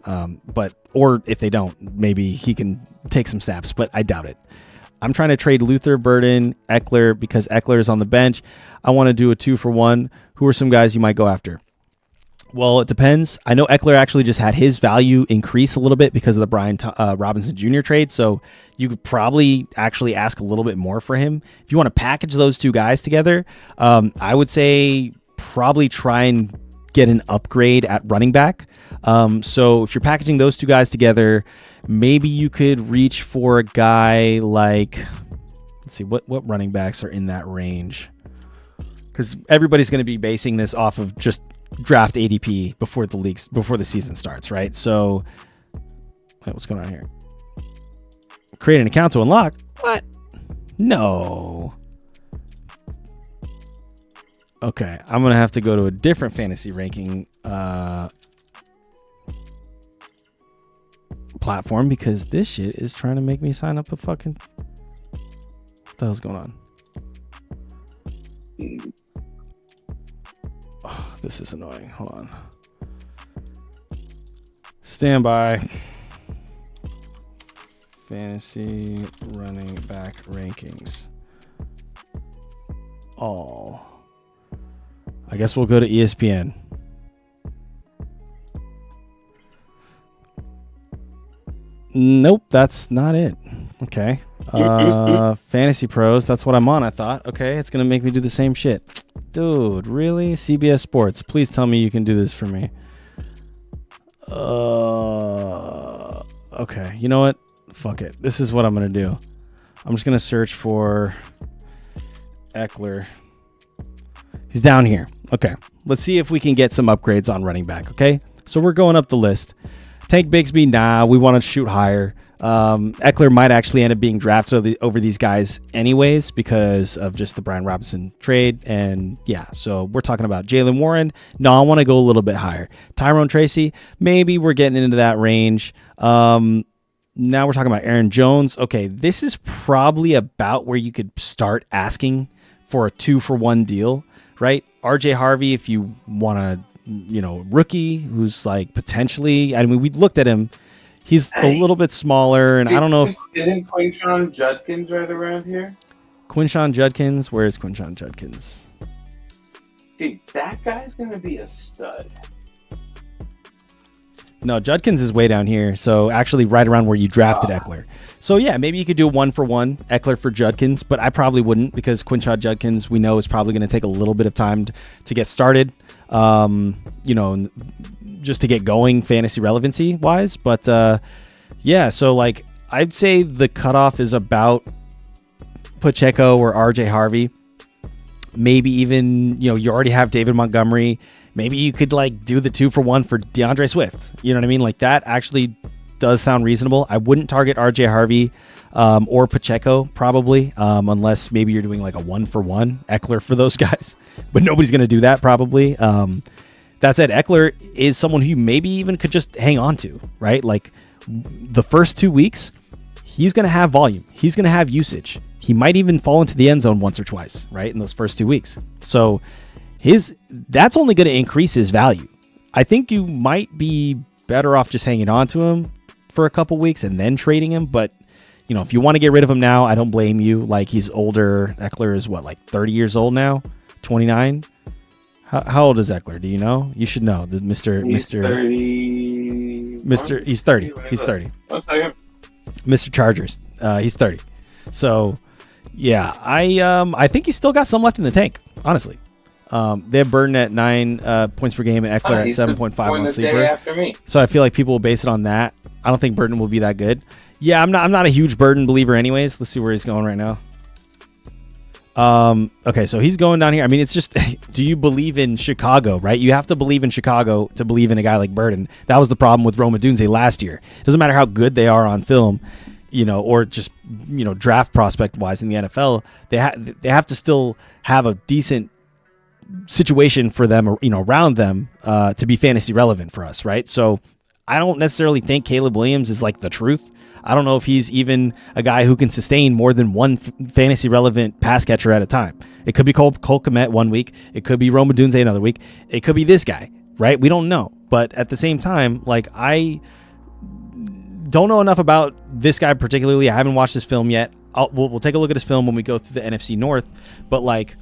or if they don't, maybe he can take some snaps. But I doubt it. I'm trying to trade Luther Burden, Eckler because Eckler is on the bench. I want to do a 2-for-1. Who are some guys you might go after? Well, it depends. I know Eckler actually just had his value increase a little bit because of the Brian Robinson Jr. trade, so you could probably actually ask a little bit more for him. If you want to package those two guys together, I would say probably try and get an upgrade at running back. So if you're packaging those two guys together, maybe you could reach for a guy like, let's see, what running backs are in that range? Because everybody's going to be basing this off of just draft ADP before the season starts, right? So what's going on here? Create an account to unlock? What? No. Okay, I'm gonna have to go to a different fantasy ranking platform because this shit is trying to make me sign up a fucking. What the hell's going on? Oh, this is annoying. Hold on. Stand by. Fantasy running back rankings. All. I guess we'll go to ESPN. Nope, that's not it. Okay. Fantasy Pros, that's what I'm on, I thought. Okay, it's going to make me do the same shit. Dude, really? CBS Sports, please tell me you can do this for me. Okay, you know what? Fuck it. This is what I'm going to do. I'm just going to search for Eckler. He's down here. Okay, let's see if we can get some upgrades on running back, okay? So we're going up the list. Tank Bigsby, nah, we want to shoot higher. Eckler might actually end up being drafted over these guys anyways because of just the Brian Robinson trade. And yeah, so we're talking about Jaylen Warren. No, I want to go a little bit higher. Tyrone Tracy, maybe we're getting into that range. Now we're talking about Aaron Jones. Okay, this is probably about where you could start asking for a 2-for-1 deal, right? RJ Harvey, if you want to, rookie who's like potentially, I mean, we looked at him. He's a little bit smaller, and I don't know if... Isn't Quinshon Judkins right around here? Quinshon Judkins? Where is Quinshon Judkins? Dude, that guy's going to be a stud. No, Judkins is way down here, so actually right around where you drafted Eckler. So yeah, maybe you could do a 1-for-1 Eckler for Judkins, but I probably wouldn't because Quinshon Judkins we know is probably going to take a little bit of time to get started. Just to get going fantasy relevancy wise. But yeah, so like I'd say the cutoff is about Pacheco or RJ Harvey. Maybe even, you already have David Montgomery. Maybe you could like do the 2-for-1 for DeAndre Swift. You know what I mean? Like that actually does sound reasonable. I wouldn't target RJ Harvey or Pacheco probably, unless maybe you're doing like a 1-for-1 Eckler for those guys. But nobody's going to do that probably. That said, Eckler is someone who you maybe even could just hang on to, right? Like the first 2 weeks, he's going to have volume. He's going to have usage. He might even fall into the end zone once or twice, right? In those first 2 weeks. So that's only going to increase his value. I think you might be better off just hanging on to him for a couple weeks and then trading him. But, if you want to get rid of him now, I don't blame you. Like he's older. Eckler is what, like 30 years old now? 29? How old is Eckler? Do you know? You should know. He's 30. He's 30. He's 30. Mr. Chargers. He's 30. So, yeah, I think he's still got some left in the tank, honestly. They have Burden at 9 points per game and Eckler at 7.5 on Sleeper. So I feel like people will base it on that. I don't think Burden will be that good. Yeah, I'm not a huge Burden believer anyways. Let's see where he's going right now. Okay, so he's going down here. I mean, it's just, do you believe in Chicago, right? You have to believe in Chicago to believe in a guy like Burden. That was the problem with Roma Dunze last year. Doesn't matter how good they are on film, or just, draft prospect wise in the NFL, they have to still have a decent situation for them, or, around them, to be fantasy relevant for us, right? So I don't necessarily think Caleb Williams is like the truth. I don't know if he's even a guy who can sustain more than one fantasy relevant pass catcher at a time. It could be Cole Kmet 1 week. It could be Roma Dunze another week. It could be this guy, right? We don't know. But at the same time, like I don't know enough about this guy particularly. I haven't watched his film yet. We'll take a look at his film when we go through the NFC North. But like,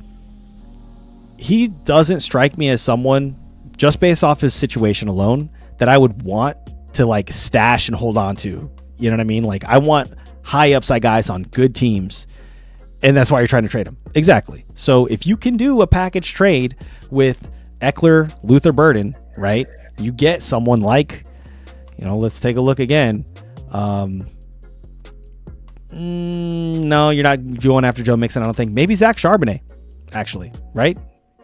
he doesn't strike me as someone, just based off his situation alone, that I would want to like stash and hold on to. You know what I mean? Like I want high upside guys on good teams, and that's why you're trying to trade them. Exactly. So if you can do a package trade with Eckler, Luther Burden, right? You get someone like, let's take a look again. No, you're not going after Joe Mixon, I don't think. Maybe Zach Charbonnet, actually, right?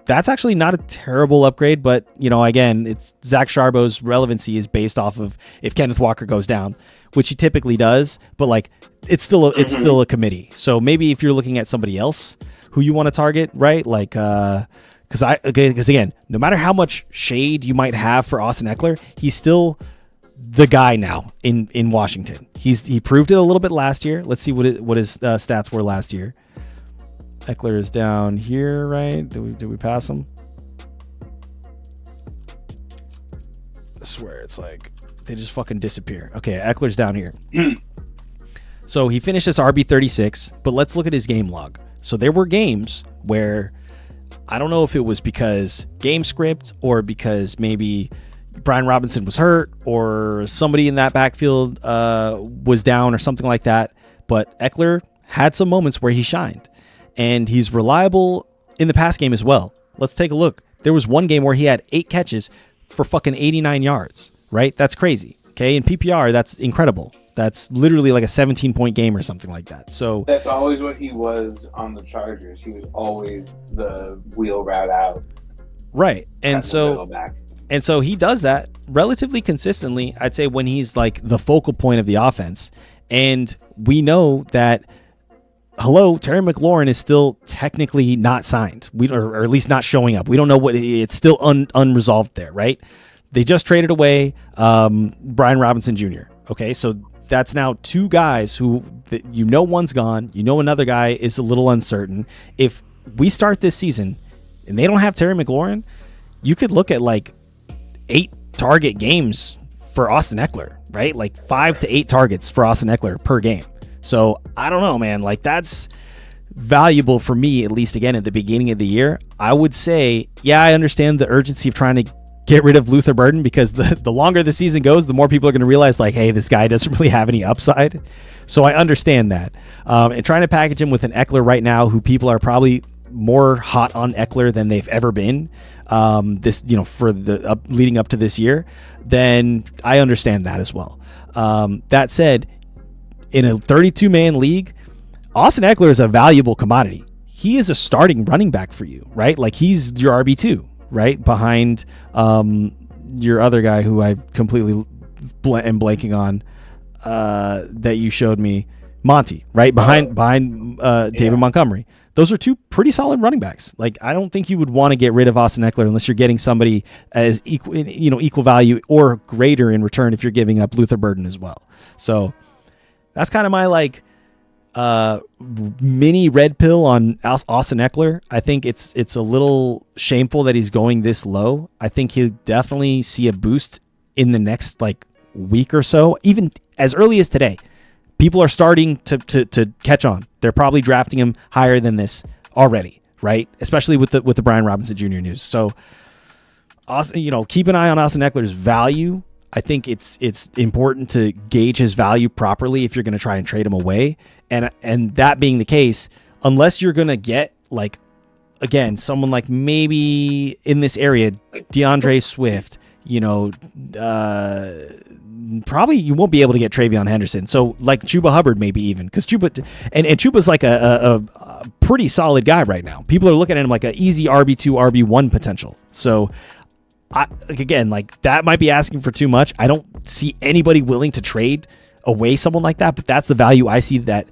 That's actually not a terrible upgrade, but, again, it's Zach Charbonne's relevancy is based off of if Kenneth Walker goes down, which he typically does, but like it's still a committee. So maybe if you're looking at somebody else who you want to target, right? Like, because again, no matter how much shade you might have for Austin Eckler, he's still the guy now in Washington. He proved it a little bit last year. Let's see what his stats were last year. Eckler is down here, right? Did we pass him? I swear it's like they just fucking disappear. Okay, Eckler's down here. So he finished as RB 36, but let's look at his game log. So there were games where I don't know if it was because game script or because maybe Brian Robinson was hurt or somebody in that backfield was down or something like that. But Eckler had some moments where he shined, and he's reliable in the pass game as well. Let's take a look. There was one game where he had 8 catches for fucking 89 yards, right? That's crazy. Okay. In PPR, that's incredible. That's literally like a 17-point game or something like that. So that's always what he was on the Chargers. He was always the wheel route out. Right. And so he does that relatively consistently, I'd say, when he's like the focal point of the offense. And we know that, Terry McLaurin is still technically not signed, or at least not showing up. We don't know what it's still unresolved there, right? They just traded away Brian Robinson Jr. Okay, so that's now 2 guys who one's gone, another guy is a little uncertain. If we start this season and they don't have Terry McLaurin, you could look at like 8 target games for Austin Eckler, right? Like 5 to 8 targets for Austin Eckler per game. So I don't know, man. Like that's valuable for me, at least again at the beginning of the year. I would say, yeah, I understand the urgency of trying to get rid of Luther Burden, because the longer the season goes, the more people are going to realize like, hey, this guy doesn't really have any upside. So I understand that. And trying to package him with an Eckler right now, who people are probably more hot on Eckler than they've ever been for the leading up to this year, then I understand that as well. That said, in a 32-man league, Austin Eckler is a valuable commodity. He is a starting running back for you, right? Like he's your RB2, right? Behind your other guy who I completely am blanking on that you showed me, Monty, right? Behind David Montgomery. Those are 2 pretty solid running backs. Like I don't think you would want to get rid of Austin Eckler unless you're getting somebody as equal value or greater in return if you're giving up Luther Burden as well. So that's kind of my like mini red pill on Austin Eckler. I think it's a little shameful that he's going this low. I think he'll definitely see a boost in the next like week or so, even as early as today. People are starting to catch on. They're probably drafting him higher than this already, right? Especially with the Brian Robinson Jr. news. So, keep an eye on Austin Eckler's value. I think it's important to gauge his value properly if you're going to try and trade him away. And that being the case, unless you're going to get like, again, someone like maybe in this area, DeAndre Swift, probably you won't be able to get Travion Henderson. So like Chuba Hubbard, maybe even, because Chuba's like a pretty solid guy right now. People are looking at him like an easy RB2, RB1 potential. So that might be asking for too much. I don't see anybody willing to trade away someone like that, but that's the value I see that,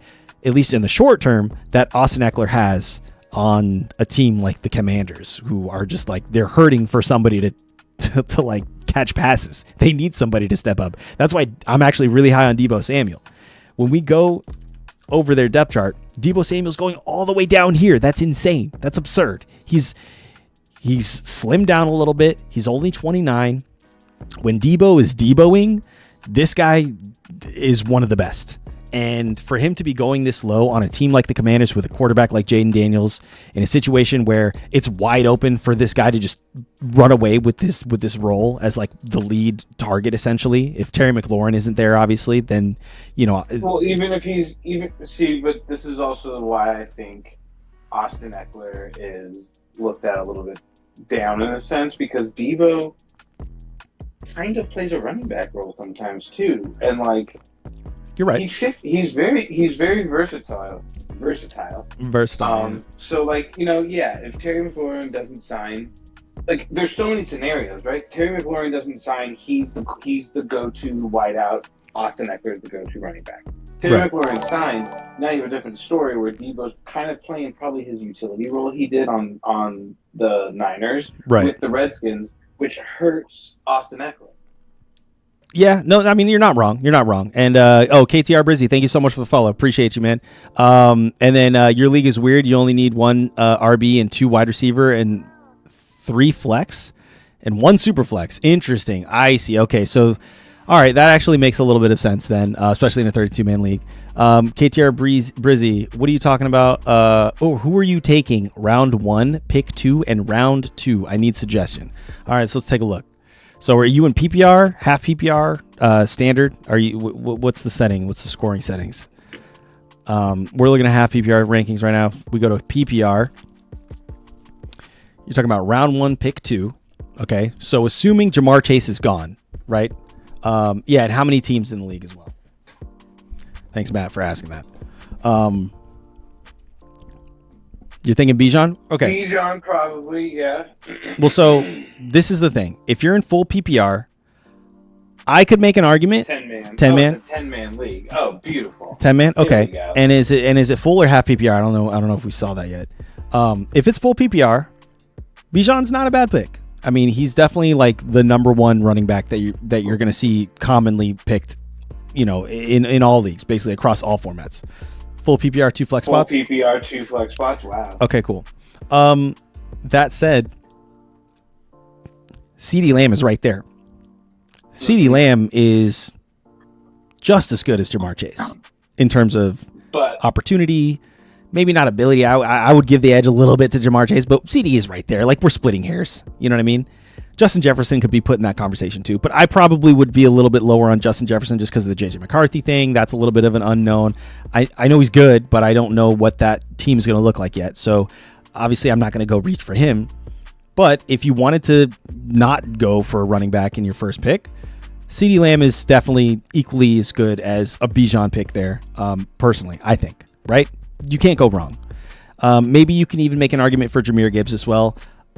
at least in the short term, that Austin Eckler has on a team like the Commanders, who are just like, they're hurting for somebody to like catch passes. They need somebody to step up. That's why I'm actually really high on Deebo Samuel. When we go over their depth chart, Deebo Samuel's going all the way down here. That's insane. That's absurd. He's slimmed down a little bit. He's only 29. When Deebo is Deeboing, this guy is one of the best. And for him to be going this low on a team like the Commanders with a quarterback like Jaden Daniels, in a situation where it's wide open for this guy to just run away with this role as like the lead target, essentially. If Terry McLaurin isn't there, obviously, then Well, but this is also why I think Austin Eckler is looked at a little bit down in a sense, because Deebo kind of plays a running back role sometimes too, and like. You're right. He's very versatile. So like, if Terry McLaurin doesn't sign, like there's so many scenarios, right? Terry McLaurin doesn't sign, he's the go-to wideout. Austin Eckler is the go-to running back. Terry McLaurin signs, now you have a different story where Deebo's kind of playing probably his utility role he did on the Niners with the Redskins, which hurts Austin Eckler. Yeah, no, I mean, you're not wrong. You're not wrong. And KTR Brizzy, thank you so much for the follow. Appreciate you, man. And then your league is weird. You only need 1 RB and 2 wide receiver and 3 flex and 1 super flex. Interesting. I see. Okay, so all right, that actually makes a little bit of sense then, especially in a 32-man league. KTR Brizzy, what are you talking about? Who are you taking? Round 1, pick 2, and round 2. I need suggestion. All right, so let's take a look. So are you in PPR, half PPR, standard? Are you? What's the setting? What's the scoring settings? We're looking at half PPR rankings right now. We go to PPR. You're talking about round 1, pick 2. Okay, so assuming Jamar Chase is gone, right? Yeah, and how many teams in the league as well? Thanks, Matt, for asking that. You're thinking Bijan? Okay. Bijan probably, yeah. Well, so this is the thing. If you're in full PPR, I could make an argument. 10-man. 10-man? 10-man league. Oh, beautiful. 10-man? Okay. Go. And is it full or half PPR? I don't know if we saw that yet. If it's full PPR, Bijan's not a bad pick. I mean, he's definitely like the number 1 running back that you're going to see commonly picked, in all leagues, basically across all formats. Full PPR, 2 flex spots. Full PPR, 2 flex spots. Wow. Okay, cool. That said, CeeDee Lamb is right there. CeeDee Lamb is just as good as Jamar Chase in terms of opportunity, maybe not ability. I would give the edge a little bit to Jamar Chase, but CD is right there. Like, we're splitting hairs. You know what I mean? Justin Jefferson could be put in that conversation too, but I probably would be a little bit lower on Justin Jefferson just because of the JJ McCarthy thing. That's a little bit of an unknown. I know he's good, but I don't know what that team is going to look like yet. So obviously I'm not going to go reach for him. But if you wanted to not go for a running back in your first pick, CeeDee Lamb is definitely equally as good as a Bijan pick there, personally, I think, right? You can't go wrong. Maybe you can even make an argument for Jahmyr Gibbs as well.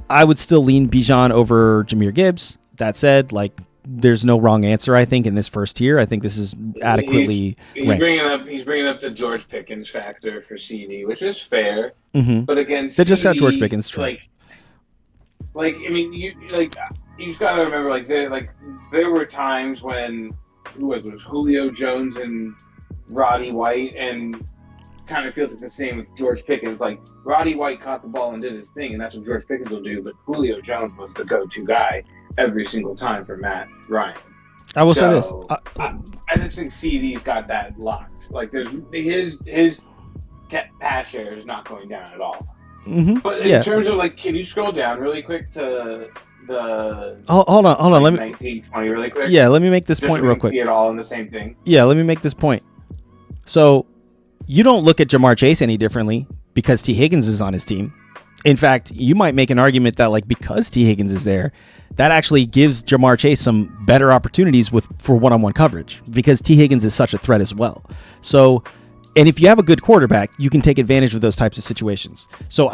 I would still lean Bijan over Jahmyr Gibbs. That said, like, there's no wrong answer, I think, in this first tier. I think this is adequately ranked. He's bringing up the George Pickens factor for CD, which is fair. Mm-hmm. But again, they just got George Pickens. True. Like I mean, you just gotta remember, there were times when it was Julio Jones and Roddy White, and kind of feels like the same with George Pickens. Like, Roddy White caught the ball and did his thing, and that's what George Pickens will do. But Julio Jones was the go-to guy every single time for Matt Ryan. I will say this: I just think CD's got that locked. Like, there's his pass share is not going down at all. Mm-hmm. But in terms of, like, can you scroll down really quick to the hold on, let me 1920 really quick? Yeah, let me make this just point so real quick. See it all in the same thing. Yeah, let me make this point. So, you don't look at Jamar Chase any differently because T. Higgins is on his team. In fact, you might make an argument that, like, because T. Higgins is there, that actually gives Jamar Chase some better opportunities for one-on-one coverage because T. Higgins is such a threat as well. So, and if you have a good quarterback, you can take advantage of those types of situations. So,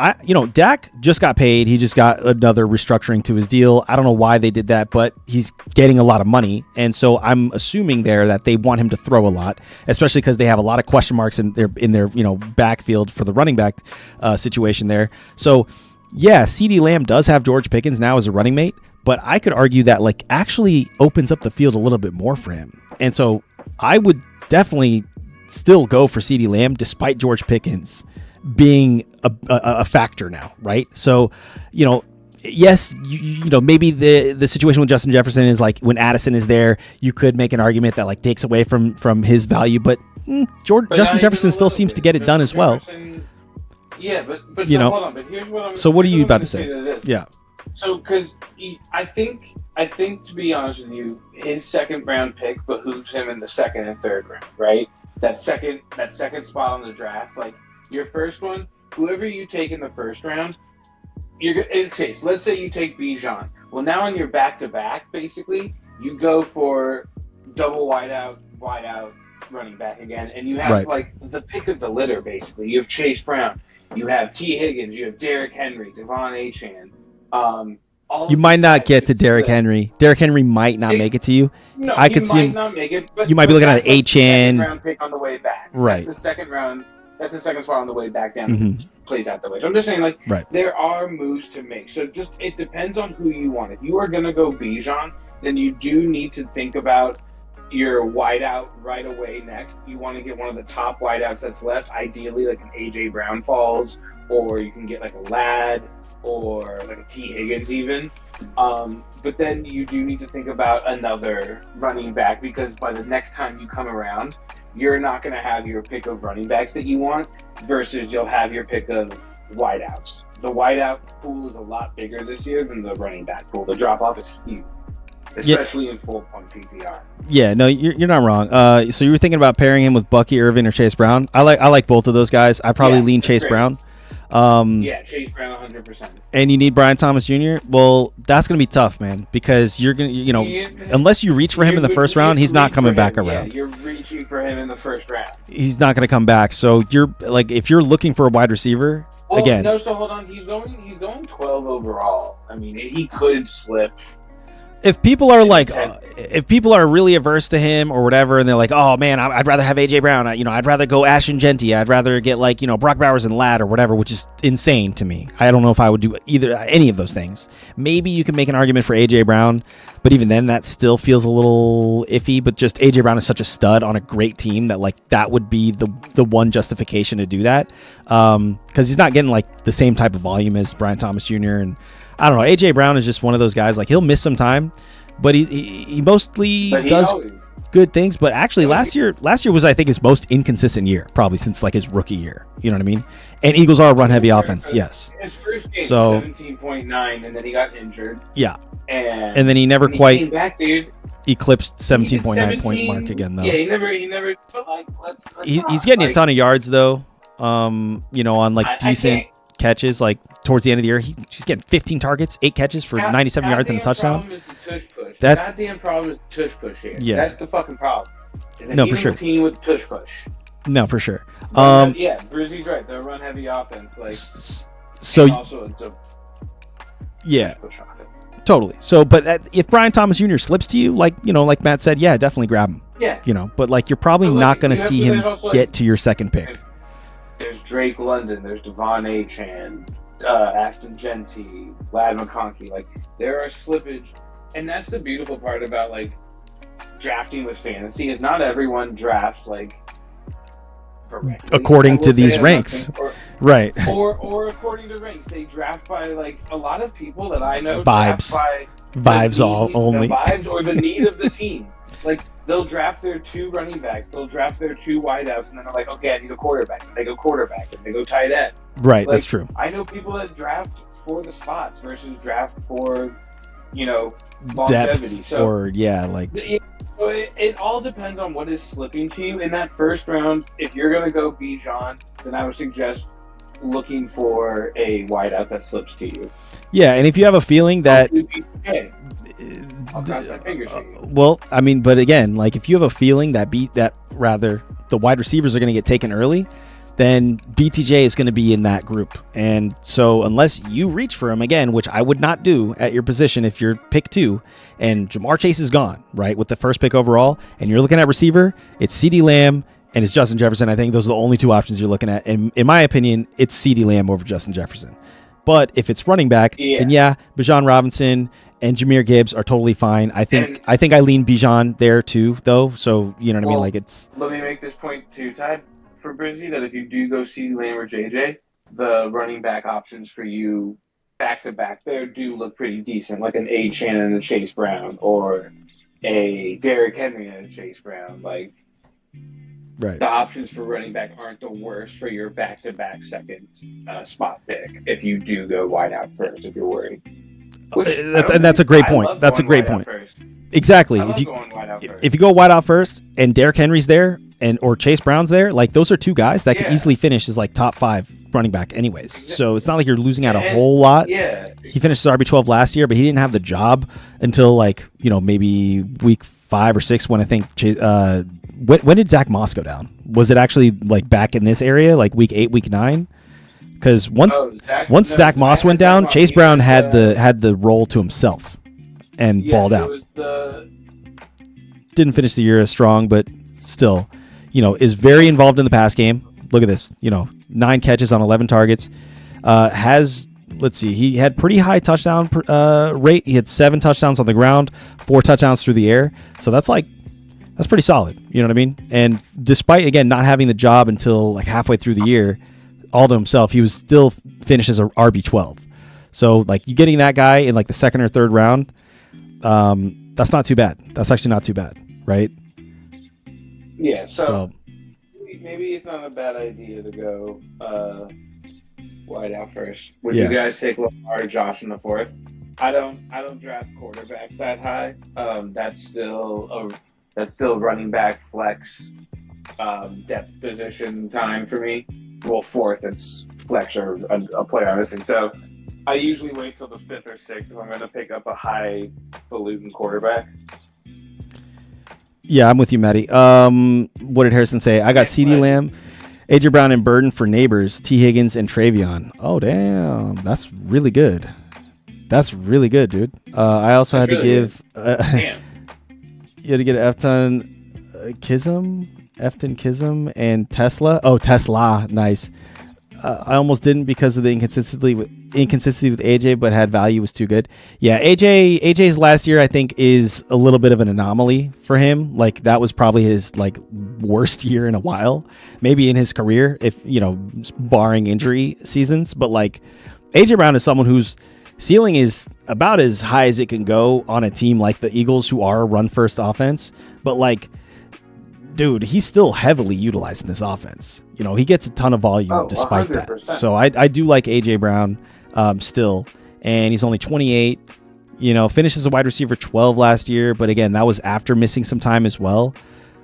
Dak just got paid. He just got another restructuring to his deal. I don't know why they did that, but he's getting a lot of money. And so I'm assuming there that they want him to throw a lot, especially because they have a lot of question marks in their backfield for the running back situation there. So, yeah, CeeDee Lamb does have George Pickens now as a running mate, but I could argue that, like, actually opens up the field a little bit more for him. And so I would definitely still go for CeeDee Lamb despite George Pickens being a factor now, right? So, yes, maybe the situation with Justin Jefferson is like when Addison is there, you could make an argument that, like, takes away from his value, but Justin Jefferson still seems to get it done as well. Yeah, but hold on. But here's what I'm. So what are you about to say? Yeah. So, because I think to be honest with you, his second round pick behooves him in the second and third round, right? That second spot on the draft, like, your first one, whoever you take in the first round, in case, let's say you take Bijan. Well, now on your back-to-back, basically, you go for double wide out running back again, and you have, like, the pick of the litter, basically. You have Chase Brown, you have T. Higgins, you have Derrick Henry, Devon Achane. You might not get to Derrick Henry. Derrick Henry might not make it to you. No, I could see him. Not make it, but you might be looking at an Second round pick on the way back. Right. That's the second round. That's the second spot on the way back down. Mm-hmm. Plays out that way. So I'm just saying, like, there are moves to make. So it depends on who you want. If you are going to go Bijan, then you do need to think about your wideout right away next. You want to get one of the top wideouts that's left, ideally like an A.J. Brown falls, or you can get like a Ladd or like a T. Higgins even. But then you do need to think about another running back, because by the next time you come around, you're not going to have your pick of running backs that you want, versus you'll have your pick of wideouts. The wideout pool is a lot bigger this year than the running back pool. The drop-off is huge. Especially in full point PPR. Yeah, no, you're not wrong. So you were thinking about pairing him with Bucky Irvin or Chase Brown. I like both of those guys. I probably lean Chase Brown. Chase Brown 100%. And you need Brian Thomas Jr. Well, that's gonna be tough, man, because you're gonna, unless you reach for him in the first round, he's not coming back around. Yeah, you're reaching for him in the first round. He's not gonna come back. So you're like, if you're looking for a wide receiver, again. No, so hold on. He's going 12 overall. I mean, he could slip. If people are like, if people are really averse to him or whatever, and they're like, oh man, I'd rather have AJ Brown. I'd rather go Ashton Genty. I'd rather get like, Brock Bowers and Ladd or whatever, which is insane to me. I don't know if I would do any of those things. Maybe you can make an argument for AJ Brown, but even then, that still feels a little iffy. But just AJ Brown is such a stud on a great team that like that would be the one justification to do that, because he's not getting like the same type of volume as Brian Thomas Jr. and I don't know. AJ Brown is just one of those guys. Like, he'll miss some time, but he mostly does good things. But actually, last year was, I think, his most inconsistent year, probably since like his rookie year. You know what I mean? And Eagles are a run heavy offense. Yes. His first game, 17.9, and then he got injured. Yeah. And then he never quite came back, dude. Eclipsed 17.9 point mark again, though. Yeah, he never. But like, let's he's getting a ton of yards though. On like decent catches, like towards the end of the year, he's getting 15 targets, 8 catches for 97 yards and a touchdown. That goddamn problem is the tush push here. Yeah, that's the fucking problem. No, for sure. Team with tush push. No, for sure. Yeah, Brizzy's right. They're a run heavy offense. Like, so also it's a yeah, totally. So, but if Brian Thomas Jr. slips to you, like Matt said, yeah, definitely grab him. Yeah. But like you're probably not going to see him get to your second pick. There's Drake London, there's Devon Achane, Ashton Genty, Ladd McConkey. Like, there are slippage, and that's the beautiful part about like drafting with fantasy is not everyone drafts like correctly, according to these ranks, right? Or according to ranks, they draft by like a lot of people that I know vibes, only vibes or the need of the team. Like, they'll draft their 2 running backs, they'll draft their 2 wideouts, and then they're like, okay, I need a quarterback. And they go quarterback, and they go tight end. Right, like, that's true. I know people that draft for the spots versus draft for, longevity. Depth, or, like... It all depends on what is slipping to you. In that first round, if you're going to go Bijan, then I would suggest looking for a wideout that slips to you. Yeah, and if you have a feeling that... I'll cross my fingers for you. Well, I mean, but again, like if you have a feeling that the wide receivers are going to get taken early, then BTJ is going to be in that group. And so unless you reach for him again, which I would not do at your position if you're pick 2, and Jamar Chase is gone, right, with the first pick overall, and you're looking at receiver, it's CeeDee Lamb and it's Justin Jefferson. I think those are the only 2 options you're looking at. And in my opinion, it's CeeDee Lamb over Justin Jefferson. But if it's running back, then Bijan Robinson and Jahmyr Gibbs are totally fine. I think I lean Bijan there too, though. So you know what I mean? Like, it's. Let me make this point too, Ty, for Brizzy, that if you do go CeeDee Lamb or JJ, the running back options for you back to back there do look pretty decent, like an Achane and a Chase Brown, or a Derrick Henry and a Chase Brown. Like, right. The options for running back aren't the worst for your back to back second spot pick if you do go wide out first, if you're worried. That's a great point. That's a great point. Exactly. If you go wide out first and Derrick Henry's there or Chase Brown's there, like those are 2 guys that could easily finish as like top 5 running back anyways. So it's not like you're losing out a whole lot. Yeah. He finished as RB12 last year, but he didn't have the job until like, maybe week 5 or 6 when I think when did Zach Moss go down? Was it actually like back in this area, like week 8, week 9? Because once Zach Moss went down, Chase Brown had the role to himself and balled out. Didn't finish the year as strong, but still, is very involved in the pass game. Look at this, 9 catches on 11 targets. He had pretty high touchdown rate. He had 7 touchdowns on the ground, 4 touchdowns through the air. So that's like That's pretty solid. You know what I mean? And despite, again, not having the job until like halfway through the year, all to himself, he was still finished as a RB12. So like you getting that guy in like the second or third round, that's not too bad. That's actually not too bad, right? Yeah, so maybe it's not a bad idea to go wide out first. Would you guys take Lamar or Josh in the fourth? I don't draft quarterbacks that high. That's still running back flex depth position time for me. Well, fourth, it's flex or a player I'm missing. So I usually wait till the fifth or sixth if I'm going to pick up a highfalutin quarterback. Yeah, I'm with you, Matty. What did Harrison say? I got CeeDee Lamb, AJ Brown, and Burden for neighbors, T. Higgins, and Travion. Oh, damn. That's really good. That's really good, dude. I also had to give... you had to get Efton Kism, and Tesla. Oh, Tesla. Nice. I almost didn't because of the inconsistency with AJ, but had value, was too good. Yeah, AJ's last year I think is a little bit of an anomaly for him. Like that was probably his like worst year in a while, maybe in his career, if barring injury seasons. But like AJ Brown is someone whose ceiling is about as high as it can go on a team like the Eagles, who are a run first offense. But like, dude, he's still heavily utilized in this offense. He gets a ton of volume despite 100%. That. So I do like AJ Brown still, and he's only 28. Finished as a wide receiver 12 last year, but again, that was after missing some time as well.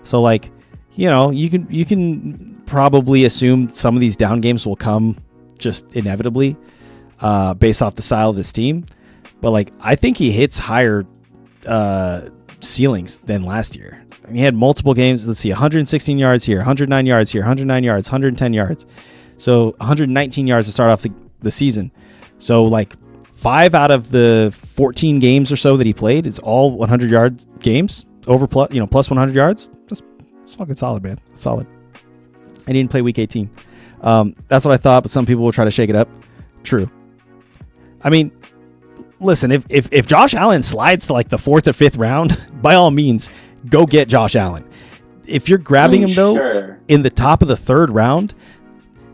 So like, you can probably assume some of these down games will come just inevitably based off the style of this team. But like, I think he hits higher ceilings than last year. He had multiple games. Let's see, 116 yards here, 109 yards here, 109 yards, 110 yards. So 119 yards to start off the season. So like 5 out of the 14 games or so that he played is all 100 yards games over plus 100 yards. That's fucking solid, man. That's solid. I didn't play week 18. That's what I thought, but some people will try to shake it up. True. I mean, listen, if Josh Allen slides to like the 4th or 5th round, by all means, go get Josh Allen. If you're grabbing him, though, in the top of the 3rd round,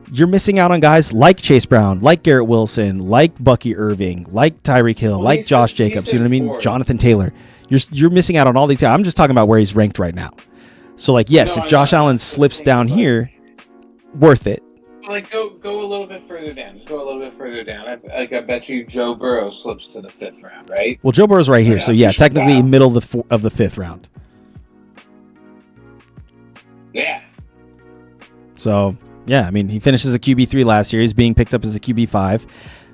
you're missing out on guys like Chase Brown, like Garrett Wilson, like Bucky Irving, like Tyreek Hill, like Josh Jacobs. You know what I mean? Jonathan Taylor. You're missing out on all these guys. I'm just talking about where he's ranked right now. So, like, yes, if Josh Allen slips down here, worth it. Like, go a little bit further down. Just go a little bit further down. I bet you Joe Burrow slips to the 5th round, right? Well, Joe Burrow's right here. So, yeah, technically middle of the 5th round. Yeah. So, yeah, I mean, he finished as a QB3 last year. He's being picked up as a QB5.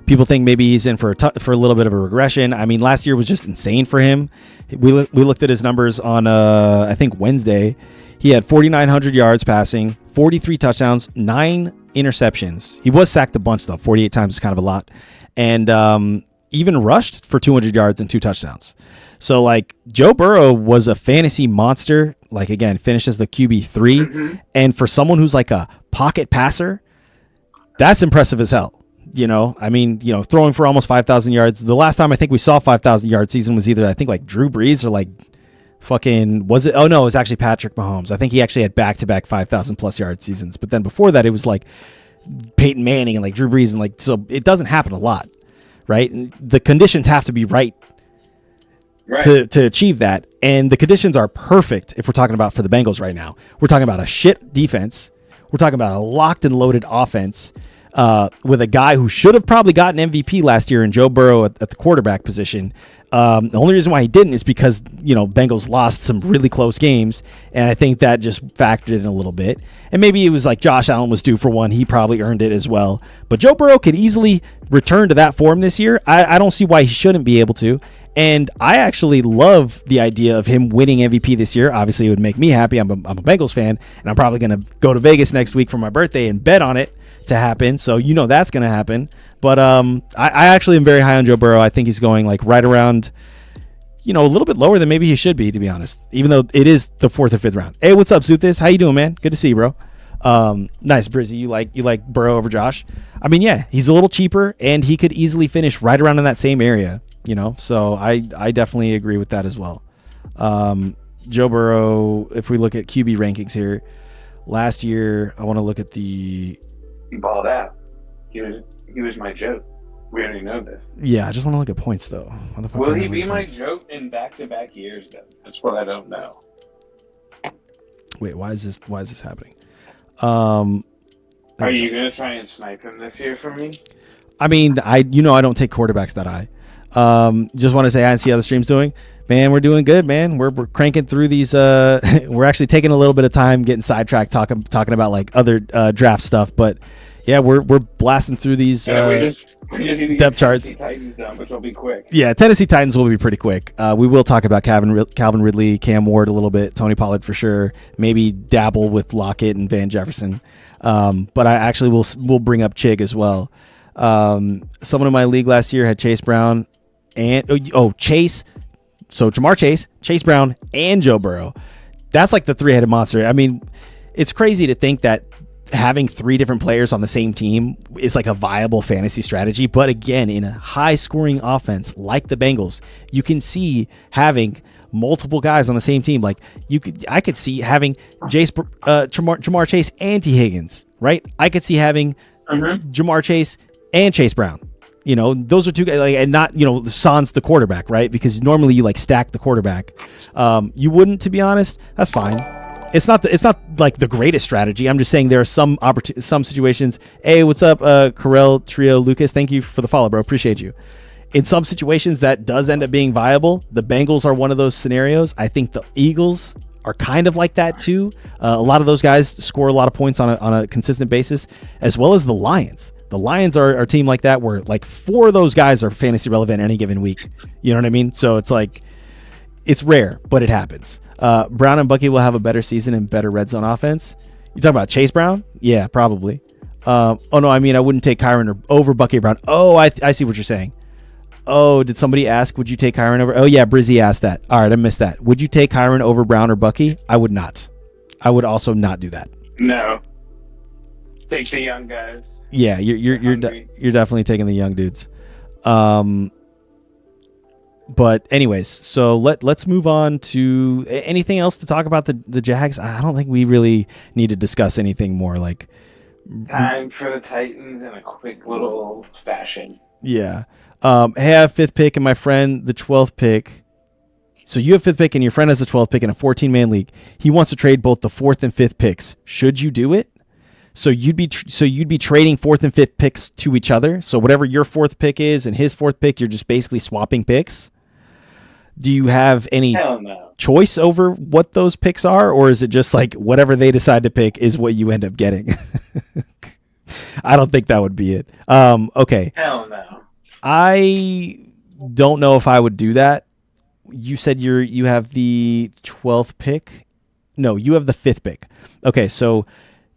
People think maybe he's in for a little bit of a regression. I mean, last year was just insane for him. We looked at his numbers on, I think, Wednesday. He had 4,900 yards passing, 43 touchdowns, 9 interceptions. He was sacked a bunch, though. 48 times is kind of a lot. And even rushed for 200 yards and 2 touchdowns. So, like, Joe Burrow was a fantasy monster. Like, again, finished as the QB3. Mm-hmm. And for someone who's like a pocket passer, that's impressive as hell. I mean, throwing for almost 5,000 yards. The last time I think we saw 5,000 yard season was either, I think, like Drew Brees or like fucking, was it? Oh, no, it was actually Patrick Mahomes. I think he actually had back-to-back 5,000 plus yard seasons. But then before that, it was like Peyton Manning and like Drew Brees. And like, so it doesn't happen a lot, right? And the conditions have to be right. To achieve that. And the conditions are perfect if we're talking about for the Bengals right now. We're talking about a shit defense. We're talking about a locked and loaded offense with a guy who should have probably gotten MVP last year in Joe Burrow at the quarterback position. The only reason why he didn't is because, Bengals lost some really close games. And I think that just factored in a little bit. And maybe it was like Josh Allen was due for one. He probably earned it as well. But Joe Burrow could easily return to that form this year. I don't see why he shouldn't be able to. And I actually love the idea of him winning MVP this year. Obviously, it would make me happy. I'm a Bengals fan, and I'm probably going to go to Vegas next week for my birthday and bet on it to happen. So that's going to happen. But I actually am very high on Joe Burrow. I think he's going like right around, a little bit lower than maybe he should be, to be honest. Even though it is the 4th or 5th round. Hey, what's up, Zuthis? How you doing, man? Good to see you, bro. Nice, Brizzy. You like Burrow over Josh? I mean, yeah, he's a little cheaper, and he could easily finish right around in that same area. So I definitely agree with that as well. Joe Burrow, if we look at QB rankings here, last year, I want to look at the... He balled out. He was my joke. We already know this. Yeah, I just want to look at points, though. Will he be my joke in back-to-back years, though? That's what I don't know. Wait, why is this happening? Are you going to try and snipe him this year for me? I mean, I don't take quarterbacks that high. Just want to say I see how the stream's doing. Man, we're doing good, man. We're cranking through these. We're actually taking a little bit of time getting sidetracked talking about like other draft stuff, but yeah, we're blasting through these we just need to depth get charts. Titans done, which will be quick. Yeah, Tennessee Titans will be pretty quick. We will talk about Calvin Ridley, Cam Ward a little bit, Tony Pollard for sure. Maybe dabble with Lockett and Van Jefferson. But I actually will bring up Chig as well. Someone in my league last year had Chase Brown and Chase. So Jamar Chase Brown, and Joe Burrow. That's like the three-headed monster. I mean, it's crazy to think that having three different players on the same team is like a viable fantasy strategy. But again, in a high-scoring offense like the Bengals, you can see having multiple guys on the same team. Like I could see having Jamar Chase and T. Higgins, right? I could see having Jamar Chase and Chase Brown. You know, those are two guys, like, and not, Son's the quarterback, right? Because normally you like stack the quarterback. You wouldn't, to be honest. That's fine. It's not like the greatest strategy. I'm just saying there are some situations. Hey, what's up, Carell Trio Lucas? Thank you for the follow, bro. Appreciate you. In some situations, that does end up being viable. The Bengals are one of those scenarios. I think the Eagles are kind of like that too. A lot of those guys score a lot of points on a consistent basis, as well as the Lions. The Lions are a team like that where like four of those guys are fantasy relevant any given week. You know what I mean? So it's like, it's rare, but it happens. Brown and Bucky will have a better season and better red zone offense. You talking about Chase Brown? Yeah, probably. Oh no, I mean, I wouldn't take Kyron over Bucky or Brown. Oh, I see what you're saying. Oh, did somebody ask, would you take Kyron over? Oh yeah, Brizzy asked that. All right, I missed that. Would you take Kyron over Brown or Bucky? I would not. I would also not do that. No. Take the young guys. Yeah, you're definitely taking the young dudes. But anyways, so let's move on to anything else to talk about the Jags. I don't think we really need to discuss anything more. Like, time for the Titans in a quick little fashion. Yeah. Hey, I have 5th pick and my friend the 12th pick. So you have 5th pick and your friend has the 12th pick in a 14-man league. He wants to trade both the 4th and 5th picks. Should you do it? So you'd be trading 4th and 5th picks to each other. So whatever your 4th pick is and his 4th pick, you're just basically swapping picks. Do you have any choice over what those picks are, or is it just like whatever they decide to pick is what you end up getting? I don't think that would be it. Okay. Hell no. I don't know if I would do that. You said you have the 12th pick. No, you have the 5th pick. Okay, so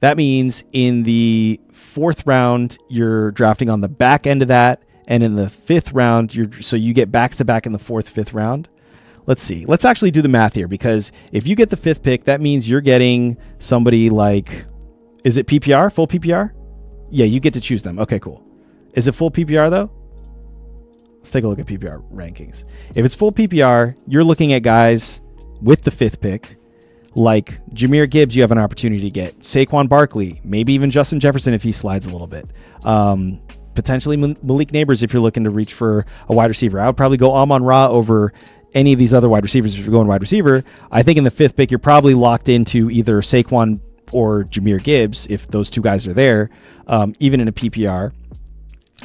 that means in the 4th round, you're drafting on the back end of that. And in the 5th round, you get backs to back in the 4th, 5th round. Let's see. Let's actually do the math here, because if you get the 5th pick, that means you're getting somebody like, is it PPR? Full PPR? Yeah, you get to choose them. Okay, cool. Is it full PPR though? Let's take a look at PPR rankings. If it's full PPR, you're looking at guys with the 5th pick, like Jahmyr Gibbs, you have an opportunity to get Saquon Barkley, maybe even Justin Jefferson if he slides a little bit. Potentially Malik Neighbors if you're looking to reach for a wide receiver. I would probably go Amon-Ra over any of these other wide receivers if you're going wide receiver. I think in the 5th pick, you're probably locked into either Saquon or Jahmyr Gibbs if those two guys are there, even in a PPR.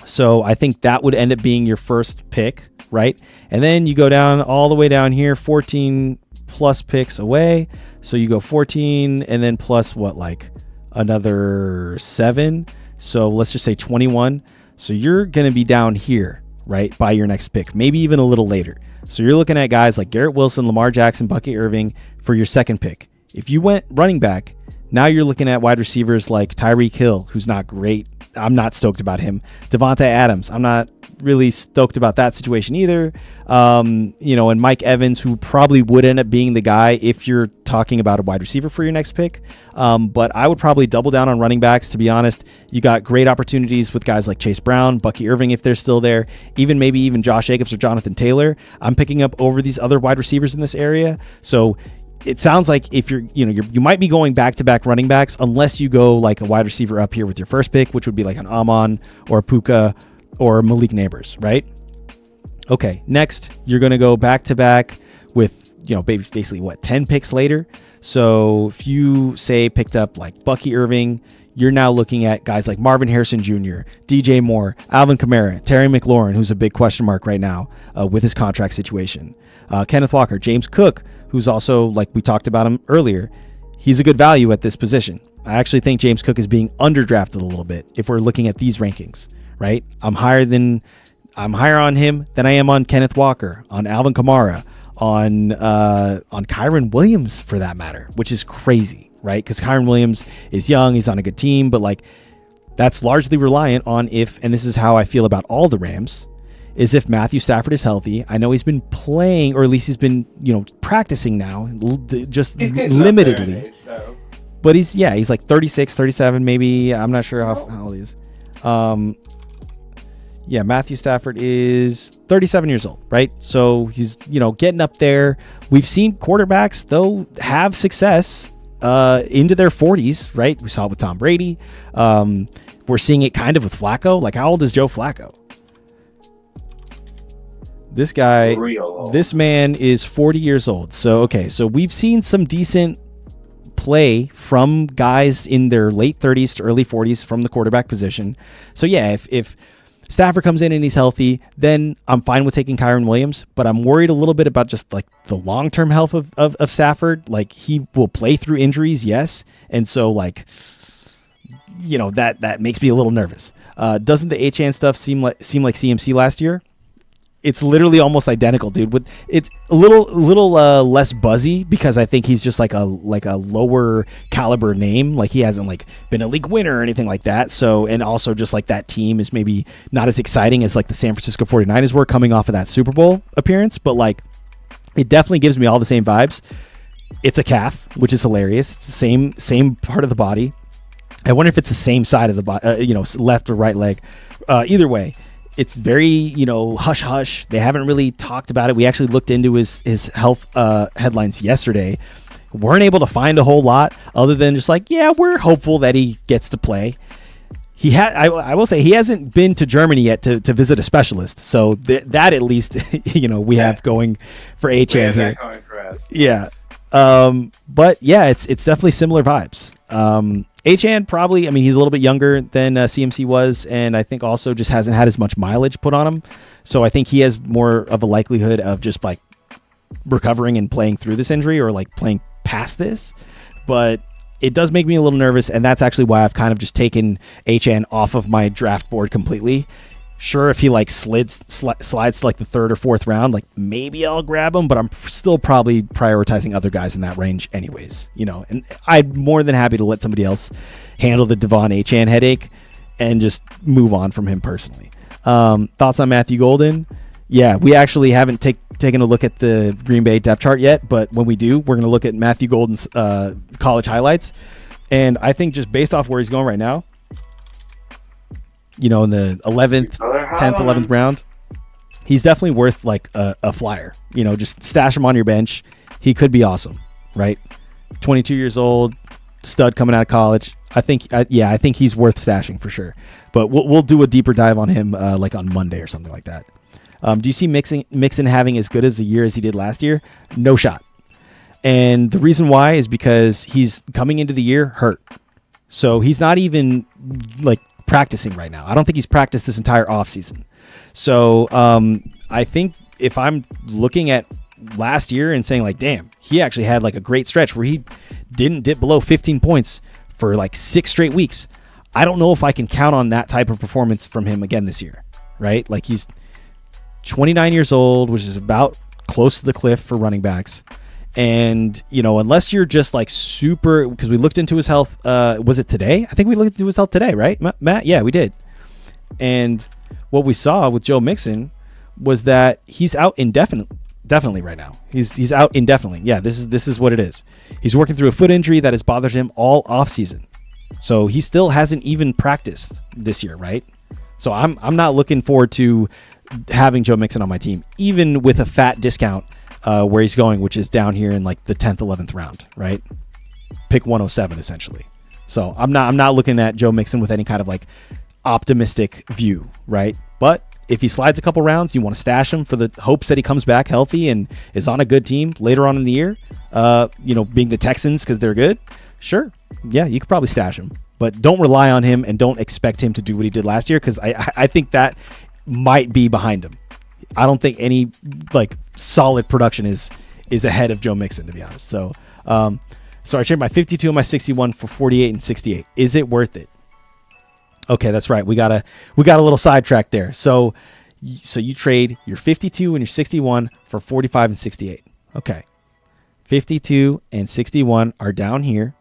So I think that would end up being your first pick, right? And then you go down all the way down here, 14 plus picks away. So you go 14 and then plus what, like another 7. So let's just say 21. So you're going to be down here, right, by your next pick, maybe even a little later. So you're looking at guys like Garrett Wilson, Lamar Jackson, Bucky Irving for your 2nd pick. If you went running back, now you're looking at wide receivers like Tyreek Hill, who's not great. I'm not stoked about him. Devontae Adams, I'm not really stoked about that situation either. And Mike Evans, who probably would end up being the guy if you're talking about a wide receiver for your next pick. But I would probably double down on running backs, to be honest. You got great opportunities with guys like Chase Brown, Bucky Irving, if they're still there, maybe even Josh Jacobs or Jonathan Taylor. I'm picking up over these other wide receivers in this area. So it sounds like if you might be going back-to-back running backs unless you go like a wide receiver up here with your first pick, which would be like an Amon or a Puka or Malik Neighbors, right? Okay, next you're going to go back-to-back with, basically 10 picks later. So if you say picked up like Bucky Irving, you're now looking at guys like Marvin Harrison Jr., DJ Moore, Alvin Kamara, Terry McLaurin, who's a big question mark right now with his contract situation. Kenneth Walker, James Cook, who's also, like we talked about him earlier, he's a good value at this position. I actually think James Cook is being underdrafted a little bit if we're looking at these rankings, right? I'm higher on him than I am on Kenneth Walker, on Alvin Kamara, on Kyron Williams for that matter, which is crazy, right? Because Kyron Williams is young, he's on a good team, but like that's largely reliant on and this is how I feel about all the Rams, is if Matthew Stafford is healthy. I know he's been playing, or at least he's been, practicing now, just limitedly. Age, but he's like 36, 37, maybe. I'm not sure how old he is. Matthew Stafford is 37 years old, right? So he's, getting up there. We've seen quarterbacks, though, have success into their 40s, right? We saw it with Tom Brady. We're seeing it kind of with Flacco. Like, how old is Joe Flacco? This guy, this man is 40 years old. So we've seen some decent play from guys in their late 30s to early 40s from the quarterback position. So yeah, if Stafford comes in and he's healthy, then I'm fine with taking Kyron Williams, but I'm worried a little bit about just like the long-term health of Stafford. Like, he will play through injuries, yes. And so like, that makes me a little nervous. Doesn't the Achane stuff seem like CMC last year? It's literally almost identical, dude. It's a little less buzzy because I think he's just like a lower caliber name. Like, he hasn't like been a league winner or anything like that. So, and also just like that team is maybe not as exciting as like the San Francisco 49ers were coming off of that Super Bowl appearance. But like, it definitely gives me all the same vibes. It's a calf, which is hilarious. It's the same part of the body. I wonder if it's the same side of the body, left or right leg. Either way. It's very, hush hush. They haven't really talked about it. We actually looked into his health headlines yesterday. Weren't able to find a whole lot other than just like, yeah, we're hopeful that he gets to play. I will say he hasn't been to Germany yet to visit a specialist. So that at least, we have going for Achane here. Yeah. But yeah, it's definitely similar vibes. Achane probably, he's a little bit younger than CMC was, and I think also just hasn't had as much mileage put on him. So I think he has more of a likelihood of just like recovering and playing through this injury or like playing past this. But it does make me a little nervous, and that's actually why I've kind of just taken Achane off of my draft board completely. Sure, if he like slides to like the third or fourth round, like maybe I'll grab him, but I'm still probably prioritizing other guys in that range anyways, and I'm more than happy to let somebody else handle the Devon Achane headache and just move on from him personally. Thoughts on Matthew Golden? Yeah, we actually haven't taken a look at the Green Bay depth chart yet, but when we do, we're going to look at Matthew Golden's college highlights. And I think just based off where he's going right now, in the 11th, 10th, 11th round, he's definitely worth like a flyer. Just stash him on your bench. He could be awesome, right? 22 years old, stud coming out of college. I think he's worth stashing for sure. But we'll do a deeper dive on him like on Monday or something like that. Do you see Mixon having as good as a year as he did last year? No shot. And the reason why is because he's coming into the year hurt. So he's not even like practicing right now. I don't think he's practiced this entire offseason. So I think if I'm looking at last year and saying like, damn, he actually had like a great stretch where he didn't dip below 15 points for like 6 straight weeks. I don't know if I can count on that type of performance from him again this year, right? Like, he's 29 years old, which is about close to the cliff for running backs. And, unless you're just like super, because we looked into his health, was it today? I think we looked into his health today, right, Matt? Yeah, we did. And what we saw with Joe Mixon was that he's out indefinitely right now. He's out indefinitely. Yeah, this is what it is. He's working through a foot injury that has bothered him all offseason. So he still hasn't even practiced this year, right? So I'm not looking forward to having Joe Mixon on my team, even with a fat discount where he's going, which is down here in like the 10th, 11th round, right? Pick 107 essentially. So I'm not looking at Joe Mixon with any kind of like optimistic view, right? But if he slides a couple rounds, you want to stash him for the hopes that he comes back healthy and is on a good team later on in the year, being the Texans because they're good. Sure. Yeah, you could probably stash him, but don't rely on him and don't expect him to do what he did last year, because I think that might be behind him. I don't think any like solid production is ahead of Joe Mixon, to be honest. So I traded my 52 and my 61 for 48 and 68. Is it worth it? Okay, that's right. We got a little sidetrack there. So you trade your 52 and your 61 for 45 and 68. Okay. 52 and 61 are down here.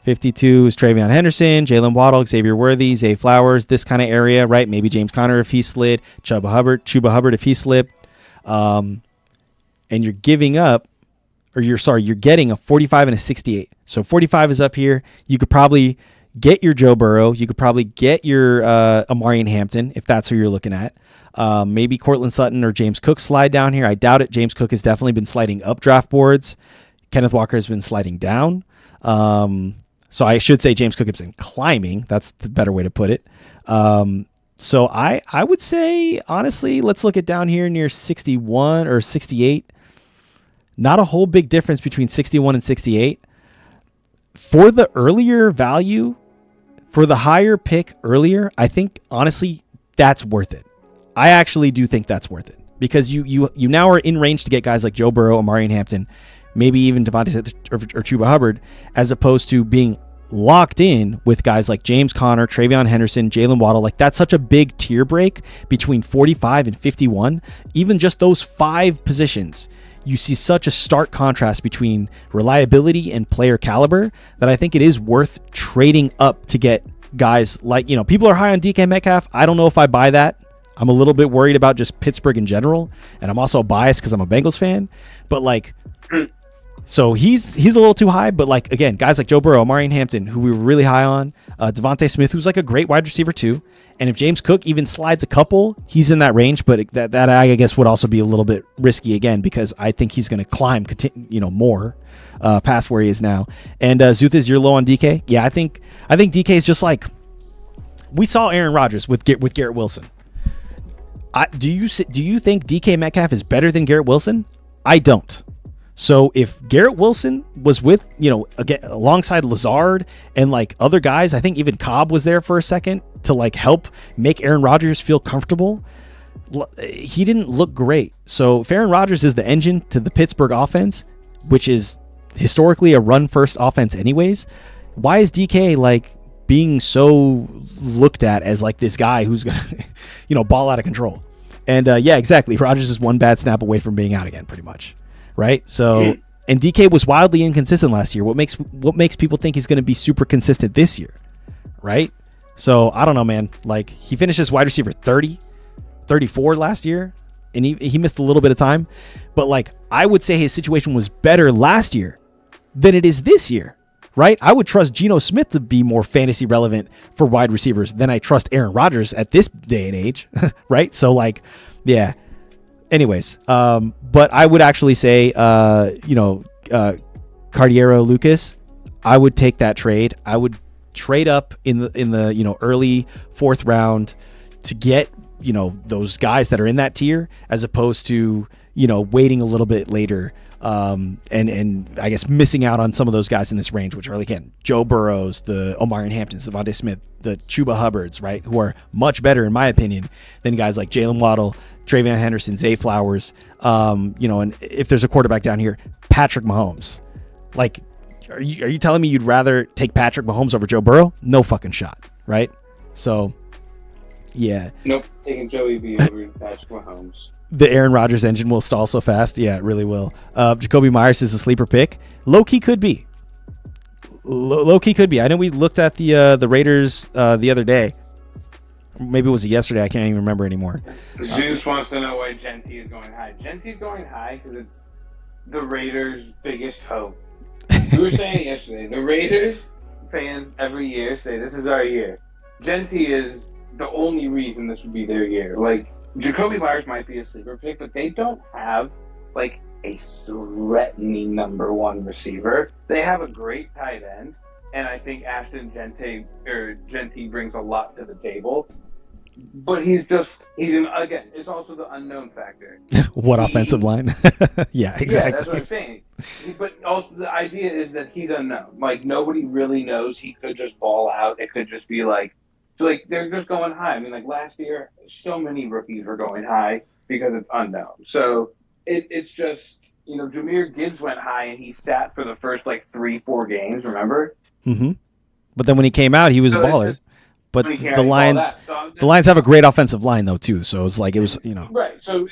52 is Travion Henderson, Jalen Waddle, Xavier Worthy, Zay Flowers, this kind of area, right? Maybe James Conner if he slid, Chuba Hubbard if he slipped. And you're getting a 45 and a 68. So 45 is up here. You could probably get your Joe Burrow. You could probably get your Amari Hampton if that's who you're looking at. Maybe Cortland Sutton or James Cook slide down here. I doubt it. James Cook has definitely been sliding up draft boards. Kenneth Walker has been sliding down. So I should say James Cook has been climbing. That's the better way to put it. So I would say, honestly, let's look at down here near 61 or 68. Not a whole big difference between 61 and 68. For the earlier value, for the higher pick earlier, I think, honestly, that's worth it. I actually do think that's worth it, because you now are in range to get guys like Joe Burrow, Amari Hampton, maybe even Devontae Smith or Chuba Hubbard, as opposed to being locked in with guys like James Conner, Travion Henderson, Jalen Waddle. Like, that's such a big tier break between 45 and 51. Even just those 5 positions, you see such a stark contrast between reliability and player caliber that I think it is worth trading up to get guys like, people are high on DK Metcalf. I don't know if I buy that. I'm a little bit worried about just Pittsburgh in general, and I'm also biased because I'm a Bengals fan. But like, so he's a little too high. But like, again, guys like Joe Burrow, Amari Hampton, who we were really high on, Devontae Smith, who's like a great wide receiver too. And if James Cook even slides a couple, he's in that range. But that I guess would also be a little bit risky again, because I think he's going to climb, more past where he is now. And Zuthas, you're low on DK. Yeah, I think DK is just like, we saw Aaron Rodgers with Garrett Wilson. Do you think DK Metcalf is better than Garrett Wilson? I don't. So if Garrett Wilson was with, again, alongside Lazard and like other guys, I think even Cobb was there for a second to like help make Aaron Rodgers feel comfortable. He didn't look great. So if Aaron Rodgers is the engine to the Pittsburgh offense, which is historically a run first offense anyways, why is DK like being so looked at as like this guy who's going to, ball out of control? And yeah, exactly. Rodgers is one bad snap away from being out again, pretty much. Right. So, and DK was wildly inconsistent last year. What makes people think he's going to be super consistent this year? Right. So I don't know, man. Like, he finished as wide receiver 30, 34 last year, and he missed a little bit of time. But like, I would say his situation was better last year than it is this year. Right. I would trust Geno Smith to be more fantasy relevant for wide receivers than I trust Aaron Rodgers at this day and age. Right. So like, yeah. Anyways, but I would actually say, Cardiero Lucas, I would take that trade. I would trade up in the early 4th round to get, those guys that are in that tier, as opposed to, waiting a little bit later, and I guess missing out on some of those guys in this range, which are, again, Joe Burrows, the Omarion Hamptons, Devontae Smith, the Chuba Hubbards, right, who are much better, in my opinion, than guys like Jalen Waddle, Travion Henderson, Zay Flowers, and if there's a quarterback down here, Patrick Mahomes. Like, are you telling me you'd rather take Patrick Mahomes over Joe Burrow? No fucking shot, right? So, yeah. Nope, taking Joey B over Patrick Mahomes. The Aaron Rodgers engine will stall so fast. Yeah, it really will. Jacoby Myers is a sleeper pick. Low-key could be. Low-key could be. I know we looked at the Raiders the other day. Maybe it was yesterday. I can't even remember anymore. Zeus wants to know why Genti is going high. Genti's going high because it's the Raiders' biggest hope. We were saying yesterday, the Raiders fans every year say this is our year. Genti is the only reason this would be their year. Like, Jacoby Myers might be a sleeper pick, but they don't have like a threatening number one receiver. They have a great tight end, and I think Ashton Genty brings a lot to the table. But again, it's also the unknown factor. What offensive line? Yeah, exactly. Yeah, that's what I'm saying. But also the idea is that he's unknown. Like, nobody really knows. He could just ball out. It could just be like, so like they're just going high. I mean, like last year, so many rookies were going high because it's unknown. So it's just, Jahmyr Gibbs went high and he sat for the first like 3-4 games, remember? Mm-hmm. But then when he came out, he was a baller. But the Lions have a great offensive line though too, so it's like it was, right. So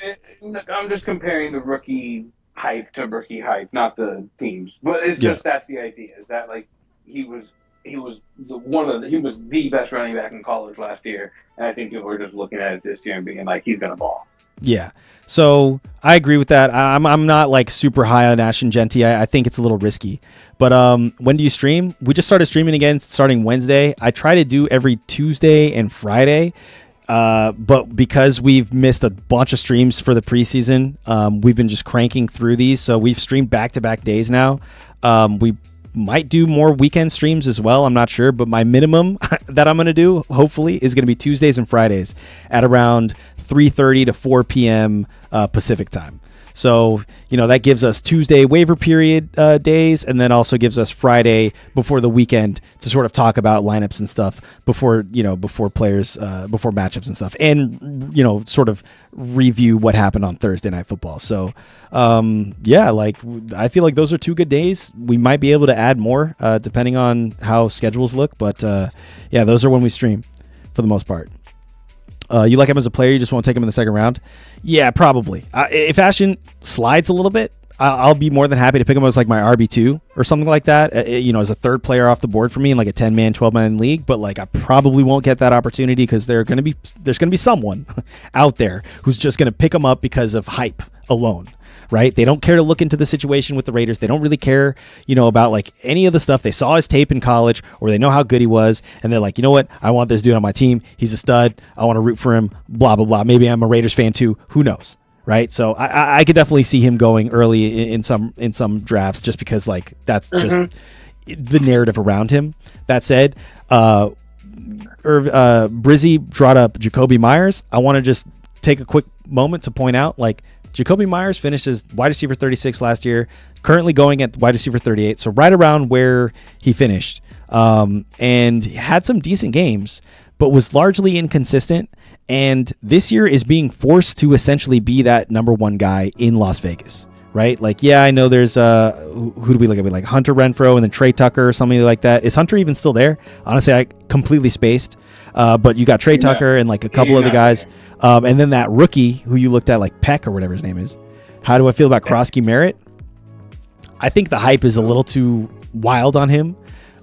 I'm just comparing the rookie hype to rookie hype, not the teams. But it's just that's the idea. Is that like he was the best running back in college last year, and I think people were just looking at it this year and being like, he's gonna ball. Yeah. So I agree with that. I'm not like super high on Ashton Genty. I think it's a little risky. But when do you stream? We just started streaming again starting Wednesday. I try to do every Tuesday and Friday. But because we've missed a bunch of streams for the preseason, we've been just cranking through these. So we've streamed back-to-back days now. We might do more weekend streams as well. I'm not sure, but my minimum that I'm going to do, hopefully, is going to be Tuesdays and Fridays at around 3:30 to 4 p.m. Pacific time. So, that gives us Tuesday waiver period days, and then also gives us Friday before the weekend to sort of talk about lineups and stuff before players, before matchups and stuff, and, sort of review what happened on Thursday Night Football. So, I feel like those are 2 good days. We might be able to add more depending on how schedules look, but those are when we stream for the most part. You like him as a player? You just want to take him in the second round? Yeah, probably. If Ashton slides a little bit, I'll be more than happy to pick him as like my RB2 or something like that. As a third player off the board for me in like a 10-man, 12-man league. But like I probably won't get that opportunity because there's going to be someone out there who's just going to pick him up because of hype alone. Right? They don't care to look into the situation with the Raiders. They don't really care, about like any of the stuff. They saw his tape in college or they know how good he was. And they're like, you know what? I want this dude on my team. He's a stud. I want to root for him, blah, blah, blah. Maybe I'm a Raiders fan too. Who knows? Right? So I could definitely see him going early in some drafts just because like that's just the narrative around him. That said, Brizzy brought up Jacoby Myers. I want to just take a quick moment to point out like Jacoby Myers finished as wide receiver 36 last year, currently going at wide receiver 38, so right around where he finished, and had some decent games, but was largely inconsistent, and this year is being forced to essentially be that number one guy in Las Vegas, right? Like, yeah, I know there's, who do we look at? Like Hunter Renfrow and then Trey Tucker or something like that. Is Hunter even still there? Honestly, I completely spaced. But you got Trey Tucker and like a couple of the guys. And then that rookie who you looked at, like Peck or whatever his name is. How do I feel about Krosky Merritt? I think the hype is a little too wild on him.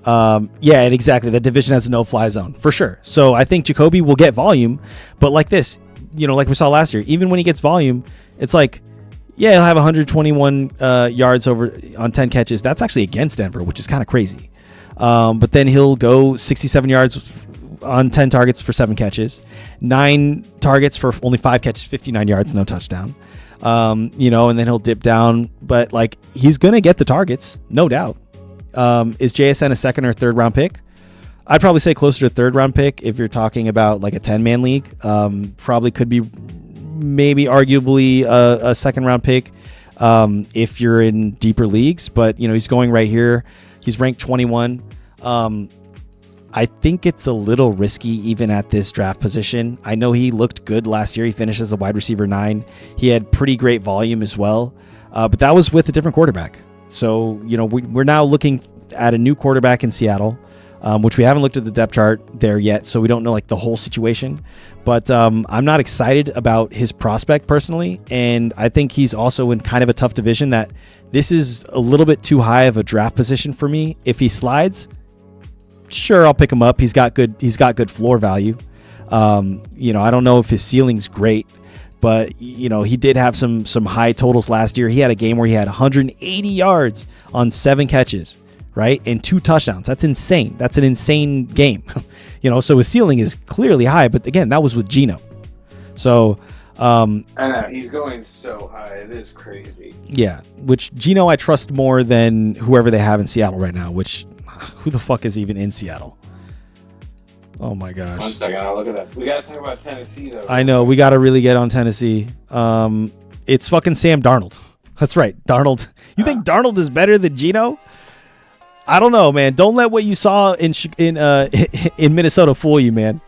And exactly. The division has a no-fly zone for sure. So I think Jacoby will get volume. But like this, like we saw last year, even when he gets volume, it's like, yeah, he'll have 121 yards over on 10 catches. That's actually against Denver, which is kind of crazy. But then he'll go 67 yards on 10 targets for 7 catches, 9 targets for only 5 catches, 59 yards, no touchdown. And then he'll dip down, but like he's going to get the targets, no doubt. Is JSN a second or third round pick? I'd probably say closer to third round pick if you're talking about like a 10-man league. Probably could be maybe arguably a second round pick if you're in deeper leagues, but he's going right here. He's ranked 21. I think it's a little risky even at this draft position. I know he looked good last year. He finished as a wide receiver 9. He had pretty great volume as well, but that was with a different quarterback. So, we're now looking at a new quarterback in Seattle, which we haven't looked at the depth chart there yet, so we don't know like the whole situation. But I'm not excited about his prospect personally, and I think he's also in kind of a tough division that this is a little bit too high of a draft position for me. If he slides, sure, I'll pick him up. He's got good floor value. I don't know if his ceiling's great, but he did have some high totals last year. He had a game where he had 180 yards on 7 catches, right? And 2 touchdowns. That's insane. That's an insane game. So his ceiling is clearly high, but again, that was with Geno. So I know he's going so high. It is crazy. Yeah, which Geno I trust more than whoever they have in Seattle right now. Which who the fuck is even in Seattle? Oh my gosh. 1 second, I'll look at that. We got to talk about Tennessee though. I know we got to really get on Tennessee. It's fucking Sam Darnold. That's right, Darnold. You think Darnold is better than Geno? I don't know, man. Don't let what you saw in Minnesota fool you, man.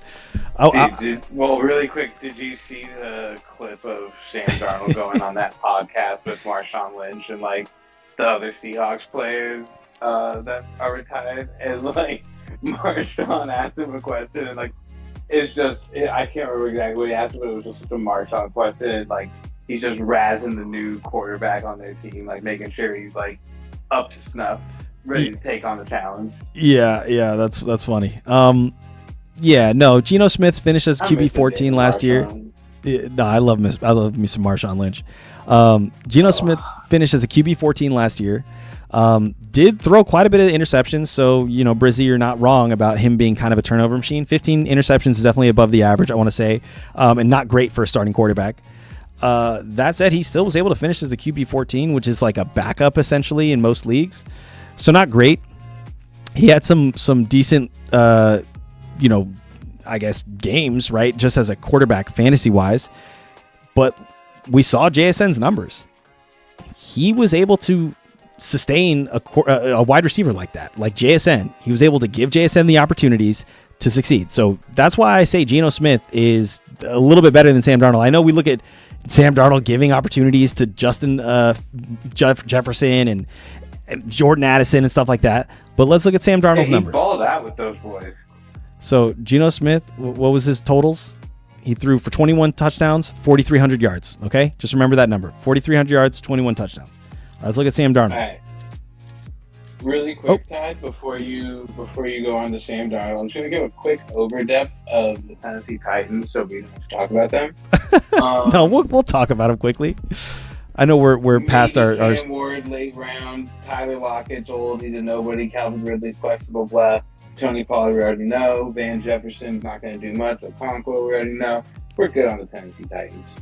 Well, really quick, did you see the clip of Sam Darnold going on that podcast with Marshawn Lynch and like the other Seahawks players that are retired? And like Marshawn asked him a question, and like it's just I can't remember exactly what he asked him, but it was just such a Marshawn question. And, like he's just razzing the new quarterback on their team, like making sure he's like up to snuff. Ready to take on the challenge. Yeah, that's funny. No, Geno Smith finished as QB 14 last year. No, I love me some Marshawn Lynch. Geno Smith finished as a QB 14 last year. Did throw quite a bit of interceptions, so Brizzy, you're not wrong about him being kind of a turnover machine. 15 interceptions is definitely above the average, I want to say, and not great for a starting quarterback. That said, he still was able to finish as a QB 14, which is like a backup essentially in most leagues. So not great. He had some decent, I guess games, right? Just as a quarterback, fantasy wise. But we saw JSN's numbers. He was able to sustain a wide receiver like that, like JSN. He was able to give JSN the opportunities to succeed. So that's why I say Geno Smith is a little bit better than Sam Darnold. I know we look at Sam Darnold giving opportunities to Justin Jefferson and Jordan Addison and stuff like that. But let's look at Sam Darnold's numbers. He balled out with those boys. So Geno Smith, what was his totals? He threw for 21 touchdowns, 4,300 yards. Okay? Just remember that number. 4,300 yards, 21 touchdowns. All right, let's look at Sam Darnold. All right. Really quick, Ty, before you go on to Sam Darnold, I'm just going to give a quick overdepth of the Tennessee Titans so we don't have to talk about them. No, we'll talk about them quickly. I know we're past our Cam Ward, late round. Tyler Lockett's old. He's a nobody. Calvin Ridley's questionable. Blah. Tony Pollard, we already know. Van Jefferson's not going to do much. Okonkwo, we already know. We're good on the Tennessee Titans.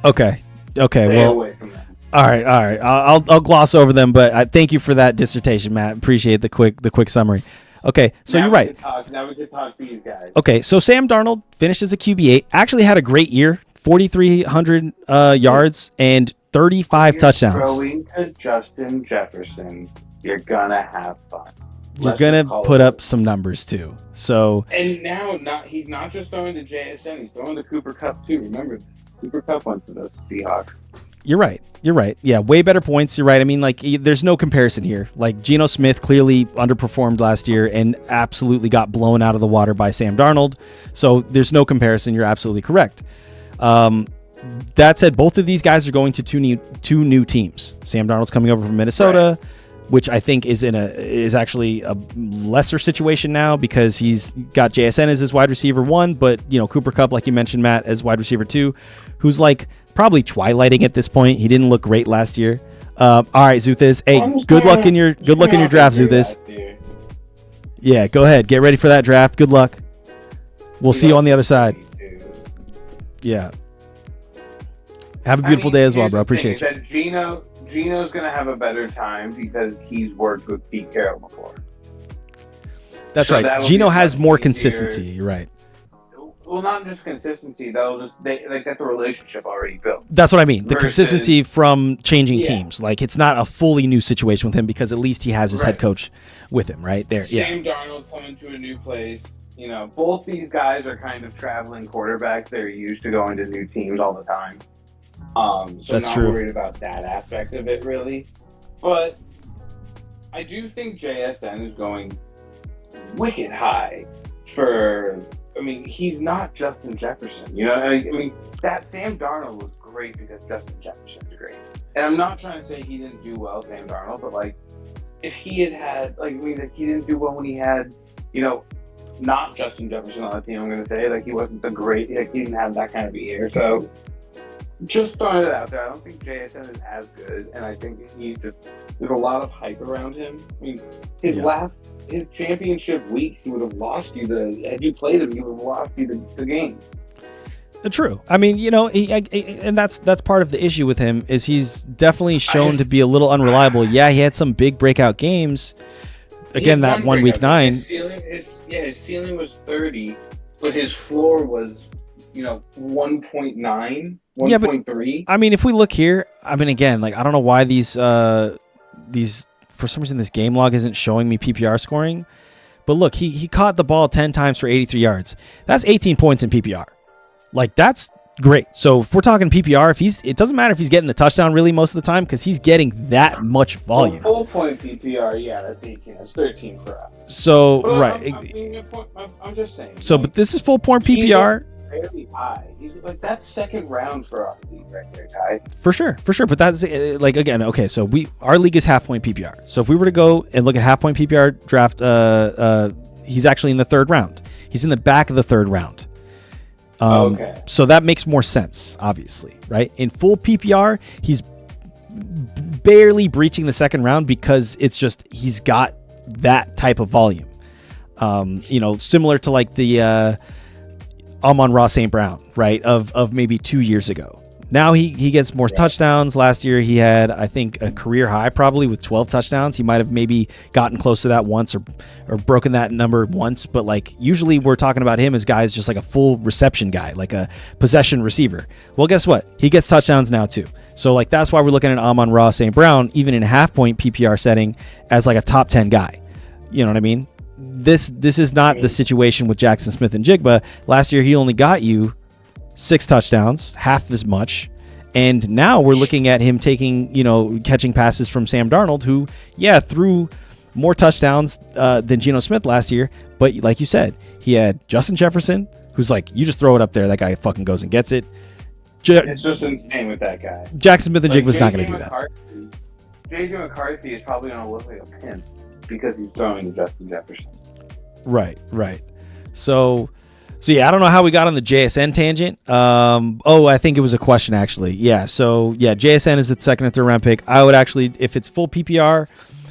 Okay. Stay Well, away from them. all right. I'll gloss over them, but I thank you for that dissertation, Matt. Appreciate the quick summary. Okay, so you're right. Now we can talk to these guys. Okay, so Sam Darnold finished as a QB8. Actually had a great year. 4,300 yards and 35 touchdowns. Throwing to Justin Jefferson, you're gonna have fun. You're gonna put up some numbers too. So and now he's not just throwing to JSN, he's throwing to Cooper Kupp too. Remember, Cooper Kupp went to the Seahawks. You're right. Yeah, way better points. You're right. I mean, like, there's no comparison here. Like, Geno Smith clearly underperformed last year and absolutely got blown out of the water by Sam Darnold. So there's no comparison. You're absolutely correct. That said, both of these guys are going to two new teams. Sam Darnold's coming over from Minnesota, right, which I think is actually a lesser situation now because he's got JSN as his wide receiver 1, but Cooper Kupp, like you mentioned, Matt, as wide receiver 2, who's like probably twilighting at this point. He didn't look great last year. All right, Zuthis. Hey, good luck in your draft, Zuthis. Yeah, go ahead. Get ready for that draft. Good luck. We'll see you on the other side. Yeah. Have a beautiful day as well, bro. Appreciate you. Geno's going to have a better time because he's worked with Pete Carroll before. That's right. Geno has more consistency. You're right. Well, not just consistency. They got the relationship already built. That's what I mean. The consistency from changing teams. Like, it's not a fully new situation with him because at least he has his head coach with him right there. Sam Darnold coming to a new place. Both these guys are kind of traveling quarterbacks. They're used to going to new teams all the time. So that's not true. Worried about that aspect of it, really. But I do think JSN is going wicked high he's not Justin Jefferson. That Sam Darnold was great because Justin Jefferson's great. And I'm not trying to say he didn't do well, Sam Darnold, but if he had he didn't do well when he had, not Justin Jefferson on the team, I'm going to say. He wasn't the great, he didn't have that kind of a year. So just throwing it out there, I don't think JSN is as good, and I think there's a lot of hype around him. His championship week, he would have lost you had you played him, he would have lost you the game. True. I mean, and that's part of the issue with him is he's definitely shown to be a little unreliable. Yeah, he had some big breakout games. Again, that 1 week 9. His ceiling was 30, but his floor was 1.9, 1.3. I mean, if we look here, I mean, again, like I don't know why these for some reason this game log isn't showing me PPR scoring, but look, he caught the ball 10 times for 83 yards. That's 18 points in PPR. Like that's great. So if we're talking PPR, it doesn't matter if he's getting the touchdown really most of the time because he's getting that much volume. Full point PPR, yeah, that's 18. That's 13 for us. So but right. I'm just saying. So, but this is full point PPR. Fairly high. He's like that's second round for our league right there, Ty. For sure. But that's like again, okay. So our league is half point PPR. So if we were to go and look at half point PPR draft, he's actually in the third round. He's in the back of the third round. Okay. So that makes more sense, obviously, right? In full PPR, he's barely breaching the second round because it's just he's got that type of volume. Similar to like the Amon-Ra St. Brown, right? Of maybe 2 years ago. Now he gets more touchdowns. Last year he had, I think, a career high probably with 12 touchdowns. He might have maybe gotten close to that once or broken that number once. But like usually we're talking about him as guys just like a full reception guy, like a possession receiver. Well, guess what? He gets touchdowns now too. So like that's why we're looking at Amon-Ra St. Brown, even in a half point PPR setting, as like a top 10 guy. You know what I mean? This is not the situation with Jackson Smith and Jigba. Last year he only got you 6 touchdowns, half as much. And now we're looking at him catching passes from Sam Darnold, who, threw more touchdowns than Geno Smith last year. But like you said, he had Justin Jefferson, who's like, you just throw it up there. That guy fucking goes and gets it. It's just insane with that guy. Jackson Smith and Jigba's not going to do that. J.J. McCarthy is probably going to look like a pimp because he's throwing to Justin Jefferson. Right. So yeah, I don't know how we got on the JSN tangent. I think it was a question actually. Yeah. So yeah, JSN is the second and third round pick. I would actually, if it's full PPR,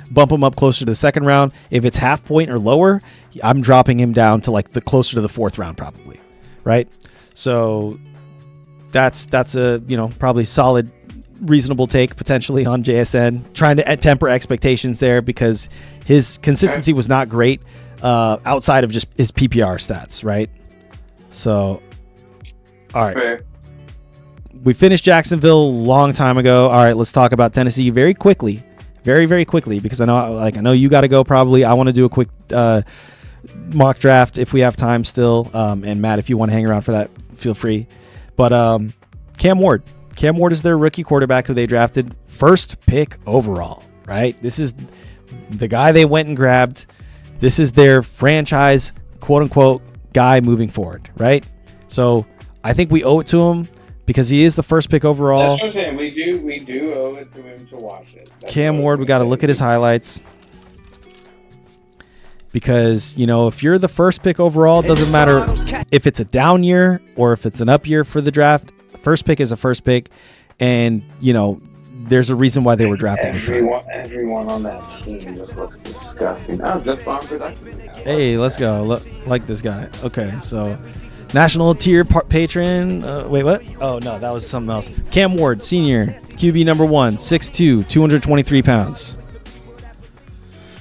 bump him up closer to the second round. If it's half point or lower, I'm dropping him down to like the closer to the fourth round probably. Right. So that's a probably solid, reasonable take potentially on JSN. Trying to temper expectations there because his consistency was not great outside of just his PPR stats. Right. So, all right. Fair. We finished Jacksonville a long time ago. All right, let's talk about Tennessee very quickly, very, very quickly, because I know you got to go probably. I want to do a quick mock draft if we have time still. And Matt, if you want to hang around for that, feel free. But Cam Ward is their rookie quarterback who they drafted first pick overall. Right, this is the guy they went and grabbed. This is their franchise, quote unquote, guy moving forward, right? So I think we owe it to him because he is the first pick overall. That's what I'm saying. We do owe it to him to watch it. Cam Ward, we got to look at his highlights because if you're the first pick overall, it doesn't matter if it's a down year or if it's an up year for the draft. First pick is a first pick, and there's a reason why they were drafted this year. Everyone on that team just looks disgusting. Oh, just bomb production. Hey, let's go. Look like this guy. Okay, so national tier patron. Wait, what? Oh, no, that was something else. Cam Ward, senior, QB number 1, 6'2", 223 pounds.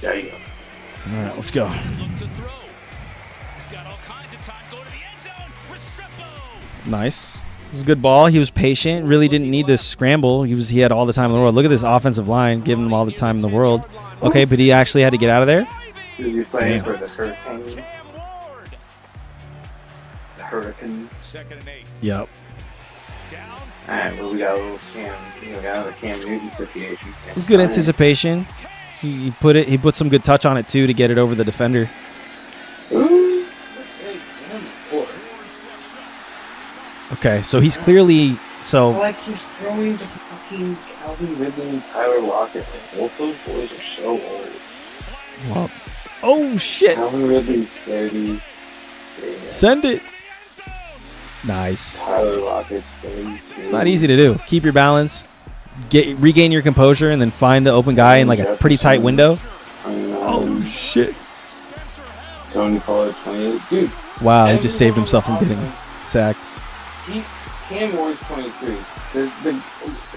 There you go. All right, let's go. Nice. It was a good ball. He was patient. Really didn't need to scramble. He had all the time in the world. Look at this offensive line, giving him all the time in the world. Okay, but he actually had to get out of there. He's playing for the Hurricane. The Hurricane. Second and 8. Yep. All right, well, we got a little Cam Newton situation. It was good anticipation. He put some good touch on it too to get it over the defender. Ooh. Okay, so he's clearly like he's throwing to fucking Calvin Ridley and Tyler Lockett. Both those boys are so old. Well, oh shit! Calvin Ridley's 30. Send it. Nice. Tyler Lockett's 30. It's not easy to do. Keep your balance, regain your composure, and then find the open guy in like a pretty tight window. Oh shit! Tony Pollard 28. Dude. Wow, he just saved himself from getting sacked. Cam Ward's 23. The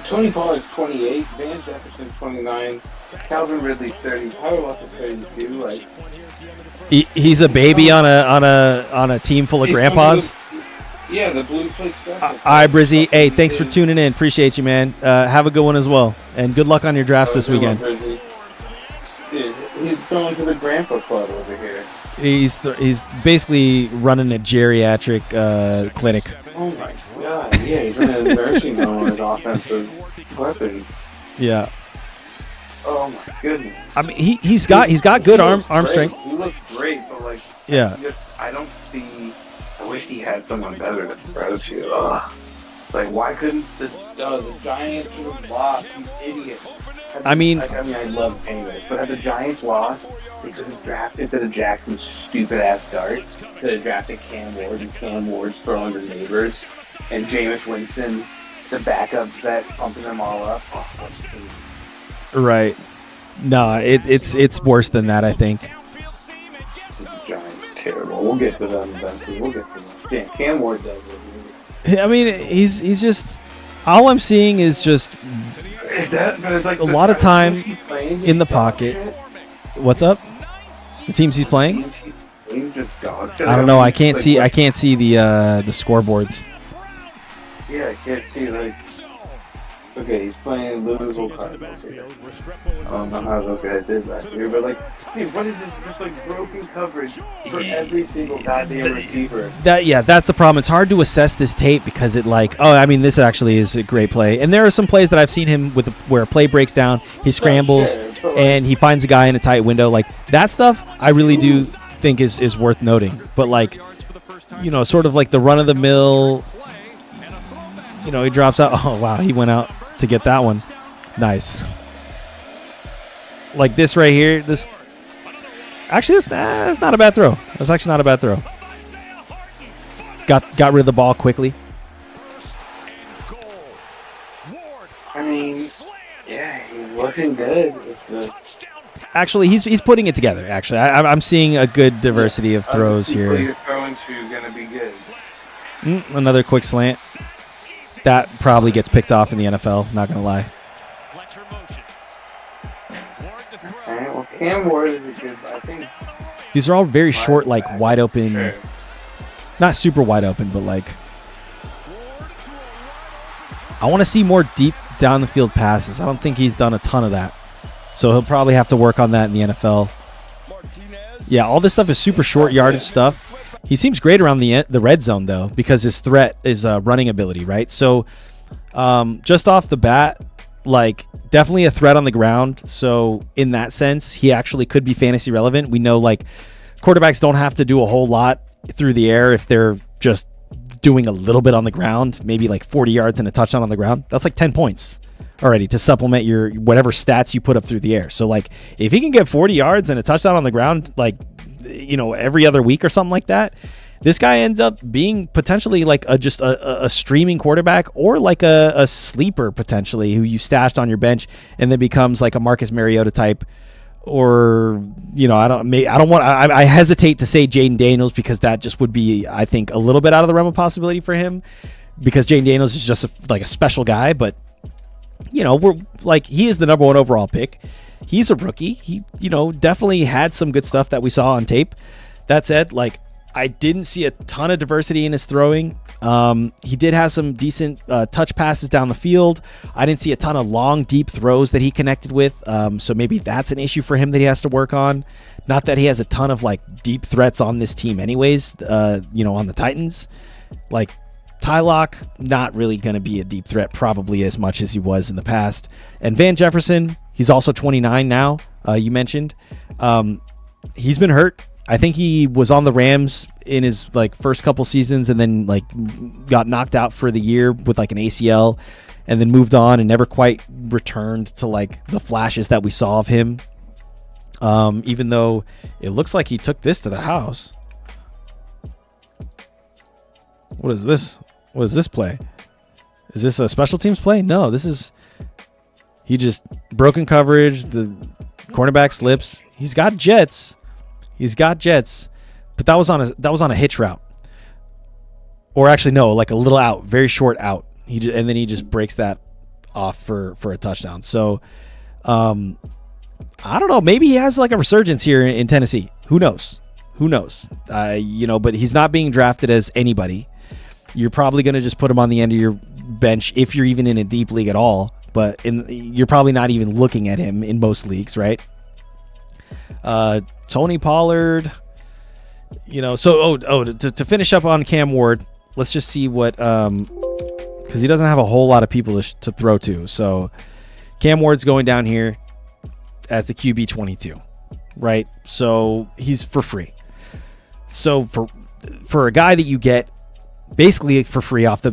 Tony Pollard's 28. Van Jefferson's 29. Calvin Ridley's 30. Tyler Lockett's 32. Like he's a baby on a team full of grandpas. Yeah, the blue plate stuff. All right, Brizzy. Hey, thanks for tuning in. Appreciate you, man. Have a good one as well, and good luck on your drafts this weekend. Dude, he's going to the grandpa club over here. He's basically running a geriatric clinic. Oh my god! Yeah, he's in a nursing home on his offensive weapon. Yeah. Oh my goodness. I mean, he's got good arm strength. He looks great, but like, yeah. I don't see. I wish he had someone better to throw to. Ugh. Like, why couldn't the Giants have lost? You idiot. I mean, I love Penguins, but had the Giants lost, they could have drafted to the Jackson's stupid-ass dart. Could have drafted Cam Ward, and Cam Ward's throwing to neighbors, and Jameis Winston, the backup vet, pumping them all up. Oh, right. No, it's worse than that, I think. The Giants terrible. We'll get to them eventually. We'll get to them. Yeah, Cam Ward does it. I mean, he's just. All I'm seeing is just like a lot of time in the pocket. What's up? The teams he's playing? I don't know. I can't see the scoreboards. Yeah, I can't see like. Okay, he's playing Louisville Cardinals here. I don't know how those guys did last year, but like, dude, what is this? Just like broken coverage for every single goddamn receiver. That's the problem. It's hard to assess this tape because this actually is a great play. And there are some plays that I've seen him with where a play breaks down, he scrambles, and he finds a guy in a tight window. Like that stuff, I really do think is worth noting. But like, sort of like the run of the mill. He drops out. Oh wow, he went out to get that one. Nice. Like this right here. This actually, that's not a bad throw. That's actually not a bad throw. Got rid of the ball quickly. I mean, yeah, he's looking good. Actually, he's putting it together. Actually, I'm seeing a good diversity of throws here. You're throwing to gonna be good. Another quick slant. That probably gets picked off in the NFL, not going to lie. Alright, well, Cam Ward is good, I think. These are all very short, like wide open. Sure. Not super wide open, but like. I want to see more deep down the field passes. I don't think he's done a ton of that. So he'll probably have to work on that in the NFL. Yeah, all this stuff is super short yardage stuff. He seems great around the red zone, though, because his threat is running ability, right? So just off the bat, like definitely a threat on the ground. So in that sense, he actually could be fantasy relevant. We know like quarterbacks don't have to do a whole lot through the air if they're just doing a little bit on the ground, maybe like 40 yards and a touchdown on the ground. That's like 10 points already to supplement your whatever stats you put up through the air. So like if he can get 40 yards and a touchdown on the ground, like every other week or something like that, this guy ends up being potentially like a streaming quarterback or like a sleeper potentially who you stashed on your bench and then becomes like a Marcus Mariota type. Or I hesitate to say Jaden Daniels because that just would be, I think, a little bit out of the realm of possibility for him because Jaden Daniels is just a special guy. But we're like, he is the number 1 overall pick. He's a rookie. He, definitely had some good stuff that we saw on tape. That said, like, I didn't see a ton of diversity in his throwing. He did have some decent touch passes down the field. I didn't see a ton of long, deep throws that he connected with. So maybe that's an issue for him that he has to work on. Not that he has a ton of like deep threats on this team anyways, on the Titans. Like Tylock, not really going to be a deep threat probably as much as he was in the past. And Van Jefferson, he's also 29 now, you mentioned. He's been hurt. I think he was on the Rams in his like first couple seasons and then like got knocked out for the year with like an ACL and then moved on and never quite returned to like the flashes that we saw of him. Even though it looks like he took this to the house. What is this? What is this play? Is this a special teams play? No, he just broken coverage. The cornerback slips. He's got jets, but that was on a hitch route. or actually no, like a little out, very short out. And then he just breaks that off for a touchdown. So, I don't know. Maybe he has like a resurgence here in Tennessee. Who knows? But he's not being drafted as anybody. You're probably going to just put him on the end of your bench if you're even in a deep league at all. But you're probably not even looking at him in most leagues, right? Tony Pollard, to finish up on Cam Ward, let's just see what, because he doesn't have a whole lot of people to throw to. So Cam Ward's going down here as the QB 22, right? So he's for free. So for a guy that you get basically for free off the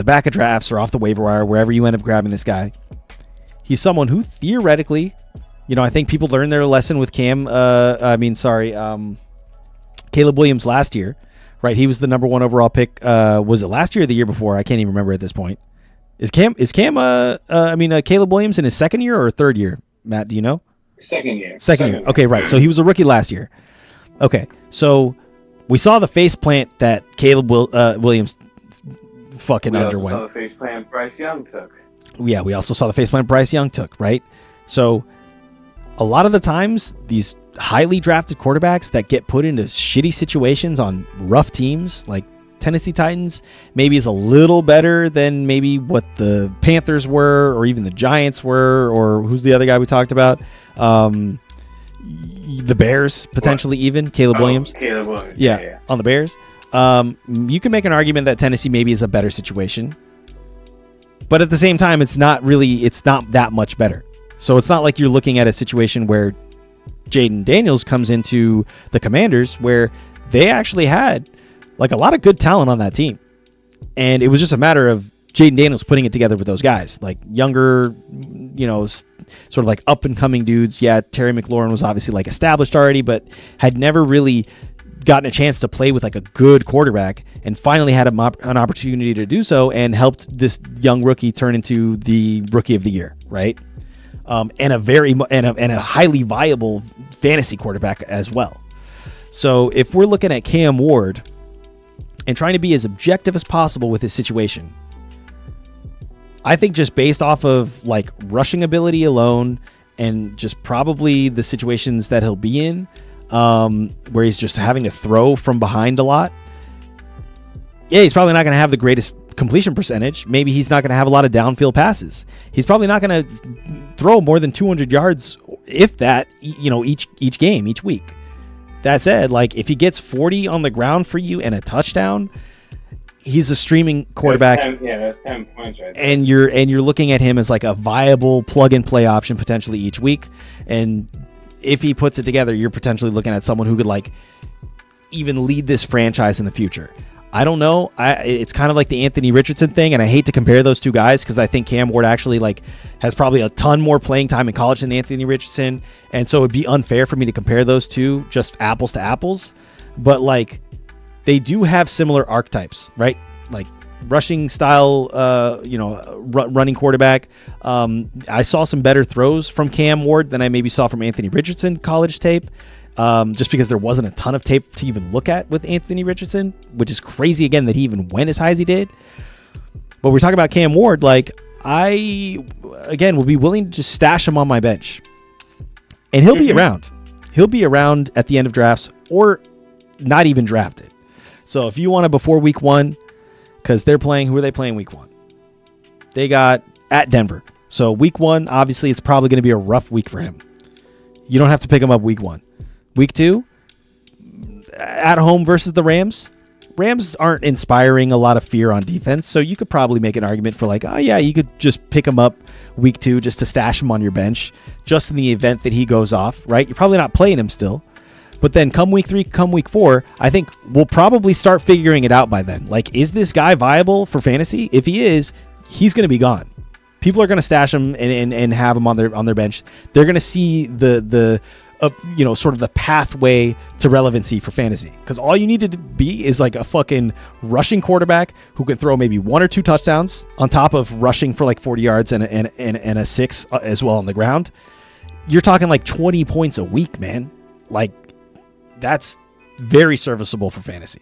back of drafts or off the waiver wire, wherever you end up grabbing this guy, he's someone who theoretically, I think people learned their lesson with Caleb Williams last year, right? He was the number 1 overall pick. Was it last year or the year before? I can't even remember at this point. Is Caleb Williams in his second year or third year? Matt, do you know? Second year. Okay, right. So he was a rookie last year. Okay, so we saw the face plant that Caleb Williams fucking underwent. We also saw the face plant Bryce Young took. Yeah, we also saw the face plant Bryce Young took, right? So a lot of the times, these highly drafted quarterbacks that get put into shitty situations on rough teams, like Tennessee Titans, maybe is a little better than maybe what the Panthers were, or even the Giants were, or who's the other guy we talked about? The Bears, potentially even. Caleb Williams. Caleb Williams. Yeah, on the Bears. You can make an argument that Tennessee maybe is a better situation. But at the same time, it's not that much better. So it's not like you're looking at a situation where Jaden Daniels comes into the Commanders, where they actually had like a lot of good talent on that team. And it was just a matter of Jaden Daniels putting it together with those guys, like younger, sort of like up and coming dudes. Yeah, Terry McLaurin was obviously like established already, but had never really gotten a chance to play with like a good quarterback, and finally had an opportunity to do so, and helped this young rookie turn into the rookie of the year, right? And a highly viable fantasy quarterback as well. So if we're looking at Cam Ward and trying to be as objective as possible with his situation, I think just based off of like rushing ability alone, and just probably the situations that he'll be in, where he's just having to throw from behind a lot. Yeah, he's probably not going to have the greatest completion percentage. Maybe he's not going to have a lot of downfield passes. He's probably not going to throw more than 200 yards, if that, each game, each week. That said, like if he gets 40 on the ground for you and a touchdown, he's a streaming quarterback. That's 10 points right there. And you're looking at him as like a viable plug and play option potentially each week. And if he puts it together, you're potentially looking at someone who could like even lead this franchise in the future. I don't know. It's kind of like the Anthony Richardson thing, and I hate to compare those two guys because I think Cam Ward actually like has probably a ton more playing time in college than Anthony Richardson, and so it'd be unfair for me to compare those two just apples to apples. But like they do have similar archetypes, right? Like rushing style, running quarterback. I saw some better throws from Cam Ward than I maybe saw from Anthony Richardson college tape. Just because there wasn't a ton of tape to even look at with Anthony Richardson, which is crazy again that he even went as high as he did. But we're talking about Cam Ward. Like I, again, will be willing to just stash him on my bench, and he'll be around. He'll be around at the end of drafts or not even drafted. So if you want to before week 1, because who are they playing week 1? They got at Denver. So week 1, obviously it's probably going to be a rough week for him. You don't have to pick him up week 1. Week 2, at home versus the Rams. Rams aren't inspiring a lot of fear on defense, so you could probably make an argument for like, oh yeah, you could just pick him up week 2 just to stash him on your bench, just in the event that he goes off, right? You're probably not playing him still. But then come week 3, come week 4, I think we'll probably start figuring it out by then. Like, is this guy viable for fantasy? If he is, he's going to be gone. People are going to stash him and have him on their bench. They're going to see the sort of the pathway to relevancy for fantasy. Because all you need to be is like a fucking rushing quarterback who can throw maybe 1 or 2 touchdowns on top of rushing for like 40 yards and a 6 as well on the ground. You're talking like 20 points a week, man. Like that's very serviceable for fantasy.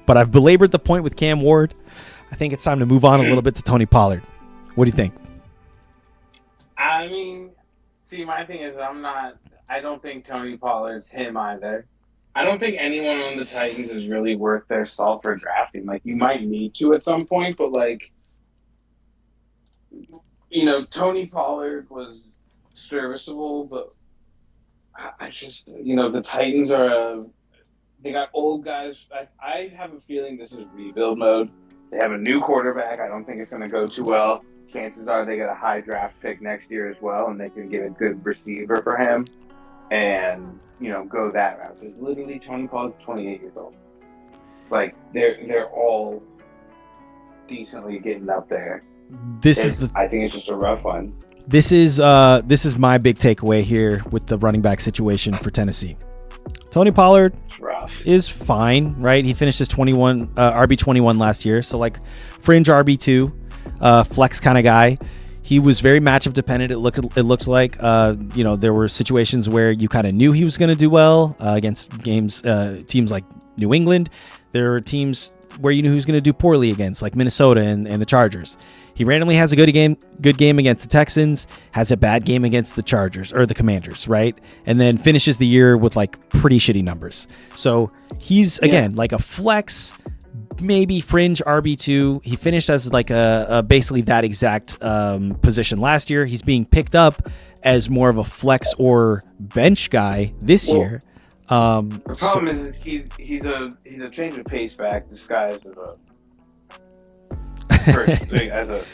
But I've belabored the point with Cam Ward. I think it's time to move on a little bit to Tony Pollard. What do you think? I mean, see, my thing is I don't think Tony Pollard's him either. I don't think anyone on the Titans is really worth their salt for drafting. Like, you might need to at some point, but, like, you know, Tony Pollard was serviceable, but I just, you know, the Titans they got old guys. I have a feeling this is rebuild mode. They have a new quarterback. I don't think it's going to go too well. Chances are they get a high draft pick next year as well, and they can get a good receiver for him and, you know, go that route. Because literally Tony Pollard's 28 years old. Like, they're all decently getting up there. I think it's just a rough one. This is my big takeaway here with the running back situation for Tennessee. Tony Pollard is fine, right? He finished his RB 21 last year, so like fringe RB2, flex kind of guy. He was very matchup dependent. It looked like you know, there were situations where you kind of knew he was going to do well against teams like New England. There were teams where you knew he was going to do poorly against, like Minnesota and the Chargers. He randomly has a good game against the Texans, has a bad game against the Chargers or the Commanders, right? And then finishes the year with like pretty shitty numbers. So he's, again, like a flex, maybe fringe RB2. He finished as like a basically that exact position last year. He's being picked up as more of a flex or bench guy this year. The problem is he's a change of pace back disguised as a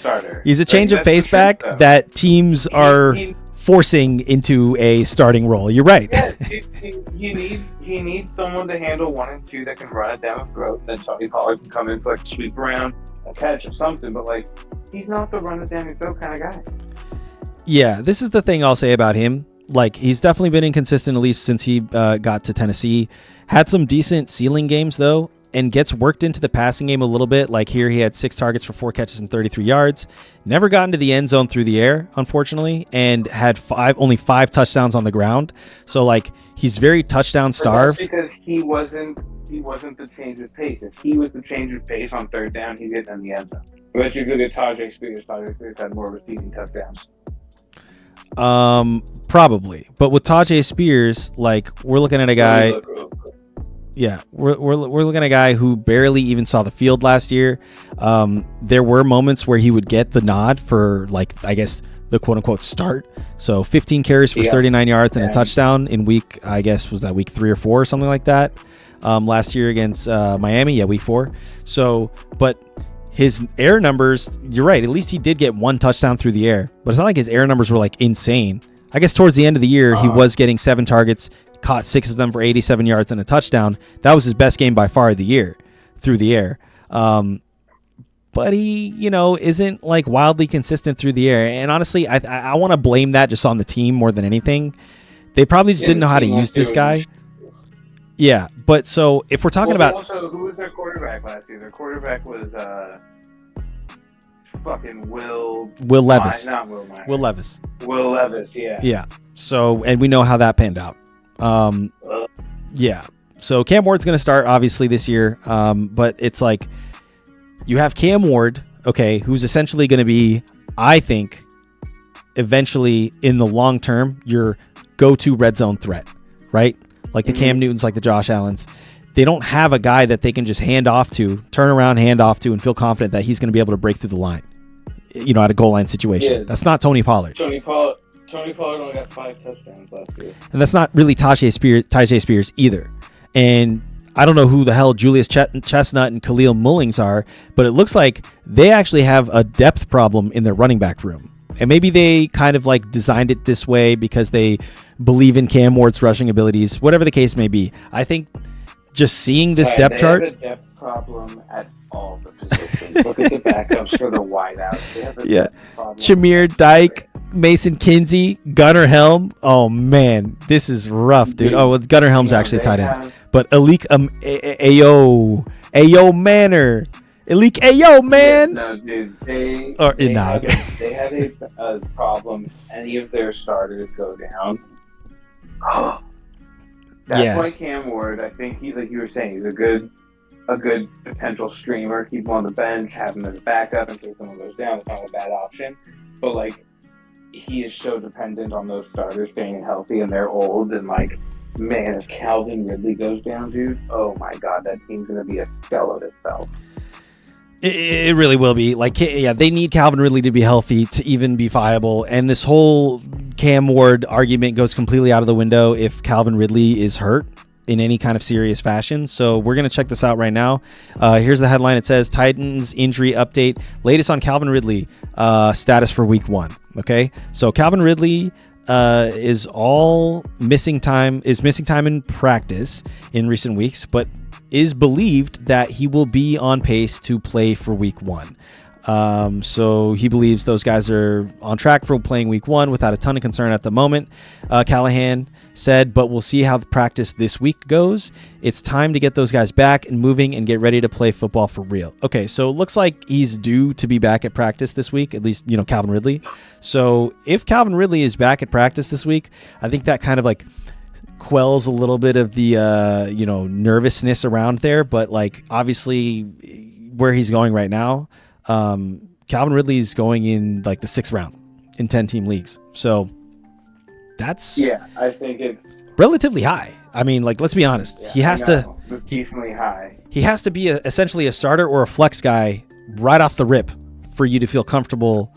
starter. He's a change of pace back that teams are forcing into a starting role. You're right. Yeah, he needs someone to handle 1 and 2 that can run it down his throat. Then Tony Pollard can come in for like sweep around, a catch or something. But like, he's not the run it down your throat kind of guy. Yeah, this is the thing I'll say about him. Like, he's definitely been inconsistent, at least since he got to Tennessee. Had some decent ceiling games, though, and gets worked into the passing game a little bit. Like here, he had 6 targets for 4 catches and 33 yards. Never got into the end zone through the air, unfortunately, and had only 5 touchdowns on the ground. So, like, he's very touchdown starved. That's because he wasn't the change of pace. If he was the change of pace on 3rd down, he'd get in the end zone. But you look at Tajay Spears. Tajay Spears had more receiving touchdowns. Probably, but with Tajay Spears, like, we're looking at a guy. Yeah, we're looking at a guy who barely even saw the field last year. There were moments where he would get the nod for, like, I guess the quote unquote start. So 15 carries for 39 yards and a touchdown in week, I guess, was that week 3 or 4 or something like that. Last year against Miami, week 4. So, but his air numbers, you're right, at least he did get 1 touchdown through the air, but it's not like his air numbers were like insane. I guess towards the end of the year, he was getting 7 targets, caught 6 of them for 87 yards and a touchdown. That was his best game by far of the year through the air. But he, you know, isn't like wildly consistent through the air. And honestly, I want to blame that just on the team more than anything. They probably just didn't know how to use this guy. Yeah, but so if we're talking about... Also, who was their quarterback last year? Their quarterback was fucking Will Levis. Not Will Meyer. Will Levis. Will Levis, yeah. Yeah, so, and we know how that panned out. Yeah, so Cam Ward's going to start, obviously, this year. But it's like, you have Cam Ward, okay, who's essentially going to be, I think, eventually, in the long term, your go-to red zone threat, right? Like the Cam Newtons, like the Josh Allens. They don't have a guy that they can just hand off to, turn around, hand off to, and feel confident that he's going to be able to break through the line, you know, at a goal line situation. Yeah. That's not Tony Pollard. Tony Pollard only got 5 touchdowns last year. And that's not really Tajay Spears either. And I don't know who the hell Julius Chestnut and Khalil Mullings are, but it looks like they actually have a depth problem in their running back room. And maybe they kind of like designed it this way because they believe in Cam Ward's rushing abilities, whatever the case may be. I think just seeing this depth chart. They have a depth problem at all the positions. Look at the backups for the wideouts. They have a depth problem. Jameer Dyke, Mason Kinsey, Gunnar Helm. Oh man, this is rough, dude. Oh, well, Gunnar Helm's actually tight end. But Alik Ayo Manor. Alik Ayo, man. No, dude. They had a problem. Any of their starters go down. That's why Cam Ward, I think like you were saying, he's a good a good potential streamer, keep him on the bench, have him as a backup in case someone goes down. It's not a bad option. But, like, he is so dependent on those starters staying healthy, and they're old. And, like, man, if Calvin Ridley goes down, dude, oh, my God, that team's going to be a shell of itself. It really will be. Like, yeah, they need Calvin Ridley to be healthy to even be viable. And this whole Cam Ward argument goes completely out of the window if Calvin Ridley is hurt in any kind of serious fashion. So we're going to check this out right now. Here's the headline. It says Titans injury update. Latest on Calvin Ridley status for week 1. Okay. So Calvin Ridley is missing time in practice in recent weeks, but is believed that he will be on pace to play for week 1. So he believes those guys are on track for playing week 1 without a ton of concern at the moment. Callahan said, but we'll see how the practice this week goes. It's time to get those guys back and moving and get ready to play football for real. Okay, so it looks like he's due to be back at practice this week, at least, Calvin Ridley. So if Calvin Ridley is back at practice this week, I think that kind of like quells a little bit of the, nervousness around there. But like, obviously where he's going right now, Calvin Ridley is going in like the 6th round in 10-team leagues. So that's I think it's relatively high. I mean, like, let's be honest. He has to decently high. He has to be essentially a starter or a flex guy right off the rip for you to feel comfortable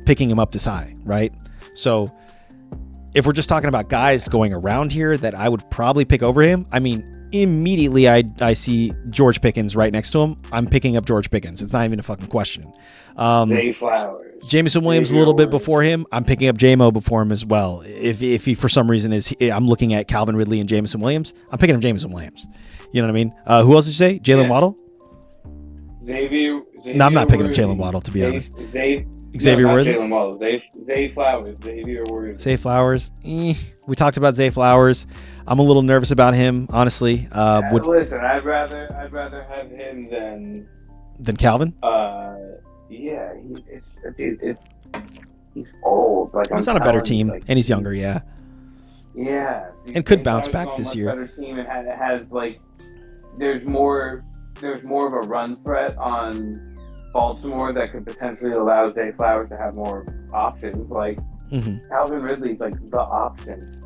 picking him up this high, right? So if we're just talking about guys going around here that I would probably pick over him, I mean, immediately I see George Pickens right next to him. I'm picking up George Pickens. It's not even a fucking question. Zay Flowers. Jameson Williams a little bit before him. I'm picking up J-Mo before him as well. If he for some reason I'm looking at Calvin Ridley and Jameson Williams, I'm picking up Jameson Williams. You know what I mean? Who else did you say? Jalen Waddle? Xavier. No, I'm not picking up Jalen Waddle, to be honest. Xavier Worthy? Jalen Waddle. Zay Flowers. Xavier Worthy. Zay Flowers. We talked about Zay Flowers. I'm a little nervous about him, honestly. Listen, I'd rather have him than Calvin. Yeah, he's old. Like, he's on a better team, and he's younger. Yeah. Yeah, and could bounce back this year. Better team, and it has like there's more of a run threat on Baltimore that could potentially allow Zay Flowers to have more options. Like Calvin Ridley's like the option.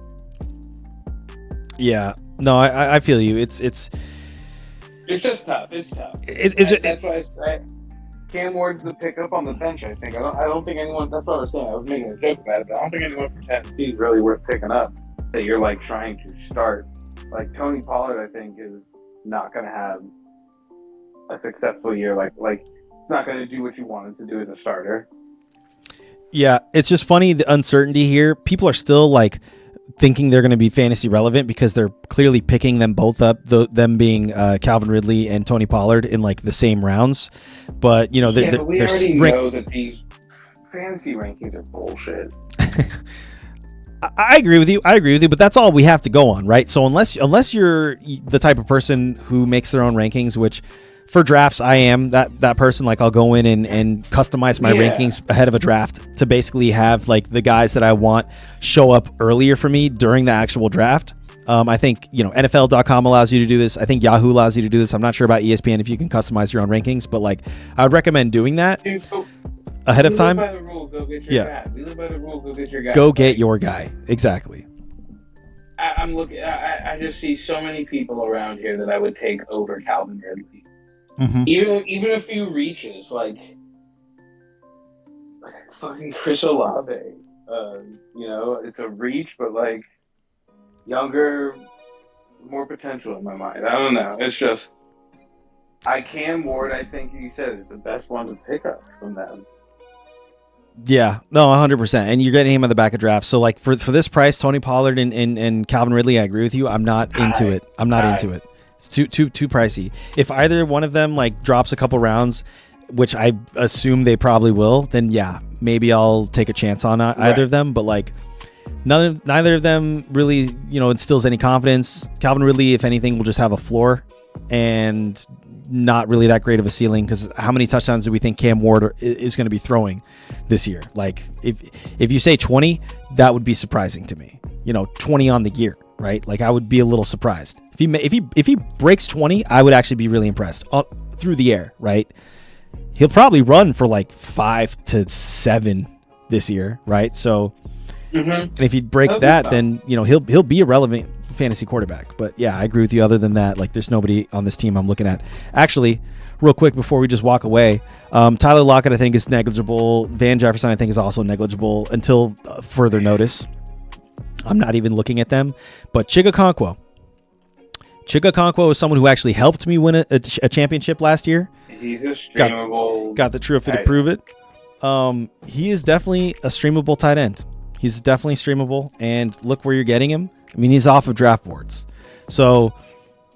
Yeah, no, I feel you. It's just tough. It's tough. That's why Cam Ward's the pickup on the bench. I think. I don't think anyone. That's what I was saying. I was making a joke about it, but I don't think anyone from Tennessee is really worth picking up that you're like trying to start. Like Tony Pollard, I think is not going to have a successful year. Like it's not going to do what you wanted to do as a starter. Yeah, it's just funny the uncertainty here. People are still like thinking they're going to be fantasy relevant because they're clearly picking them both up, them being Calvin Ridley and Tony Pollard in like the same rounds. But we already know that these fantasy rankings are bullshit. I agree with you. But that's all we have to go on, right? So unless you're the type of person who makes their own rankings, which for drafts, I am that person. Like, I'll go in and customize my rankings ahead of a draft to basically have like the guys that I want show up earlier for me during the actual draft. I think, NFL.com allows you to do this. I think Yahoo allows you to do this. I'm not sure about ESPN if you can customize your own rankings, but like I would recommend doing that ahead of time. We live by the rules, go get your guy. We live by the rules, go get your guy. Go get your guy. Exactly. I'm looking. I just see so many people around here that I would take over Calvin Ridley. Mm-hmm. Even a few reaches, like fucking Chris Olave. It's a reach, but like younger, more potential in my mind. I don't know. It's just Cam Ward, I think you said, is the best one to pick up from them. Yeah, no, 100%. And you're getting him at the back of drafts. So like for this price, Tony Pollard and Calvin Ridley, I agree with you. I'm not into it. It's too pricey. If either one of them like drops a couple rounds, which I assume they probably will, then yeah, maybe I'll take a chance on either of them. But like neither of them really, instills any confidence. Calvin Ridley, if anything, will just have a floor and not really that great of a ceiling, because how many touchdowns do we think Cam Ward is going to be throwing this year? Like if you say 20, that would be surprising to me. 20 on the year. right? Like I would be a little surprised if he breaks 20. I would actually be really impressed through the air, right? He'll probably run for like 5 to 7 this year, right? So and if he breaks that, then he'll be a relevant fantasy quarterback. But yeah, I agree with you. Other than that, like there's nobody on this team I'm looking at. Actually, real quick before we just walk away, Tyler Lockett I think is negligible. Van Jefferson I think is also negligible until further notice. I'm not even looking at them. But Chig Okonkwo is someone who actually helped me win a championship last year. He's a streamable. Got the trophy to prove it. He is definitely a streamable tight end. He's definitely streamable, and look where you're getting him. I mean, he's off of draft boards. So,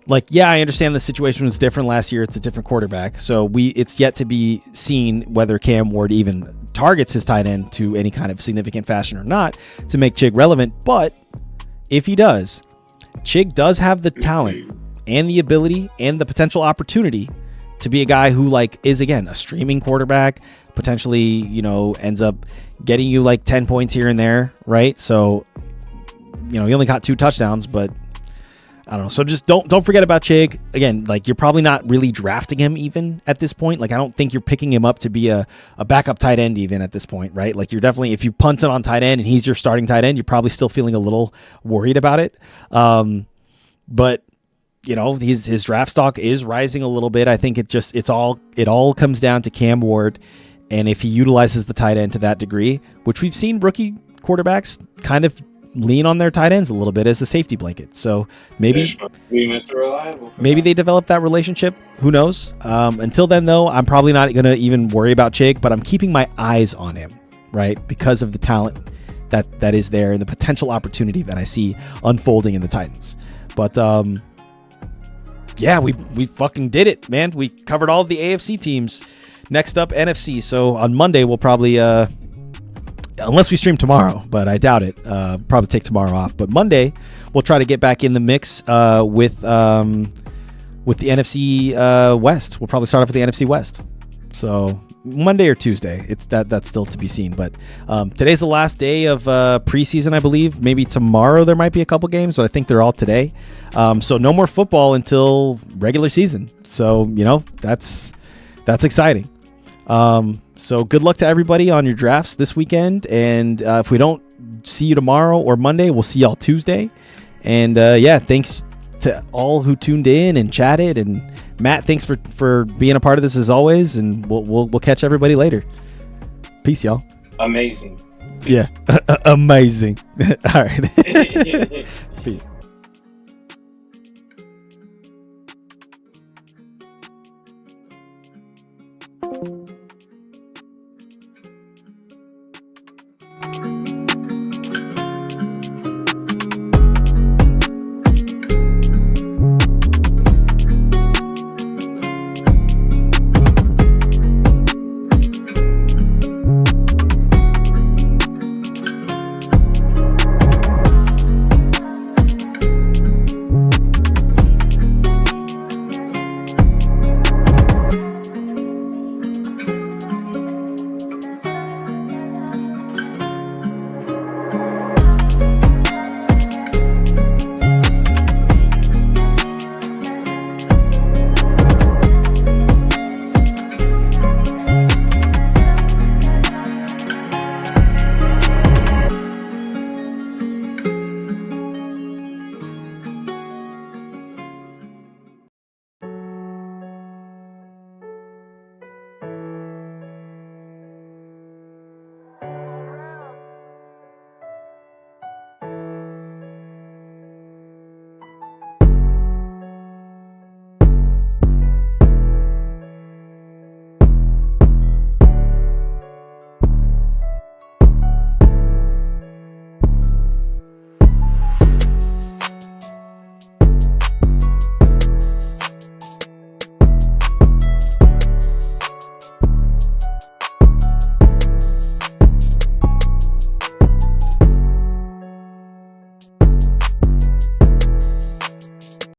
like, yeah, I understand the situation was different last year. It's a different quarterback. So it's yet to be seen whether Cam Ward even targets his tight end to any kind of significant fashion or not to make Chig relevant. But if he does, Chig does have the talent and the ability and the potential opportunity to be a guy who like is again a streaming quarterback, potentially, ends up getting you like 10 points here and there, right? So, he only got 2 touchdowns, but I don't know. So just don't forget about Chig. Again, like you're probably not really drafting him even at this point. Like I don't think you're picking him up to be a backup tight end even at this point, right? Like you're definitely, if you punt it on tight end and he's your starting tight end, you're probably still feeling a little worried about it. But his draft stock is rising a little bit. I think it all comes down to Cam Ward, and if he utilizes the tight end to that degree, which we've seen rookie quarterbacks kind of lean on their tight ends a little bit as a safety blanket. So maybe they develop that relationship. Who knows? Until then, though, I'm probably not going to even worry about Chig, but I'm keeping my eyes on him, right? Because of the talent that is there and the potential opportunity that I see unfolding in the Titans. But yeah, we fucking did it, man. We covered all of the AFC teams. Next up, NFC. So on Monday, we'll probably, unless we stream tomorrow, but I doubt it, probably take tomorrow off. But Monday, we'll try to get back in the mix with the NFC West. We'll probably start off with the NFC West. So Monday or Tuesday, that's still to be seen. But today's the last day of preseason, I believe. Maybe tomorrow there might be a couple games, but I think they're all today. So no more football until regular season. So that's exciting. So good luck to everybody on your drafts this weekend. And if we don't see you tomorrow or Monday, we'll see y'all Tuesday. And thanks to all who tuned in and chatted. And Matt, thanks for being a part of this as always. And we'll catch everybody later. Peace, y'all. Amazing. Yeah, amazing. All right. Peace.